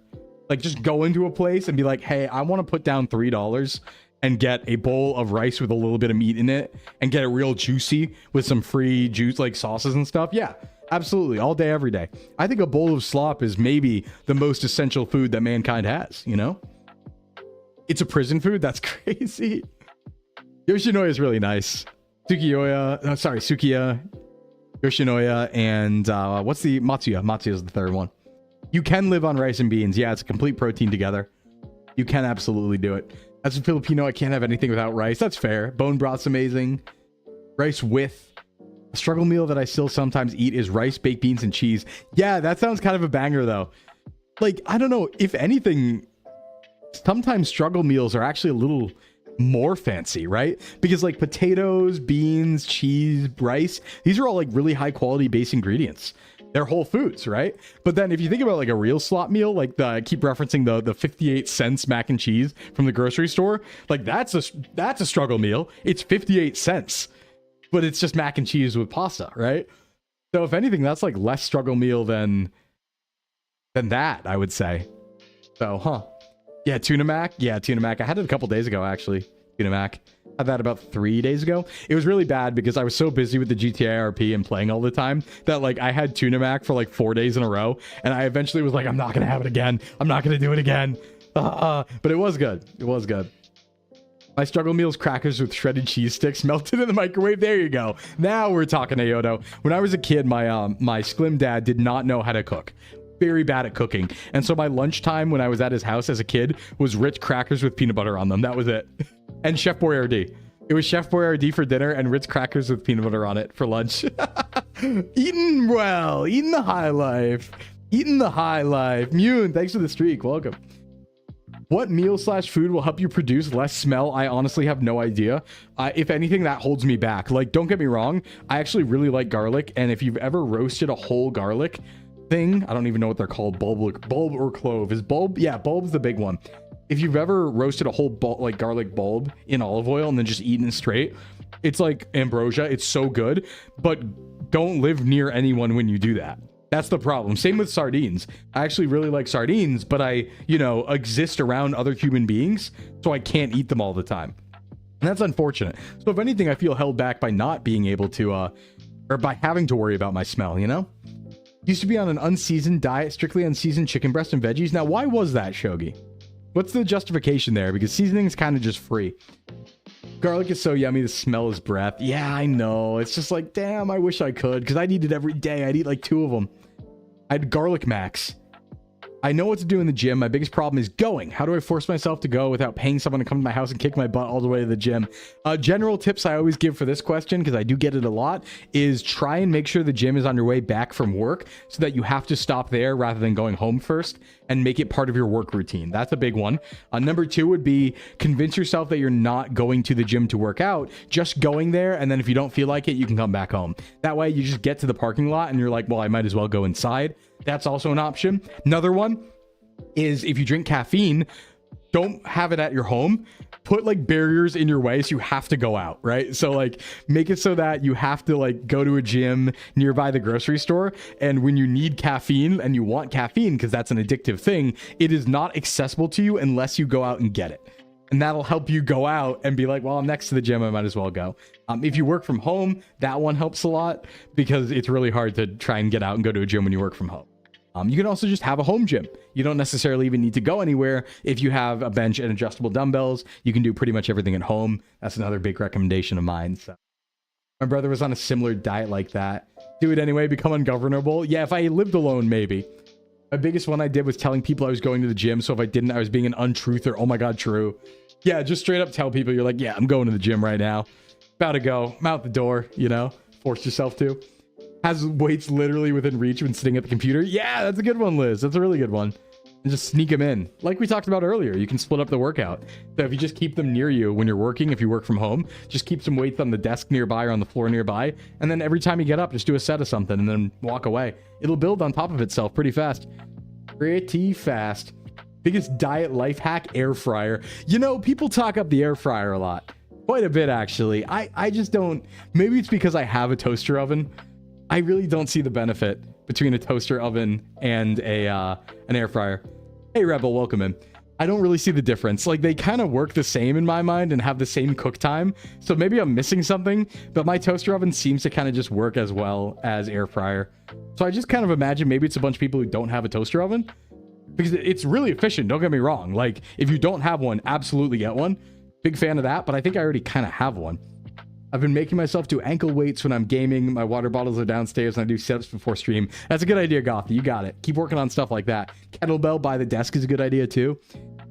Like, just go into a place and be like, hey, I want to put down $3 and get a bowl of rice with a little bit of meat in it and get it real juicy with some free juice like sauces and stuff. Yeah, absolutely. All day, every day. I think a bowl of slop is maybe the most essential food that mankind has, you know? It's a prison food? That's crazy. Yoshinoya is really nice. Sukiya, Yoshinoya, and what's the Matsuya? Matsuya is the third one. You can live on rice and beans. Yeah, it's a complete protein together. You can absolutely do it. As a Filipino, I can't have anything without rice. That's fair. Bone broth's amazing. Rice with. A struggle meal that I still sometimes eat is rice, baked beans, and cheese. Yeah, that sounds kind of a banger, though. Like, I don't know. If anything, sometimes struggle meals are actually a little more fancy, right? Because, like, potatoes, beans, cheese, rice, these are all, like, really high-quality base ingredients. They're whole foods, right? But then if you think about like a real slop meal, like I keep referencing the 58 cents mac and cheese from the grocery store, like that's a struggle meal. It's 58 cents, but it's just mac and cheese with pasta, right? So if anything, that's like less struggle meal than that, I would say. So, yeah, tuna mac. Yeah, tuna mac. I had it a couple days ago, actually. Tuna mac. I had that about 3 days ago. It was really bad because I was so busy with the GTA RP and playing all the time that like I had tuna mac for like 4 days in a row. And I eventually was like, I'm not going to have it again. I'm not going to do it again. But it was good. It was good. My struggle meal is crackers with shredded cheese sticks melted in the microwave. There you go. Now we're talking, Ayoto. When I was a kid, my Sclim dad did not know how to cook. Very bad at cooking. And so my lunchtime when I was at his house as a kid was Ritz crackers with peanut butter on them. That was it. And Chef Boyardee. It was Chef Boyardee for dinner and Ritz crackers with peanut butter on it for lunch. Eating well. Eating the high life. Eating the high life. Mune, thanks for the streak. Welcome. What meal/food will help you produce less smell? I honestly have no idea. If anything, that holds me back. Like, don't get me wrong. I actually really like garlic. And if you've ever roasted a whole garlic thing, I don't even know what they're called. Bulb or clove. Is bulb? Yeah, bulb's the big one. If you've ever roasted a whole like garlic bulb in olive oil and then just eaten it straight, it's like ambrosia. It's so good, but don't live near anyone when you do that. That's the problem. Same with sardines. I actually really like sardines, but I, you know, exist around other human beings, so I can't eat them all the time. And that's unfortunate. So if anything, I feel held back by not being able to, or by having to worry about my smell, you know? Used to be on an unseasoned diet, strictly unseasoned chicken breast and veggies. Now, why was that, Shogi? What's the justification there? Because seasoning is kind of just free. Garlic is so yummy, the smell is breath. Yeah, I know. It's just like, damn, I wish I could. Because I'd eat it every day. I'd eat like 2 of them. I had garlic max. I know what to do in the gym. My biggest problem is going. How do I force myself to go without paying someone to come to my house and kick my butt all the way to the gym? General tips I always give for this question, because I do get it a lot, is try and make sure the gym is on your way back from work so that you have to stop there rather than going home first, and make it part of your work routine. That's a big one. Number 2 would be convince yourself that you're not going to the gym to work out, just going there, and then if you don't feel like it, you can come back home. That way you just get to the parking lot and you're like, well, I might as well go inside. That's also an option. Another one is if you drink caffeine, don't have it at your home. Put like barriers in your way so you have to go out, right? So like make it so that you have to like go to a gym nearby the grocery store, and when you need caffeine and you want caffeine because that's an addictive thing, it is not accessible to you unless you go out and get it. And that'll help you go out and be like, well, I'm next to the gym, I might as well go. If you work from home, that one helps a lot because it's really hard to try and get out and go to a gym when you work from home. You can also just have a home gym. You don't necessarily even need to go anywhere. If you have a bench and adjustable dumbbells, you can do pretty much everything at home. That's another big recommendation of mine. So my brother was on a similar diet like that. Do it anyway, become ungovernable. Yeah, if I lived alone, maybe. My biggest one I did was telling people I was going to the gym. So if I didn't, I was being an untruther. Oh my God, true. Yeah, just straight up tell people you're like, yeah, I'm going to the gym right now. About to go. I'm out the door, you know, force yourself to. Has weights literally within reach when sitting at the computer. Yeah, that's a good one, Liz. That's a really good one. And just sneak them in. Like we talked about earlier, you can split up the workout. So if you just keep them near you when you're working, if you work from home, just keep some weights on the desk nearby or on the floor nearby. And then every time you get up, just do a set of something and then walk away. It'll build on top of itself pretty fast. Pretty fast. Biggest diet life hack, air fryer. You know, people talk up the air fryer a lot. Quite a bit, actually. I just don't. Maybe it's because I have a toaster oven. I really don't see the benefit between a toaster oven and an air fryer. Hey, Rebel, welcome in. I don't really see the difference. Like, they kind of work the same in my mind and have the same cook time. So maybe I'm missing something, but my toaster oven seems to kind of just work as well as air fryer. So I just kind of imagine maybe it's a bunch of people who don't have a toaster oven because it's really efficient. Don't get me wrong. Like, if you don't have one, absolutely get one. Big fan of that, but I think I already kind of have one. I've been making myself do ankle weights when I'm gaming. My water bottles are downstairs and I do sit-ups before stream. That's a good idea, Gothy. You got it. Keep working on stuff like that. Kettlebell by the desk is a good idea too.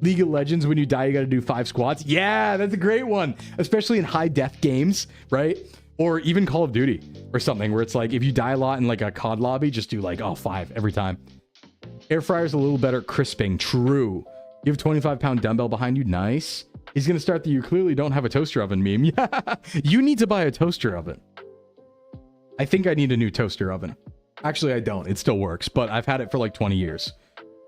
League of Legends, when you die, you got to do 5 squats. Yeah, that's a great one. Especially in high death games, right? Or even Call of Duty or something where it's like, if you die a lot in like a COD lobby, just do like, 5 every time. Air fryer's a little better crisping. True. You have a 25-pound dumbbell behind you. Nice. He's going to start the "you clearly don't have a toaster oven" meme. Yeah, you need to buy a toaster oven. I think I need a new toaster oven. Actually, I don't. It still works, but I've had it for like 20 years.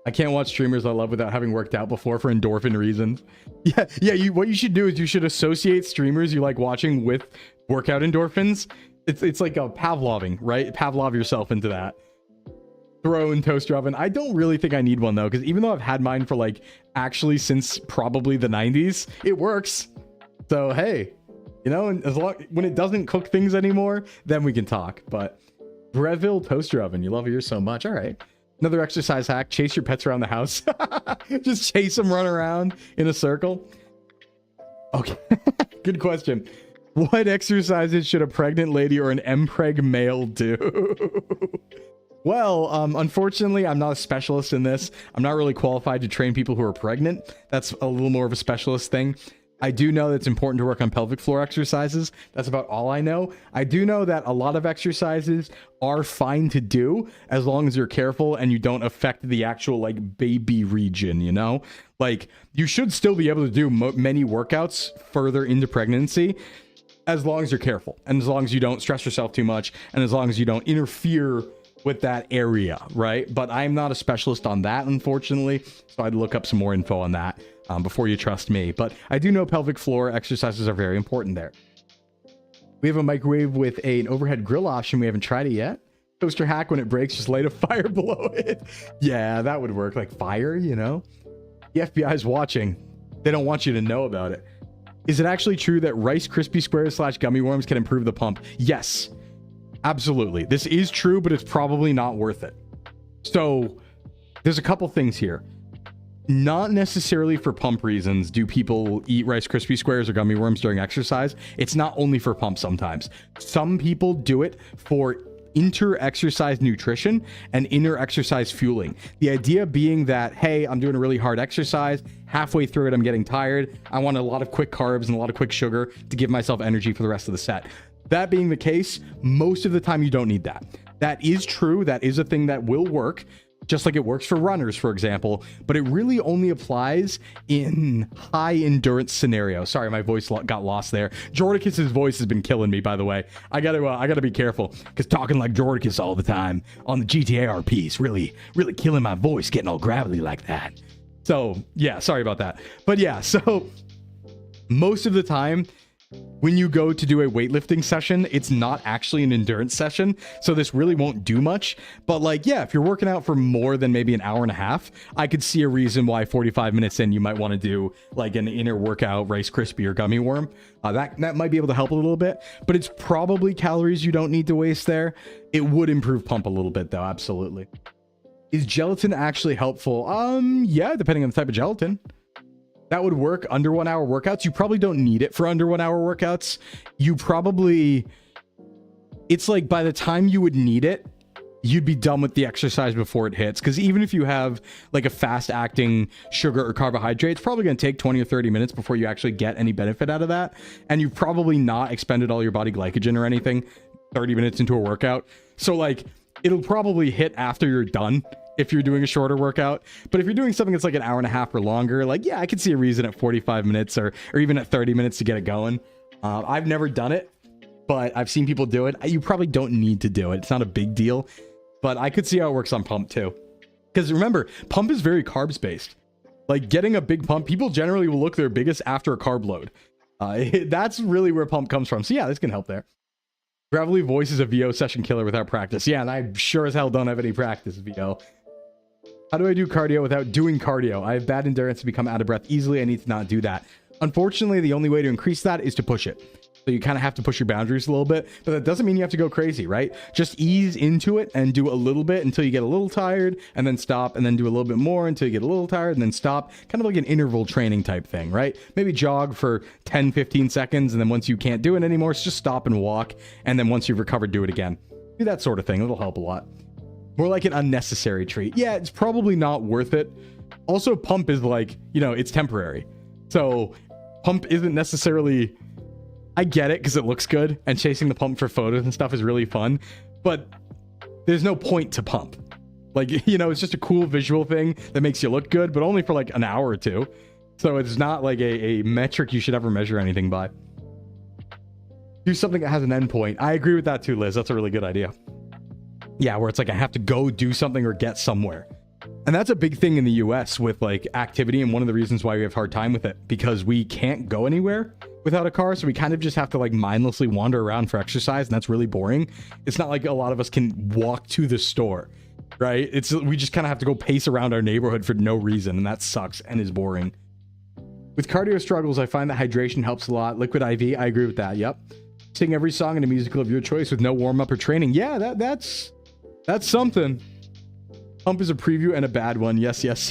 I can't watch streamers I love without having worked out before for endorphin reasons. Yeah. What you should do is you should associate streamers you like watching with workout endorphins. It's like a Pavloving, right? Pavlov yourself into that. Throw in toaster oven. I don't really think I need one though, because even though I've had mine for like actually since probably the 90s, it works. So hey, you know, and as long when it doesn't cook things anymore, then we can talk. But Breville toaster oven, you love yours so much. All right, another exercise hack: chase your pets around the house. Just chase them, run around in a circle. Okay, good question. What exercises should a pregnant lady or an mpreg male do? Well, unfortunately, I'm not a specialist in this. I'm not really qualified to train people who are pregnant. That's a little more of a specialist thing. I do know that it's important to work on pelvic floor exercises. That's about all I know. I do know that a lot of exercises are fine to do as long as you're careful and you don't affect the actual like baby region, you know? Like, you should still be able to do many workouts further into pregnancy as long as you're careful and as long as you don't stress yourself too much and as long as you don't interfere with that area, right? But I'm not a specialist on that, unfortunately, so I'd look up some more info on that before you trust me. But I do know pelvic floor exercises are very important there. We have a microwave with an overhead grill option. We haven't tried it yet. Toaster hack: when it breaks, just light a fire below it. Yeah, that would work. Like fire, you know? The FBI is watching. They don't want you to know about it. Is it actually true that Rice Krispie Squares / gummy worms can improve the pump? Yes. Absolutely. This is true, but it's probably not worth it. So there's a couple things here. Not necessarily for pump reasons do people eat Rice Krispie Squares or gummy worms during exercise. It's not only for pump sometimes. Some people do it for inter-exercise nutrition and inter-exercise fueling. The idea being that, hey, I'm doing a really hard exercise. Halfway through it, I'm getting tired. I want a lot of quick carbs and a lot of quick sugar to give myself energy for the rest of the set. That being the case, most of the time you don't need that. That is true. That is a thing that will work, just like it works for runners, for example, but it really only applies in high endurance scenarios. Sorry, my voice got lost there. Jordicus's voice has been killing me, by the way. I gotta be careful, because talking like Jordicus all the time on the GTA RP is really killing my voice, getting all gravelly like that. So yeah, sorry about that. But yeah, so most of the time when you go to do a weightlifting session, it's not actually an endurance session. So this really won't do much. But like, yeah, if you're working out for more than maybe an hour and a half, I could see a reason why 45 minutes in, you might want to do like an inner workout Rice Krispie or gummy worm. That might be able to help a little bit, but it's probably calories you don't need to waste there. It would improve pump a little bit though. Absolutely. Is gelatin actually helpful? Yeah, depending on the type of gelatin. That would work under 1 hour workouts. You probably don't need it for under 1 hour workouts. You probably, it's like by the time you would need it, you'd be done with the exercise before it hits. Because even if you have like a fast acting sugar or carbohydrate, it's probably going to take 20 or 30 minutes before you actually get any benefit out of that. And you've probably not expended all your body glycogen or anything 30 minutes into a workout. So like, it'll probably hit after you're done if you're doing a shorter workout. But if you're doing something that's like an hour and a half or longer, like, yeah, I could see a reason at 45 minutes or even at 30 minutes to get it going. I've never done it, but I've seen people do it. You probably don't need to do it. It's not a big deal, but I could see how it works on pump too. Because remember, pump is very carbs based. Like getting a big pump, people generally will look their biggest after a carb load. That's really where pump comes from. So yeah, this can help there. Gravelly voice is a VO session killer without practice. Yeah, and I sure as hell don't have any practice VO. How do I do cardio without doing cardio? I have bad endurance to become out of breath easily. I need to not do that. Unfortunately, the only way to increase that is to push it. So you kind of have to push your boundaries a little bit, but that doesn't mean you have to go crazy, right? Just ease into it and do a little bit until you get a little tired and then stop, and then do a little bit more until you get a little tired and then stop. Kind of like an interval training type thing, right? Maybe jog for 10, 15 seconds. And then once you can't do it anymore, it's just stop and walk. And then once you've recovered, do it again. Do that sort of thing. It'll help a lot. More like an unnecessary treat. Yeah, it's probably not worth it. Also, pump is like, you know, it's temporary. So pump isn't necessarily, I get it because it looks good and chasing the pump for photos and stuff is really fun, but there's no point to pump. Like, you know, it's just a cool visual thing that makes you look good, but only for like an hour or two. So it's not like a metric you should ever measure anything by. Do something that has an endpoint. I agree with that too, Liz. That's a really good idea. Yeah, where it's like I have to go do something or get somewhere. And that's a big thing in the US with like activity, and one of the reasons why we have a hard time with it, because we can't go anywhere without a car. So we kind of just have to like mindlessly wander around for exercise, and that's really boring. It's not like a lot of us can walk to the store, right? We just kind of have to go pace around our neighborhood for no reason, and that sucks and is boring. With cardio struggles, I find that hydration helps a lot. Liquid IV, I agree with that. Yep. Sing every song in a musical of your choice with no warm-up or training. Yeah, that's something. Pump is a preview and a bad one. Yes. Yes.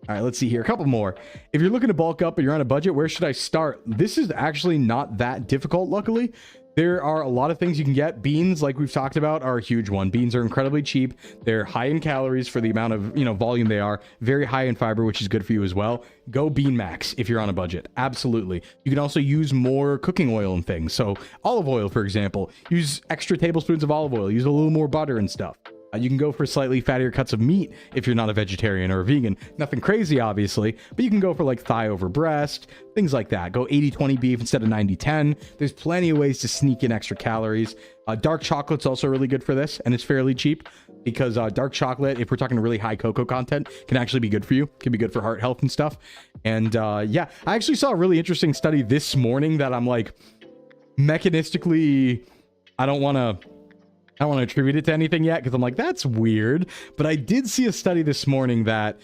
All right, let's see here. A couple more. If you're looking to bulk up but you're on a budget, where should I start? This is actually not that difficult, luckily. There are a lot of things you can get. Beans, like we've talked about, are a huge one. Beans are incredibly cheap. They're high in calories for the amount of, you know, volume they are. Very high in fiber, which is good for you as well. Go Bean Max if you're on a budget. Absolutely. You can also use more cooking oil and things. So olive oil, for example, use extra tablespoons of olive oil. Use a little more butter and stuff. You can go for slightly fattier cuts of meat if you're not a vegetarian or a vegan. Nothing crazy, obviously, but you can go for like thigh over breast, things like that. Go 80-20 beef instead of 90-10. There's plenty of ways to sneak in extra calories. Dark chocolate's also really good for this, and it's fairly cheap because dark chocolate, if we're talking really high cocoa content, can actually be good for you. Can be good for heart health and stuff. And yeah, I actually saw a really interesting study this morning that I'm like, mechanistically, I don't want to attribute it to anything yet because I'm like, that's weird. But I did see a study this morning that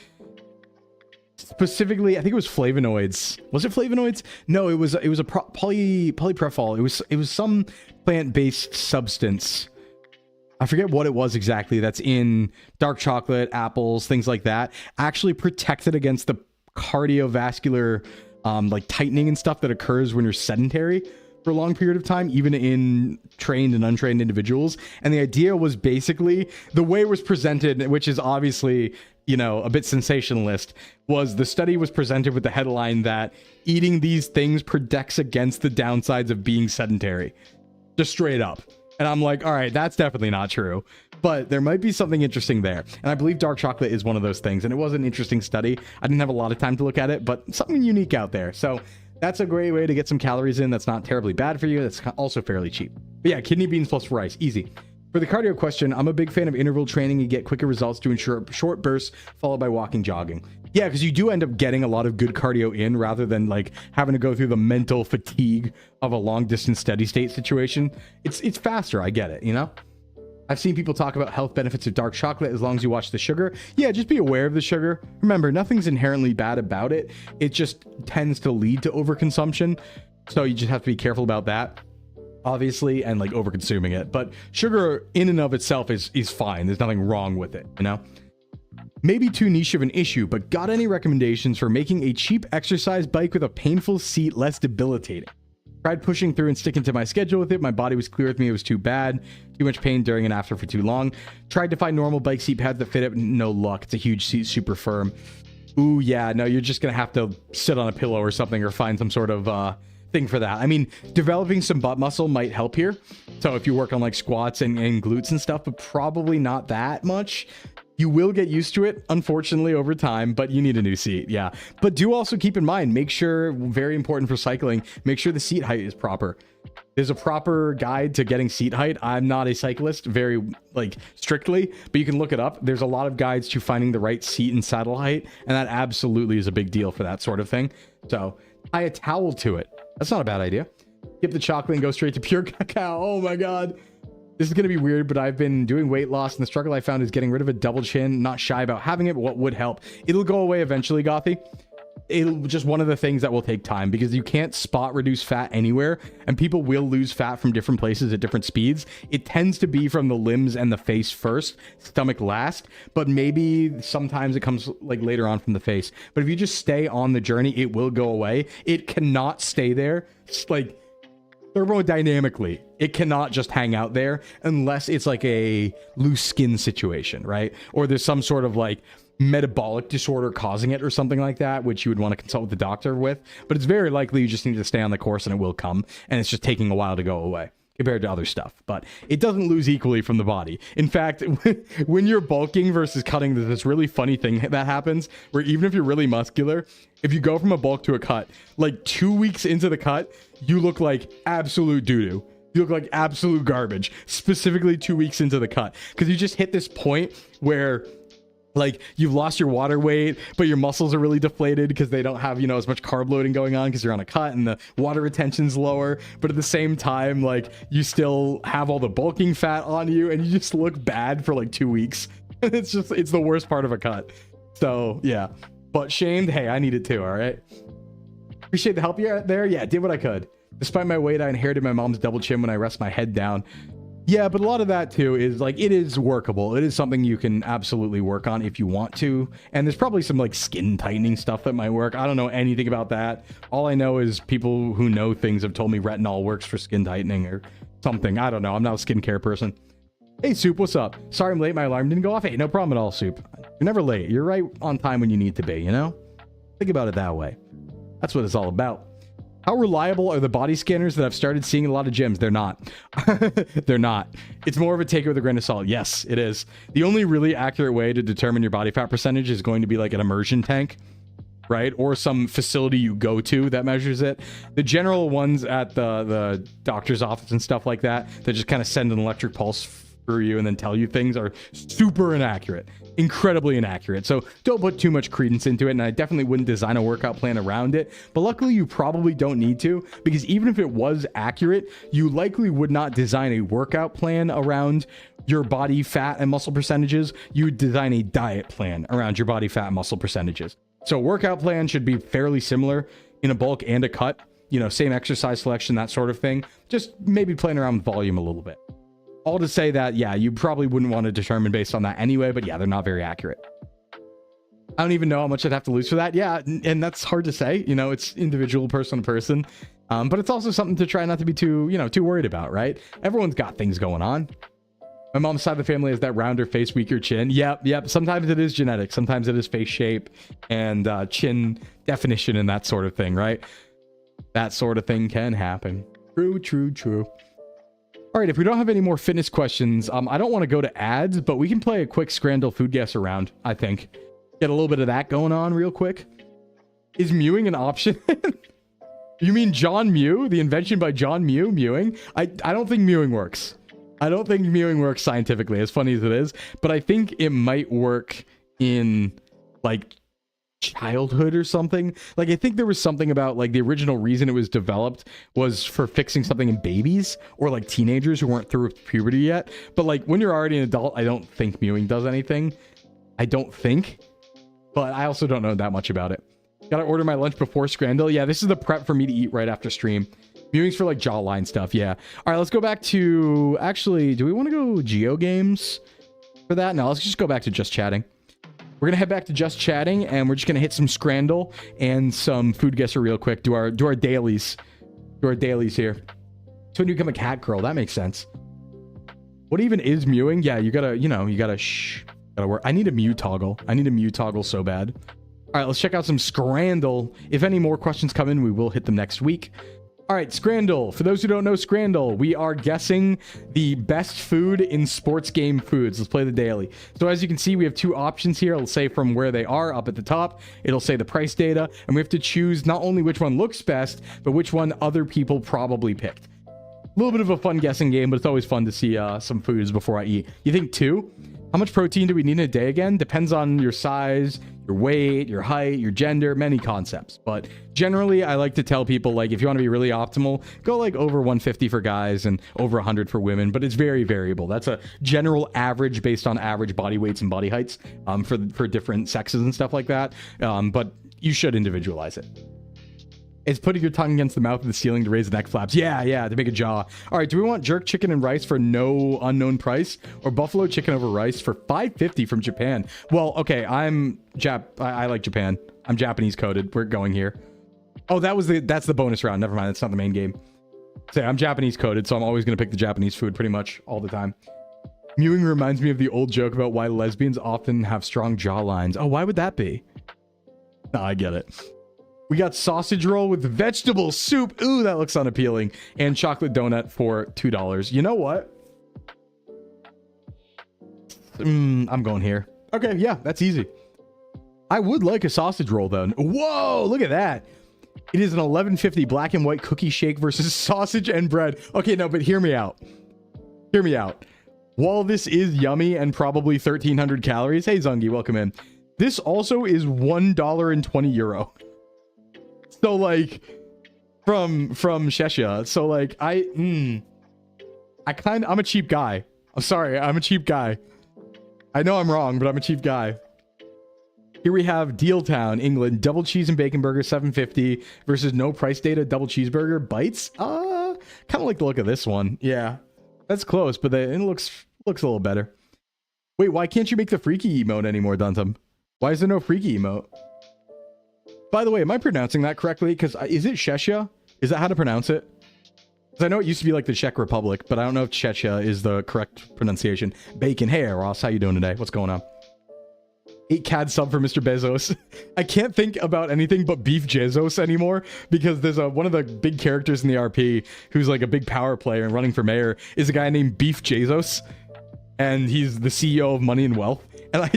specifically, I think it was flavonoids. Was it flavonoids? No, it was a polyprofol. It was some plant-based substance. I forget what it was exactly. That's in dark chocolate, apples, things like that. Actually protected against the cardiovascular like tightening and stuff that occurs when you're sedentary for a long period of time, even in trained and untrained individuals. And the idea was basically, the way it was presented, which is obviously, you know, a bit sensationalist, was the study was presented with the headline that eating these things protects against the downsides of being sedentary. Just straight up. And I'm like, all right, that's definitely not true, but there might be something interesting there. And I believe dark chocolate is one of those things. And it was an interesting study. I didn't have a lot of time to look at it, but something unique out there. So that's a great way to get some calories in. That's not terribly bad for you. That's also fairly cheap. But yeah, kidney beans plus rice, easy. For the cardio question, I'm a big fan of interval training. You get quicker results to ensure short bursts followed by walking, jogging. Yeah, because you do end up getting a lot of good cardio in rather than like having to go through the mental fatigue of a long distance steady state situation. It's faster. I get it, you know? I've seen people talk about health benefits of dark chocolate as long as you watch the sugar. Yeah, just be aware of the sugar. Remember, nothing's inherently bad about it. It just tends to lead to overconsumption. So you just have to be careful about that, obviously, and like over consuming it. But sugar in and of itself is fine. There's nothing wrong with it, you know? Maybe too niche of an issue, but got any recommendations for making a cheap exercise bike with a painful seat less debilitating? Tried pushing through and sticking to my schedule with it. My body was clear with me. It was too bad. Too much pain during and after for too long. Tried to find normal bike seat pads that fit it. No luck. It's a huge seat, super firm. Ooh, yeah. No, you're just going to have to sit on a pillow or something or find some sort of thing for that. I mean, developing some butt muscle might help here. So if you work on like squats and glutes and stuff, but probably not that much. You will get used to it, unfortunately, over time, but you need a new seat, yeah. But do also keep in mind, make sure, very important for cycling, make sure the seat height is proper. There's a proper guide to getting seat height. I'm not a cyclist, very, like, strictly, but you can look it up. There's a lot of guides to finding the right seat and saddle height, and that absolutely is a big deal for that sort of thing. So, tie a towel to it. That's not a bad idea. Skip the chocolate and go straight to pure cacao. Oh my god. This is going to be weird, but I've been doing weight loss, and the struggle I found is getting rid of a double chin. Not shy about having it, but what would help? It'll go away eventually, Gothy. It'll just one of the things that will take time because you can't spot reduce fat anywhere, and people will lose fat from different places at different speeds. It tends to be from the limbs and the face first, stomach last, but maybe sometimes it comes like later on from the face. But if you just stay on the journey, it will go away. It cannot stay there. Like, thermodynamically, it cannot just hang out there unless it's like a loose skin situation, right? Or there's some sort of like metabolic disorder causing it or something like that, which you would want to consult with the doctor with. But it's very likely you just need to stay on the course and it will come, and it's just taking a while to go away compared to other stuff. But it doesn't lose equally from the body. In fact, when you're bulking versus cutting, there's this really funny thing that happens where even if you're really muscular, if you go from a bulk to a cut, like 2 weeks into the cut, you look like absolute doo-doo. You look like absolute garbage, specifically 2 weeks into the cut, because you just hit this point where like you've lost your water weight, but your muscles are really deflated because they don't have, you know, as much carb loading going on because you're on a cut and the water retention's lower. But at the same time, like you still have all the bulking fat on you and you just look bad for like 2 weeks. It's the worst part of a cut. So yeah, but shamed. Hey, I need it too. All right. Appreciate the help you there. Yeah, did what I could. Despite my weight, I inherited my mom's double chin when I rest my head down. Yeah, but a lot of that too is like, it is workable. It is something you can absolutely work on if you want to. And there's probably some like skin tightening stuff that might work. I don't know anything about that. All I know is people who know things have told me retinol works for skin tightening or something. I don't know. I'm not a skincare person. Hey, Soup, what's up? Sorry I'm late. My alarm didn't go off. Hey, no problem at all, Soup. You're never late. You're right on time when you need to be, you know? Think about it that way. That's what it's all about. How reliable are the body scanners that I've started seeing in a lot of gyms? They're not. They're not. It's more of a take it with a grain of salt. Yes, it is. The only really accurate way to determine your body fat percentage is going to be like an immersion tank, right? Or some facility you go to that measures it. The general ones at the doctor's office and stuff like that just kind of send an electric pulse through you and then tell you things are super inaccurate, incredibly inaccurate. So don't put too much credence into it, and I definitely wouldn't design a workout plan around it. But luckily you probably don't need to, because even if it was accurate, you likely would not design a workout plan around your body fat and muscle percentages. You would design a diet plan around your body fat and muscle percentages. So workout plan should be fairly similar in a bulk and a cut, you know, same exercise selection, that sort of thing. Just maybe playing around with volume a little bit. All to say that, yeah, you probably wouldn't want to determine based on that anyway, but yeah, they're not very accurate. I don't even know how much I'd have to lose for that. Yeah, and that's hard to say. You know, it's individual, person to person. But it's also something to try not to be too worried about, right? Everyone's got things going on. My mom's side of the family has that rounder face, weaker chin. Yep. Sometimes it is genetic. Sometimes it is face shape and chin definition and that sort of thing, right? That sort of thing can happen. True. All right, if we don't have any more fitness questions, I don't want to go to ads, but we can play a quick Scrandal food guess around, I think. Get a little bit of that going on real quick. Is mewing an option? You mean John Mew? The invention by John Mew, mewing? I don't think mewing works. I don't think mewing works scientifically, as funny as it is, but I think it might work in like childhood or something. Like I think there was something about like the original reason it was developed was for fixing something in babies or like teenagers who weren't through puberty yet. But like when you're already an adult, I don't think mewing does anything. I don't think, but I also don't know that much about it. Gotta order my lunch before Scrandle. Yeah, this is the prep for me to eat right after stream. Mewing's for like jawline stuff. Yeah. All right, let's go back to, actually, do we want to go Geo Games for that? No, let's just go back to just chatting. We're gonna head back to just chatting, and we're just gonna hit some Scrandle and some food guesser real quick. Do our dailies. Do our dailies here. So when you become a cat girl, that makes sense. What even is mewing? Yeah, you gotta, you know, you gotta gotta work. I need a mew toggle. I need a mew toggle so bad. All right, let's check out some Scrandle. If any more questions come in, we will hit them next week. All right, Scrandle. For those who don't know Scrandle, we are guessing the best food in sports game foods. Let's play the daily. So as you can see, we have two options here. It'll say from where they are up at the top. It'll say the price data, and we have to choose not only which one looks best, but which one other people probably picked. A little bit of a fun guessing game, but it's always fun to see some foods before I eat. You think 2? How much protein do we need in a day again? Depends on your size, your weight, your height, your gender, many concepts. But generally, I like to tell people, like, if you want to be really optimal, go like over 150 for guys and over 100 for women. But it's very variable. That's a general average based on average body weights and body heights for different sexes and stuff like that. But you should individualize it. It's putting your tongue against the mouth of the ceiling to raise the neck flaps. Yeah, to make a jaw. All right, do we want jerk chicken and rice for no unknown price, or buffalo chicken over rice for $5.50 from Japan? Well, okay, I like Japan. I'm Japanese coded. We're going here. Oh, that's the bonus round. Never mind, that's not the main game. So I'm Japanese coded, so I'm always gonna pick the Japanese food pretty much all the time. Mewing reminds me of the old joke about why lesbians often have strong jawlines. Oh, why would that be? No, I get it. We got sausage roll with vegetable soup. Ooh, that looks unappealing. And chocolate donut for $2. You know what? I'm going here. Okay, yeah, that's easy. I would like a sausage roll, though. Whoa, look at that. It is an $11.50 black and white cookie shake versus sausage and bread. Okay, no, but hear me out. Hear me out. While this is yummy and probably 1,300 calories, hey, Zungi, welcome in. This also is €1.20. So like from Shesha. So like I'm a cheap guy. I'm sorry, I'm a cheap guy. I know I'm wrong, but I'm a cheap guy. Here we have Deal Town, England, double cheese and bacon burger, $7.50 versus no price data double cheeseburger bites. Kind of like the look of this one. Yeah, that's close, but it looks a little better. Wait, why can't you make the freaky emote anymore, Duntum? Why is there no freaky emote? By the way, am I pronouncing that correctly? Because is it Shesha? Is that how to pronounce it? Because I know it used to be like the Czech Republic, but I don't know if Shesha is the correct pronunciation. Bacon. Hey, Ross, how you doing today? What's going on? 8 CAD sub for Mr. Bezos. I can't think about anything but Beef Jezos anymore, because there's one of the big characters in the RP who's like a big power player and running for mayor is a guy named Beef Jezos, and he's the CEO of Money and Wealth. And I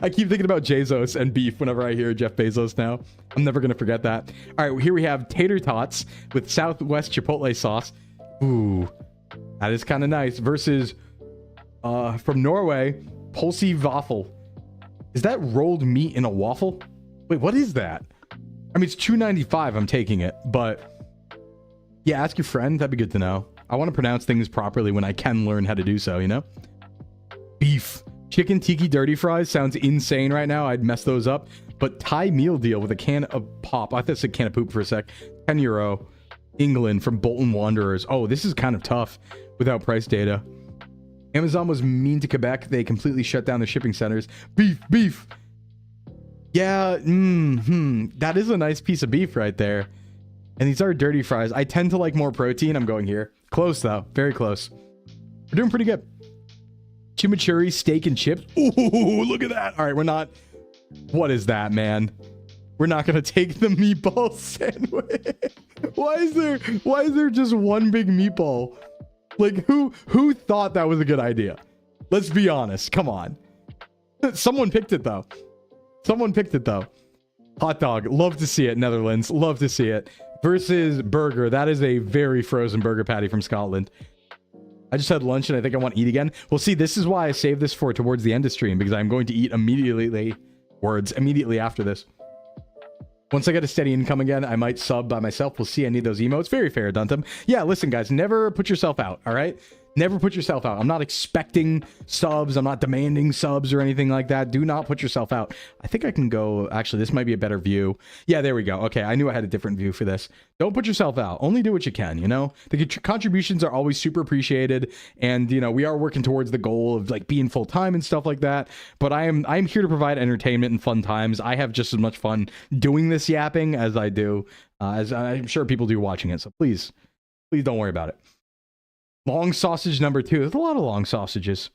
keep thinking about Jezos and beef whenever I hear Jeff Bezos now. I'm never going to forget that. All right, here we have tater tots with Southwest Chipotle sauce. Ooh, that is kind of nice. Versus from Norway, Pulsi Waffle. Is that rolled meat in a waffle? Wait, what is that? I mean, it's $2.95. I'm taking it. But yeah, ask your friend. That'd be good to know. I want to pronounce things properly when I can learn how to do so, you know? Beef. Chicken tiki dirty fries sounds insane right now. I'd mess those up. But Thai meal deal with a can of pop. I thought it said can of poop for a sec. €10. England from Bolton Wanderers. Oh, this is kind of tough without price data. Amazon was mean to Quebec. They completely shut down the shipping centers. Beef. Yeah, that is a nice piece of beef right there. And these are dirty fries. I tend to like more protein. I'm going here. Close, though. Very close. We're doing pretty good. Chimichurri steak and chips. Ooh, look at that. All right, we're not... What is that, man? We're not going to take the meatball sandwich. Why is there just one big meatball? Like, who thought that was a good idea? Let's be honest. Come on. Someone picked it, though. Hot dog. Love to see it, Netherlands. Love to see it. Versus burger. That is a very frozen burger patty from Scotland. I just had lunch and I think I want to eat again. Well, see, this is why I saved this for towards the end of stream, because I'm going to eat immediately after this. Once I get a steady income again, I might sub by myself. We'll see. I need those emotes. Very fair, Duntum. Yeah, listen, guys, never put yourself out, all right? Never put yourself out. I'm not expecting subs. I'm not demanding subs or anything like that. Do not put yourself out. I think I can go... Actually, this might be a better view. Yeah, there we go. Okay, I knew I had a different view for this. Don't put yourself out. Only do what you can, you know? The contributions are always super appreciated. And, you know, we are working towards the goal of, like, being full-time and stuff like that. But I'm here to provide entertainment and fun times. I have just as much fun doing this yapping as I do, as I'm sure people do watching it. So please don't worry about it. Long sausage number 2. There's a lot of long sausages.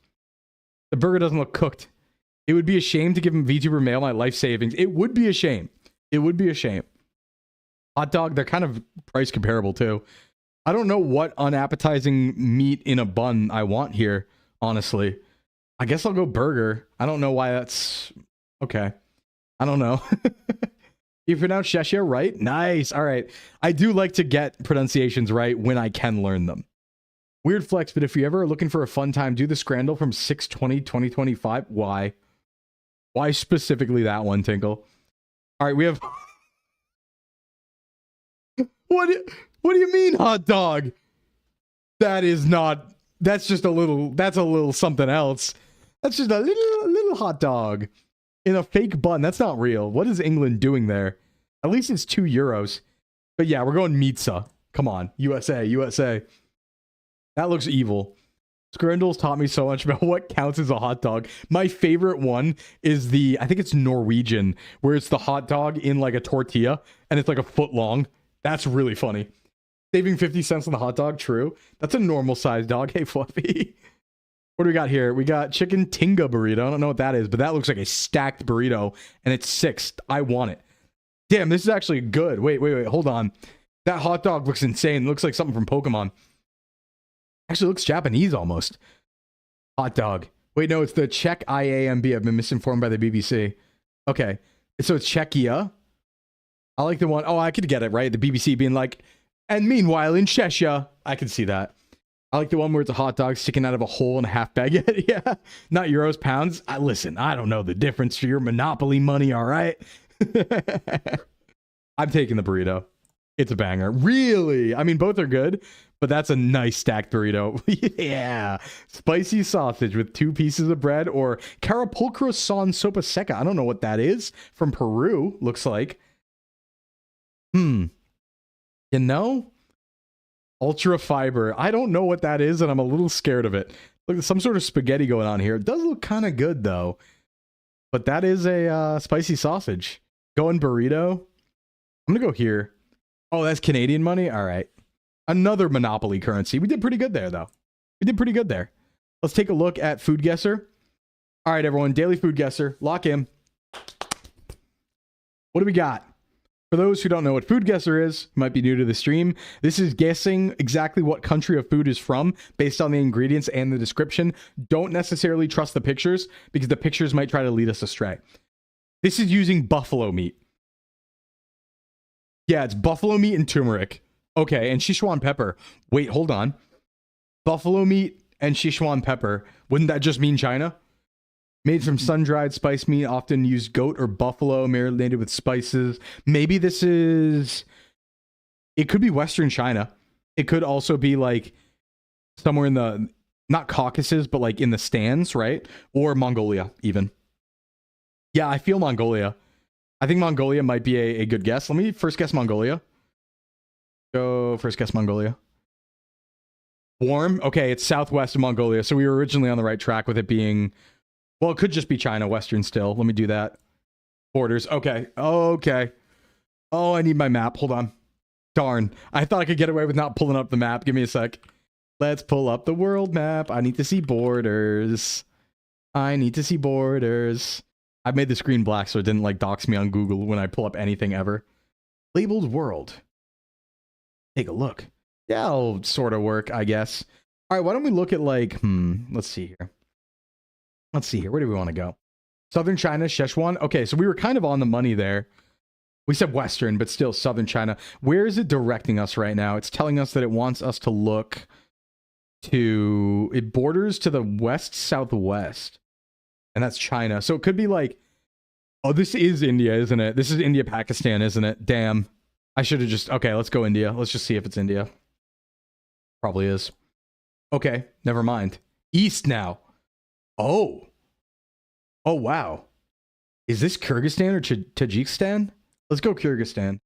The burger doesn't look cooked. It would be a shame to give him VTuber mail my life savings. It would be a shame. It would be a shame. Hot dog, they're kind of price comparable too. I don't know what unappetizing meat in a bun I want here, honestly. I guess I'll go burger. I don't know why that's... Okay. I don't know. You pronounce Sheshia right? Nice. All right. I do like to get pronunciations right when I can learn them. Weird flex, but if you ever are looking for a fun time, do the Scrandle from 6/20/2025. Why? Why specifically that one, Tinkle? All right, we have... What do you mean, hot dog? That is not... That's just a little... That's a little something else. That's just a little hot dog in a fake bun. That's not real. What is England doing there? At least it's €2. But yeah, we're going Mitza. Come on. USA, USA. That looks evil. Scrandles taught me so much about what counts as a hot dog. My favorite one is the, I think it's Norwegian, where it's the hot dog in like a tortilla, and it's like a foot long. That's really funny. Saving 50 cents on the hot dog, true. That's a normal sized dog. Hey, Fluffy. What do we got here? We got chicken tinga burrito. I don't know what that is, but that looks like a stacked burrito, and it's 6. I want it. Damn, this is actually good. Wait, hold on. That hot dog looks insane. It looks like something from Pokemon. Actually looks Japanese almost. Hot dog. Wait, no, it's the Czech IAMB. I've been misinformed by the BBC. Okay, so it's Czechia. I like the one... Oh, I could get it, right? The BBC being like, and meanwhile in Cheshire. I can see that. I like the one where it's a hot dog sticking out of a hole in a half baguette. Yeah, not euros, pounds. Listen, I don't know the difference for your Monopoly money, all right? I'm taking the burrito. It's a banger. Really? I mean, both are good, but that's a nice stacked burrito. Yeah. Spicy sausage with 2 pieces of bread, or carapulcro son sopa seca. I don't know what that is. From Peru, looks like. You know? Ultra fiber. I don't know what that is, and I'm a little scared of it. Look, there's some sort of spaghetti going on here. It does look kind of good, though. But that is a spicy sausage. Going burrito. I'm going to go here. Oh, that's Canadian money? All right. Another Monopoly currency. We did pretty good there, though. We did pretty good there. Let's take a look at Food Guesser. All right, everyone. Daily Food Guesser. Lock in. What do we got? For those who don't know what Food Guesser is, might be new to the stream, this is guessing exactly what country a food is from based on the ingredients and the description. Don't necessarily trust the pictures, because the pictures might try to lead us astray. This is using buffalo meat. Yeah, it's buffalo meat and turmeric. Okay, and Sichuan pepper. Wait, hold on. Buffalo meat and Sichuan pepper. Wouldn't that just mean China? Made from sun-dried spice meat, often use goat or buffalo, marinated with spices. Maybe this is... It could be Western China. It could also be like somewhere in the... Not Caucasus, but like in the stands, right? Or Mongolia, even. Yeah, I feel Mongolia. I think Mongolia might be a good guess. Let me first guess Mongolia. Go first guess Mongolia. Warm? Okay, it's southwest of Mongolia. So we were originally on the right track with it being... Well, it could just be China, Western still. Let me do that. Borders. Okay. Okay. Oh, I need my map. Hold on. Darn. I thought I could get away with not pulling up the map. Give me a sec. Let's pull up the world map. I need to see borders. I need to see borders. I made the screen black so it didn't like dox me on Google when I pull up anything ever. Labeled world. Take a look. Yeah, it'll sort of work, I guess. All right, why don't we look at like, let's see here. Let's see here. Where do we want to go? Southern China, Sichuan. Okay, so we were kind of on the money there. We said Western, but still Southern China. Where is it directing us right now? It's telling us that it wants us to look to, it borders to the west southwest, and that's China. So it could be like, oh, this is India, isn't it? This is India, Pakistan, isn't it? Damn. I should have just, okay, let's go India. Let's just see if it's India. Probably is. Okay, never mind. East now. Oh. Oh, wow. Is this Kyrgyzstan or Tajikistan? Let's go Kyrgyzstan.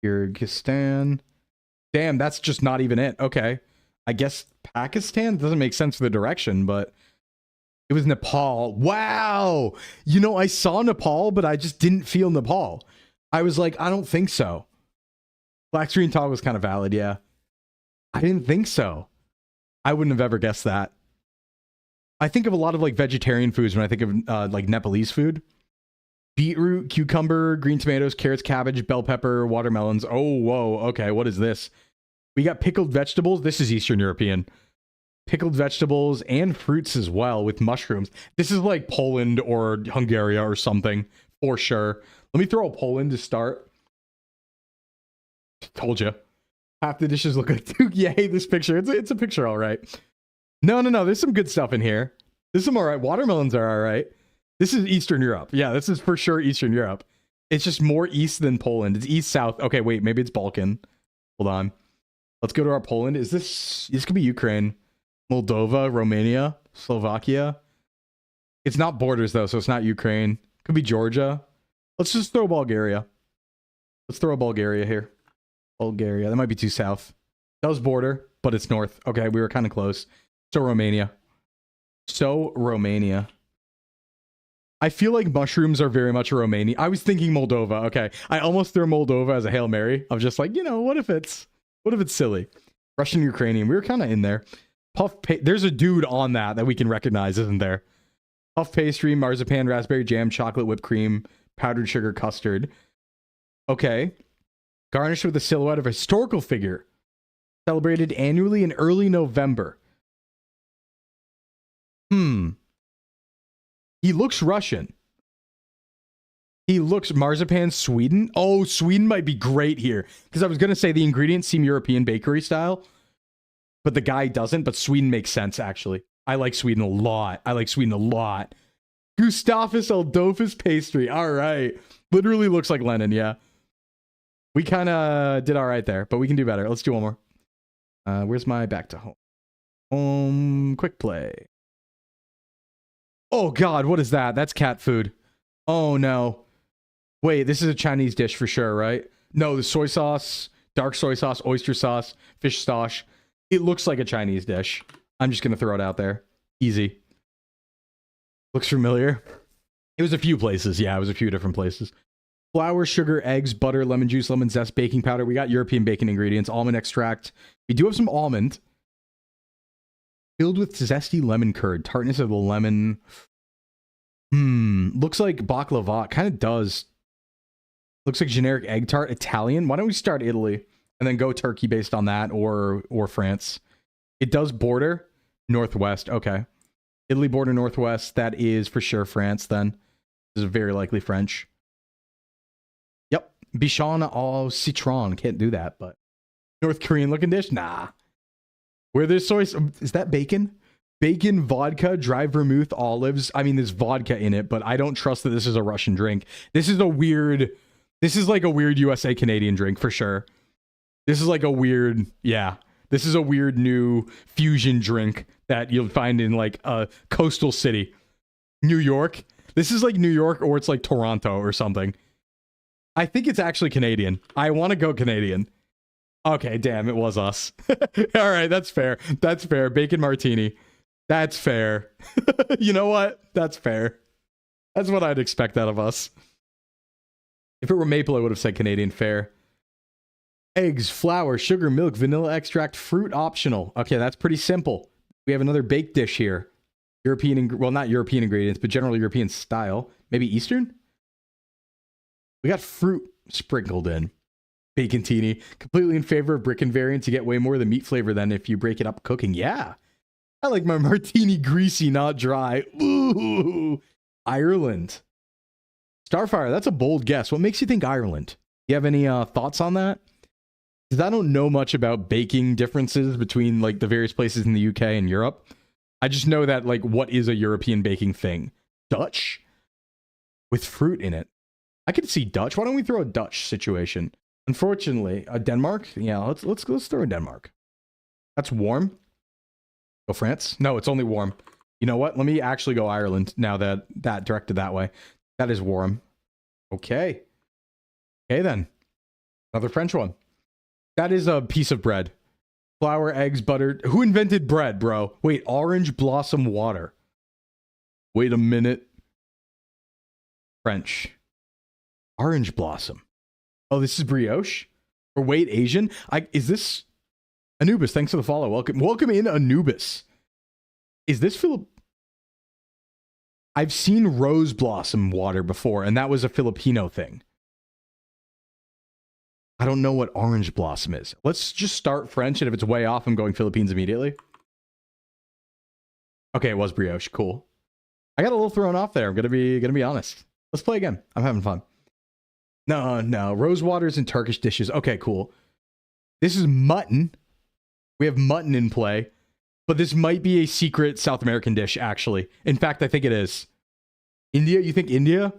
Kyrgyzstan. Damn, that's just not even it. Okay. I guess Pakistan doesn't make sense for the direction, but it was Nepal. Wow. You know, I saw Nepal, but I just didn't feel Nepal. I was like, I don't think so. Black screen toggle was kind of valid, yeah. I didn't think so. I wouldn't have ever guessed that. I think of a lot of like vegetarian foods when I think of like Nepalese food. Beetroot, cucumber, green tomatoes, carrots, cabbage, bell pepper, watermelons. Oh, whoa. Okay, what is this? We got pickled vegetables. This is Eastern European. Pickled vegetables and fruits as well with mushrooms. This is like Poland or Hungary or something for sure. Let me throw a Poland to start. Told you. Half the dishes look like Duke. Yeah, hey, this picture. It's a picture, all right. No. There's some good stuff in here. There's some all right. Watermelons are all right. This is Eastern Europe. Yeah, this is for sure Eastern Europe. It's just more east than Poland. It's east-south. Okay, wait, maybe it's Balkan. Hold on. Let's go to our Poland. Is this could be Ukraine, Moldova, Romania, Slovakia. It's not borders though, so it's not Ukraine. Could be Georgia. Let's just throw Bulgaria. Let's throw Bulgaria here. Bulgaria. That might be too south. That was border, but it's north. Okay, we were kind of close. So Romania. I feel like mushrooms are very much a Romania. I was thinking Moldova. Okay, I almost threw Moldova as a Hail Mary. I'm just like, you know, what if it's silly? Russian, Ukrainian. We were kind of in there. There's a dude on that we can recognize, isn't there? Puff pastry, marzipan, raspberry jam, chocolate, whipped cream, powdered sugar, custard. Okay. Garnished with a silhouette of a historical figure. Celebrated annually in early November. He looks Russian. He looks marzipan, Sweden. Oh, Sweden might be great here. Because I was going to say the ingredients seem European bakery style. But the guy doesn't. But Sweden makes sense, actually. I like Sweden a lot. Gustavus Adolphus pastry. All right. Literally looks like Lenin, yeah. We kind of did all right there. But we can do better. Let's do one more. Where's my back to home? Quick play. Oh, God. What is that? That's cat food. Oh, no. Wait, this is a Chinese dish for sure, right? No, the soy sauce, dark soy sauce, oyster sauce, fish sauce. It looks like a Chinese dish. I'm just going to throw it out there. Easy. Looks familiar. It was a few places. Yeah, it was a few different places. Flour, sugar, eggs, butter, lemon juice, lemon zest, baking powder. We got European bacon ingredients, almond extract. We do have some almond. Filled with zesty lemon curd. Tartness of the lemon. Looks like baklava. Kind of does. Looks like generic egg tart. Italian. Why don't we start Italy and then go Turkey based on that, or France? It does border northwest. Okay. Italy border northwest. That is for sure France then. This is very likely French. Yep. Bichon au citron. Can't do that, but North Korean looking dish? Nah. Where there's soy, is that bacon? Bacon, vodka, dry vermouth, olives. I mean, there's vodka in it, but I don't trust that this is a Russian drink. This is like a weird USA Canadian drink for sure. This is like a weird, yeah. This is a weird new fusion drink that you'll find in like a coastal city. New York. This is like New York, or it's like Toronto or something. I think it's actually Canadian. I want to go Canadian. Okay, damn, it was us. All right, that's fair. That's fair. Bacon martini. That's fair. You know what? That's fair. That's what I'd expect out of us. If it were maple, I would have said Canadian fare. Eggs, flour, sugar, milk, vanilla extract, fruit optional. Okay, that's pretty simple. We have another baked dish here. European, well, not European ingredients, but generally European style. Maybe Eastern? We got fruit sprinkled in. Bacon-tini. Completely in favor of Bricken variants. You get way more of the meat flavor than if you break it up cooking. Yeah. I like my martini greasy, not dry. Ooh. Ireland. Starfire, that's a bold guess. What makes you think Ireland? Do you have any thoughts on that? because I don't know much about baking differences between like the various places in the UK and Europe. I just know that like what is a European baking thing? Dutch with fruit in it. I could see Dutch. Why don't we throw a Dutch situation? Unfortunately, Denmark. Yeah, let's throw in Denmark. That's warm. Go France. No, it's only warm. You know what? Let me actually go Ireland now that that directed that way. That is warm. Okay. Okay then. Another French one. That is a piece of bread. Flour, eggs, butter. Who invented bread, bro? Wait, orange blossom water. Wait a minute. French. Orange blossom. Oh, this is brioche? Or wait, Asian? Is this Anubis? Thanks for the follow. Welcome in, Anubis. Is this Philip? I've seen rose blossom water before, and that was a Filipino thing. I don't know what orange blossom is. Let's just start French, and if it's way off, I'm going Philippines immediately. Okay, it was brioche. Cool. I got a little thrown off there. I'm gonna be honest. Let's play again. I'm having fun. No. Rose waters and Turkish dishes. Okay, cool. This is mutton. We have mutton in play, but this might be a secret South American dish, actually. In fact, I think it is. India? You think India?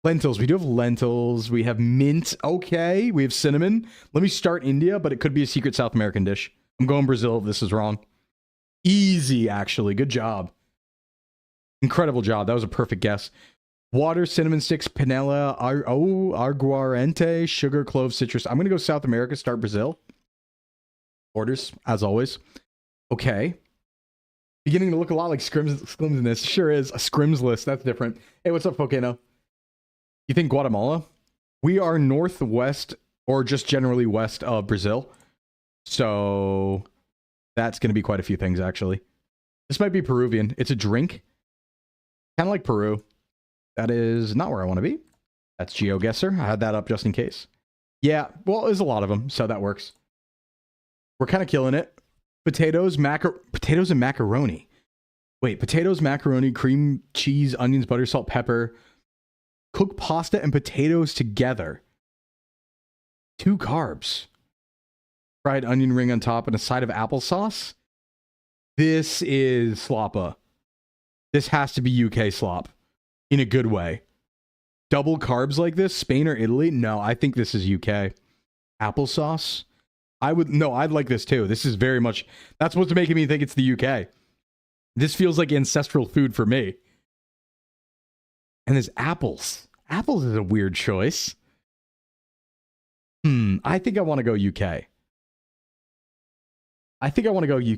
Lentils. We do have lentils. We have mint. Okay. We have cinnamon. Let me start India, but it could be a secret South American dish. I'm going Brazil if this is wrong. Easy, actually. Good job. Incredible job. That was a perfect guess. Water, cinnamon sticks, panela, aguardiente, sugar, clove, citrus. I'm going to go South America, start Brazil. Orders, as always. Okay. Beginning to look a lot like Scrims in this. Sure is. A Scrims list. That's different. Hey, what's up, Volcano? You think Guatemala? We are northwest, or just generally west of Brazil. So that's going to be quite a few things, actually. This might be Peruvian. It's a drink. Kind of like Peru. That is not where I want to be. That's GeoGuessr. I had that up just in case. Yeah, well, there's a lot of them, so that works. We're kind of killing it. Potatoes and macaroni. Wait, potatoes, macaroni, cream, cheese, onions, butter, salt, pepper. Cook pasta and potatoes together. 2 carbs. Fried onion ring on top and a side of applesauce. This is sloppa. This has to be UK slop. In a good way. Double carbs like this? Spain or Italy? No, I think this is UK. Applesauce? I'd like this too. This is very much, that's what's making me think it's the UK. This feels like ancestral food for me. And there's apples. Apples is a weird choice. I think I want to go UK.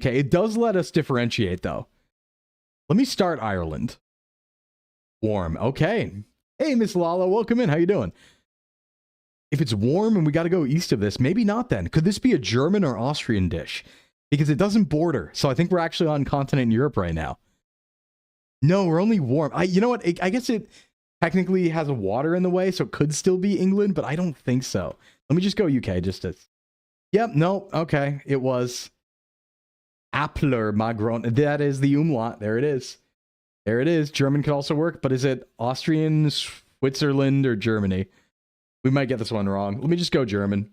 It does let us differentiate though. Let me start Ireland. Warm. Okay. Hey, Miss Lala, welcome in. How you doing? If it's warm and we got to go east of this, maybe not then. Could this be a German or Austrian dish? Because it doesn't border. So I think we're actually on continent Europe right now. No, we're only warm. You know what? I guess it technically has a water in the way, so it could still be England, but I don't think so. Let me just go UK just to... Yep, no, okay. It was Appler Magron. That is the umlaut. There it is. There it is. German could also work, but is it Austrian, Switzerland, or Germany? We might get this one wrong. Let me just go German.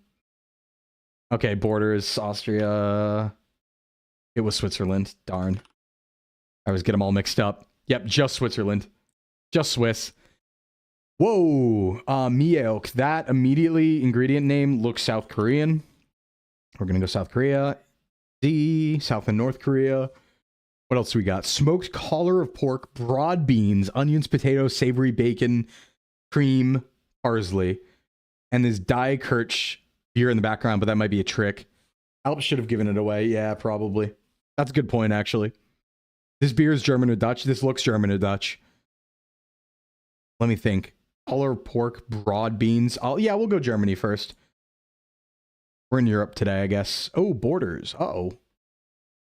Okay, borders, Austria. It was Switzerland. Darn. I always get them all mixed up. Yep, just Switzerland. Just Swiss. Whoa. Myeok. That immediately ingredient name looks South Korean. We're going to go South Korea. South and North Korea. What else do we got? Smoked collar of pork, broad beans, onions, potatoes, savory bacon, cream, parsley. And this Die Kirch beer in the background, but that might be a trick. Alps should have given it away. Yeah, probably. That's a good point, actually. This beer is German or Dutch. This looks German or Dutch. Let me think. Collar of pork, broad beans. Yeah, we'll go Germany first. We're in Europe today, I guess. Oh, borders. Uh-oh.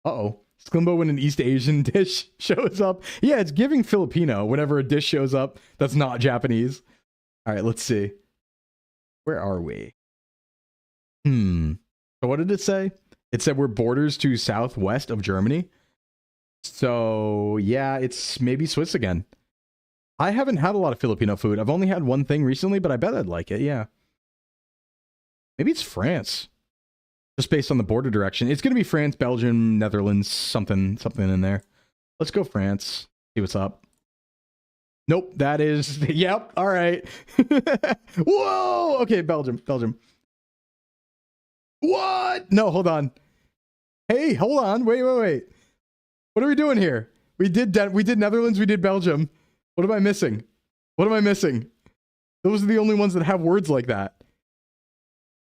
Uh-oh. Sclimbo when an East Asian dish shows up. Yeah, it's giving Filipino whenever a dish shows up that's not Japanese. All right, let's see. Where are we? So what did it say? It said we're borders to southwest of Germany. So, yeah, it's maybe Swiss again. I haven't had a lot of Filipino food. I've only had one thing recently, but I bet I'd like it, yeah. Maybe it's France. just based on the border direction. It's going to be France, Belgium, Netherlands, something in there. Let's go France. See what's up. Nope, that is... Yep, all right. Whoa! Okay, Belgium. What? No, hold on. Hey, hold on. Wait. What are we doing here? We did Netherlands, we did Belgium. What am I missing? Those are the only ones that have words like that.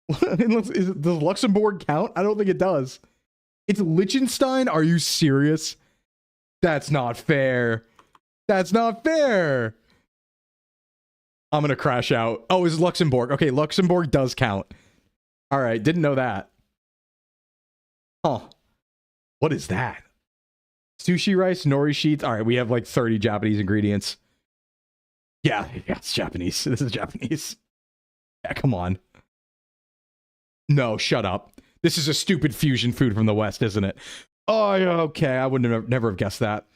Does Luxembourg count? I don't think it does. It's Liechtenstein? Are you serious? That's not fair. I'm gonna crash out. Oh, it's Luxembourg. Okay, Luxembourg does count. All right, didn't know that. Huh. What is that? Sushi rice, nori sheets. All right, we have like 30 Japanese ingredients. Yeah, it's Japanese. This is Japanese. Yeah, come on. No, shut up. This is a stupid fusion food from the West, isn't it? Oh, okay. I wouldn't have never have guessed that.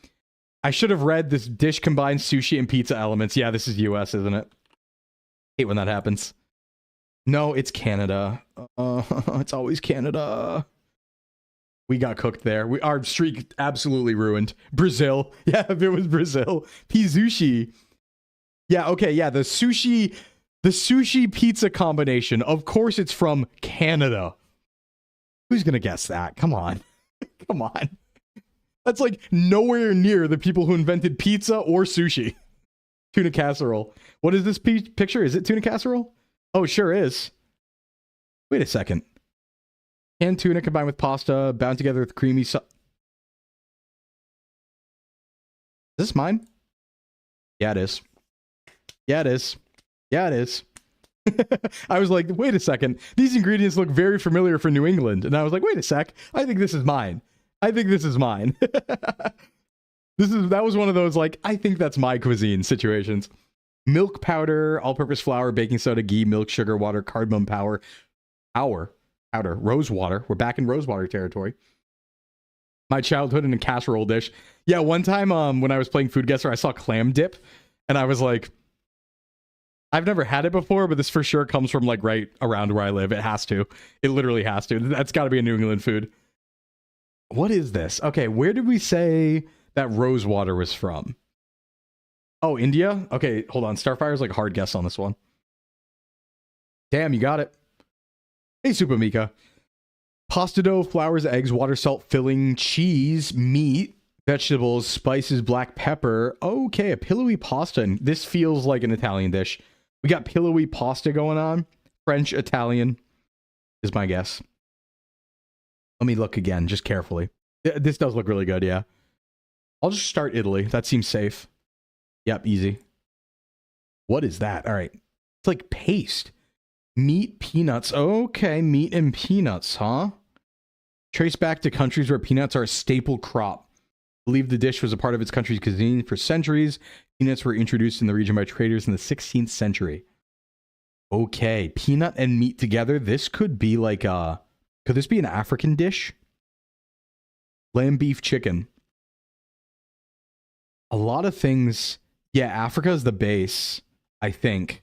I should have read this dish combines sushi and pizza elements. Yeah, this is US, isn't it? Hate when that happens. No, it's Canada. It's always Canada. We got cooked there. Our streak absolutely ruined. Brazil. Yeah, if it was Brazil. Pizushi. Yeah, okay, yeah, the sushi pizza combination. Of course it's from Canada. Who's gonna guess that? Come on. Come on. That's like nowhere near the people who invented pizza or sushi. Tuna casserole. What is this picture? Is it tuna casserole? Oh, sure is. Wait a second. Canned tuna combined with pasta, bound together with creamy sauce. Is this mine? Yeah, it is. Yeah, it is. I was like, wait a second. These ingredients look very familiar for New England. And I was like, wait a sec. I think this is mine. That was one of those, like, I think that's my cuisine situations. Milk powder, all-purpose flour, baking soda, ghee, milk, sugar, water, cardamom powder, rose water. We're back in rose water territory. My childhood in a casserole dish. Yeah, one time when I was playing Food Guesser, I saw clam dip, and I was like, I've never had it before, but this for sure comes from like right around where I live. It has to. It literally has to. That's got to be a New England food. What is this? Okay, where did we say that rose water was from? Oh, India? Okay, hold on. Starfire's like a hard guess on this one. Damn, you got it. Hey, Supamika. Pasta dough, flours, eggs, water, salt, filling, cheese, meat, vegetables, spices, black pepper. Okay, a pillowy pasta. And this feels like an Italian dish. We got pillowy pasta going on. French, Italian is my guess. Let me look again, just carefully. This does look really good, yeah. I'll just start Italy. That seems safe. Yep, easy. What is that? All right. It's like paste. Meat, peanuts. Okay, meat and peanuts, huh? Trace back to countries where peanuts are a staple crop. Believe the dish was a part of its country's cuisine for centuries. Peanuts were introduced in the region by traders in the 16th century. Okay, peanut and meat together. This could be like a... Could this be an African dish? Lamb, beef, chicken. A lot of things... Yeah, Africa is the base, I think.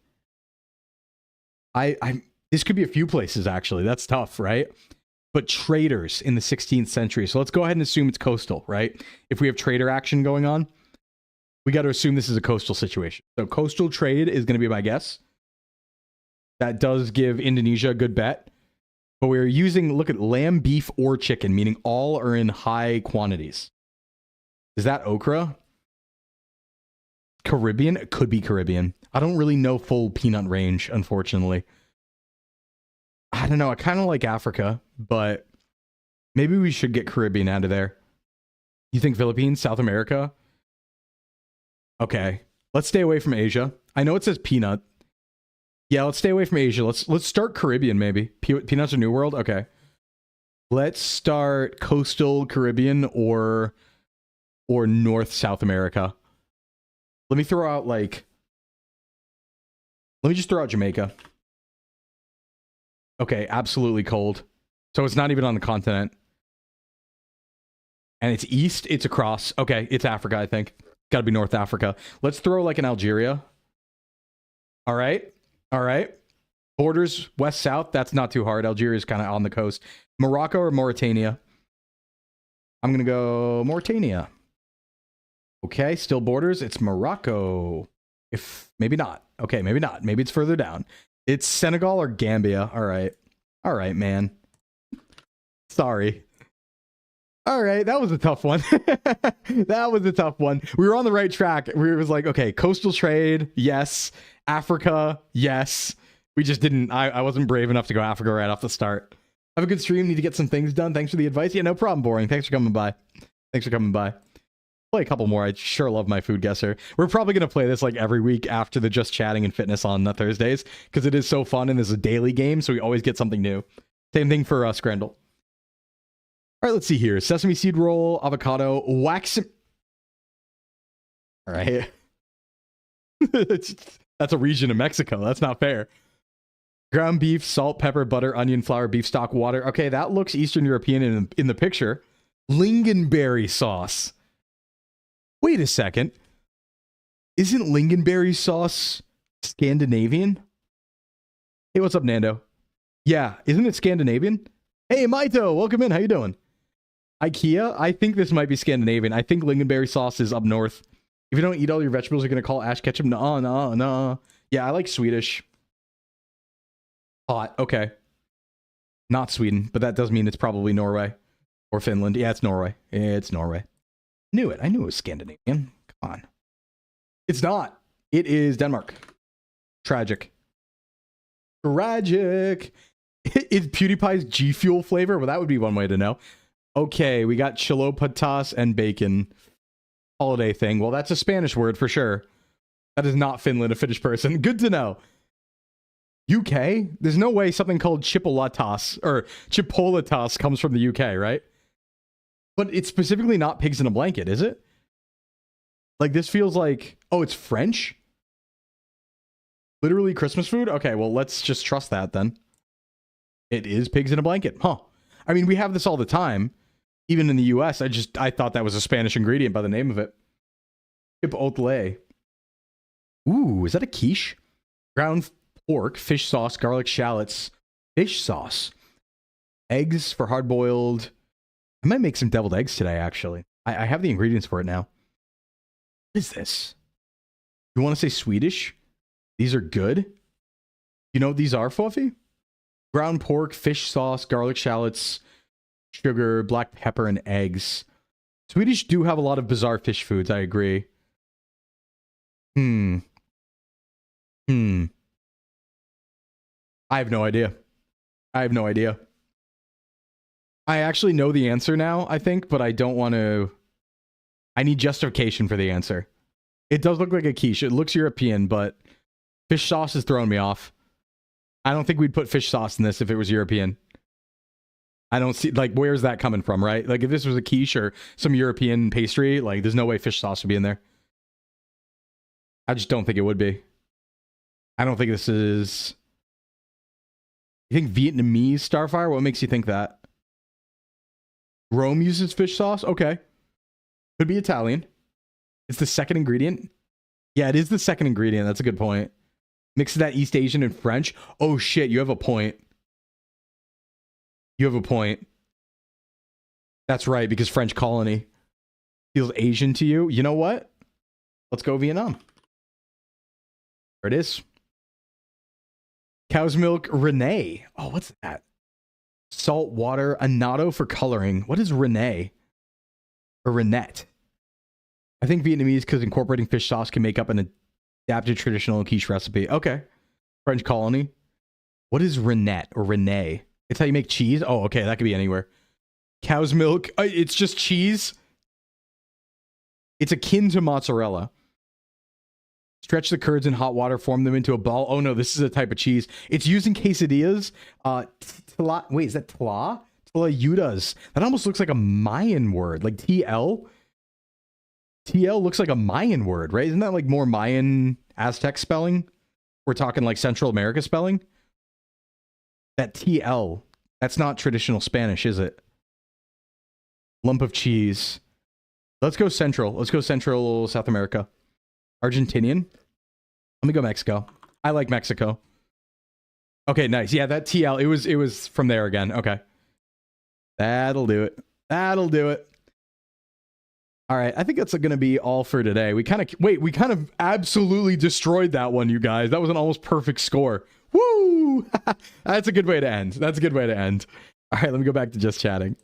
This could be a few places, actually. That's tough, right? But traders in the 16th century. So let's go ahead and assume it's coastal, right? If we have trader action going on, we got to assume this is a coastal situation. So coastal trade is going to be my guess. That does give Indonesia a good bet. But we're using, look at lamb, beef, or chicken, meaning all are in high quantities. Is that okra? Caribbean? It could be Caribbean. I don't really know full peanut range, unfortunately. I don't know. I kind of like Africa, but maybe we should get Caribbean out of there. You think Philippines, South America? Okay. Let's stay away from Asia. I know it says peanut. Yeah, let's stay away from Asia. Let's start Caribbean, maybe. Peanuts or New World? Okay. Let's start coastal Caribbean or North South America. Let me throw out like... Let me just throw out Jamaica. Okay, absolutely cold. So it's not even on the continent. And it's east, it's across. Okay, it's Africa, I think. Gotta be North Africa. Let's throw like an Algeria. All right. Borders, west, south. That's not too hard. Algeria is kind of on the coast. Morocco or Mauritania? I'm going to go Mauritania. Okay, still borders. It's Morocco. If maybe not. Okay, maybe not. Maybe it's further down. It's Senegal or Gambia. All right. All right, man. Sorry. All right, that was a tough one. That was a tough one. We were on the right track. We was like, okay, coastal trade, yes. Africa, yes. We just didn't. I wasn't brave enough to go Africa right off the start. Have a good stream. Need to get some things done. Thanks for the advice. Yeah, no problem, Boring. Thanks for coming by. Thanks for coming by. Play a couple more. I sure love my food guesser. We're probably going to play this like every week after the Just Chatting and Fitness on Thursdays because it is so fun and it's a daily game, so we always get something new. Same thing for Scrandle. All right, let's see here. Sesame seed roll, avocado, wax. All right. That's a region of Mexico. That's not fair. Ground beef, salt, pepper, butter, onion, flour, beef stock, water. Okay, that looks Eastern European in the picture. Lingonberry sauce. Wait a second. Isn't lingonberry sauce Scandinavian? Hey, what's up, Nando? Yeah, isn't it Scandinavian? Hey, Maito, welcome in. How you doing? IKEA? I think this might be Scandinavian. I think lingonberry sauce is up north. If you don't eat all your vegetables, you're going to call Ash ketchup? No. Yeah, I like Swedish. Hot. Okay. Not Sweden, but that does mean it's probably Norway or Finland. Yeah, it's Norway. It's Norway. Knew it. I knew it was Scandinavian. Come on. It's not. It is Denmark. Tragic. Tragic. Is PewDiePie's G Fuel flavor? Well, that would be one way to know. Okay, we got chilopatas and bacon. Holiday thing. Well, that's a Spanish word for sure. That is not Finland, a Finnish person. Good to know. UK? There's no way something called chipolatas or chipolitas comes from the UK, right? But it's specifically not pigs in a blanket, is it? Like, this feels like... Oh, it's French? Literally Christmas food? Okay, well, let's just trust that then. It is pigs in a blanket. Huh. I mean, we have this all the time. Even in the US, I thought that was a Spanish ingredient by the name of it. Chipotle. Ooh, is that a quiche? Ground pork, fish sauce, garlic shallots, fish sauce. Eggs for hard-boiled. I might make some deviled eggs today, actually. I have the ingredients for it now. What is this? You want to say Swedish? These are good? You know what these are, Fluffy? Ground pork, fish sauce, garlic shallots, sugar, black pepper, and eggs. Swedish do have a lot of bizarre fish foods, I agree. I have no idea. I actually know the answer now, I think, but I don't want to... I need justification for the answer. It does look like a quiche. It looks European, but fish sauce is throwing me off. I don't think we'd put fish sauce in this if it was European. I don't see... Like, where's that coming from, right? Like, if this was a quiche or some European pastry, like, there's no way fish sauce would be in there. I just don't think it would be. I don't think this is... You think Vietnamese Starfire? What makes you think that? Rome uses fish sauce? Okay. Could be Italian. It's the second ingredient. Yeah, it is the second ingredient. That's a good point. Mix that East Asian and French. Oh shit, you have a point. You have a point. That's right, because French colony feels Asian to you. You know what? Let's go Vietnam. There it is. Cow's milk Renee. Oh, what's that? Salt water, annatto for coloring. What is Renee? Or Renette? I think Vietnamese, because incorporating fish sauce can make up an adapted traditional quiche recipe. Okay. French colony. What is Renette or Renee? It's how you make cheese? Oh, okay. That could be anywhere. Cow's milk. It's just cheese. It's akin to mozzarella. Stretch the curds in hot water, form them into a ball. Oh no, this is a type of cheese. It's used in quesadillas. Wait, is that tla? Tlayudas. That almost looks like a Mayan word. Like TL? TL looks like a Mayan word, right? Isn't that like more Mayan Aztec spelling? We're talking like Central America spelling? That TL. That's not traditional Spanish, is it? Lump of cheese. Let's go Central. Let's go Central South America. Argentinian. Let me go Mexico. I like Mexico. Okay, nice. Yeah, that TL, it was from there again. Okay. That'll do it. That'll do it. All right, I think that's going to be all for today. We kind of absolutely destroyed that one, you guys. That was an almost perfect score. Woo! That's a good way to end. That's a good way to end. All right, let me go back to just chatting.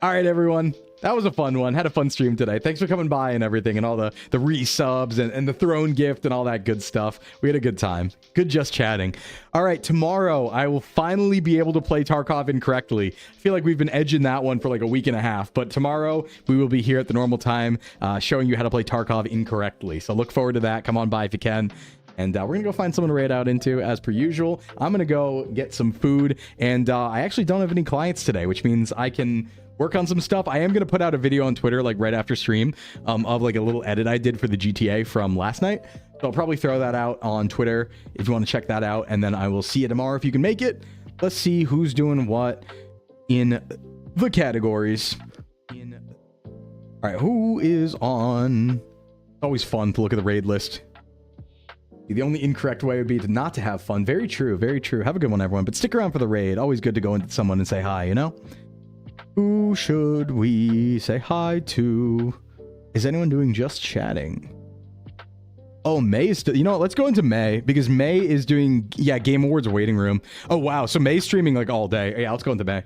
All right, everyone. That was a fun one. Had a fun stream today. Thanks for coming by and everything, and all the resubs and the throne gift and all that good stuff. We had a good time. Good just chatting. All right, tomorrow I will finally be able to play Tarkov incorrectly. I feel like we've been edging that one for like a week and a half, but tomorrow we will be here at the normal time showing you how to play Tarkov incorrectly. So look forward to that. Come on by if you can. And we're going to go find someone to raid out into, as per usual. I'm going to go get some food, and I actually don't have any clients today, which means I can work on some stuff. I am going to put out a video on Twitter, like right after stream, of like a little edit I did for the GTA from last night. So I'll probably throw that out on Twitter if you want to check that out, and then I will see you tomorrow if you can make it. Let's see who's doing what in the categories. All right, who is on? It's always fun to look at the raid list. The only incorrect way would be to not to have fun. Very true, very true. Have a good one, everyone. But stick around for the raid. Always good to go into someone and say hi, you know? Who should we say hi to? Is anyone doing just chatting? Oh, May is still... You know what? Let's go into May, because May is doing... Yeah, Game Awards waiting room. Oh, wow. So May's streaming like all day. Yeah, let's go into May.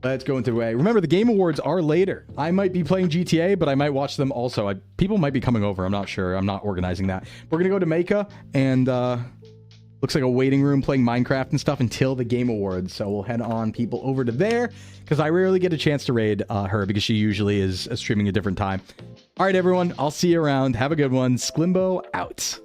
Let's go into May. Remember, the Game Awards are later. I might be playing GTA, but I might watch them also. People might be coming over. I'm not sure. I'm not organizing that. We're going to go to Mecca, and looks like a waiting room playing Minecraft and stuff until the Game Awards. So we'll head on people over to there, because I rarely get a chance to raid her, because she usually is streaming a different time. All right, everyone. I'll see you around. Have a good one. Sclimbo out.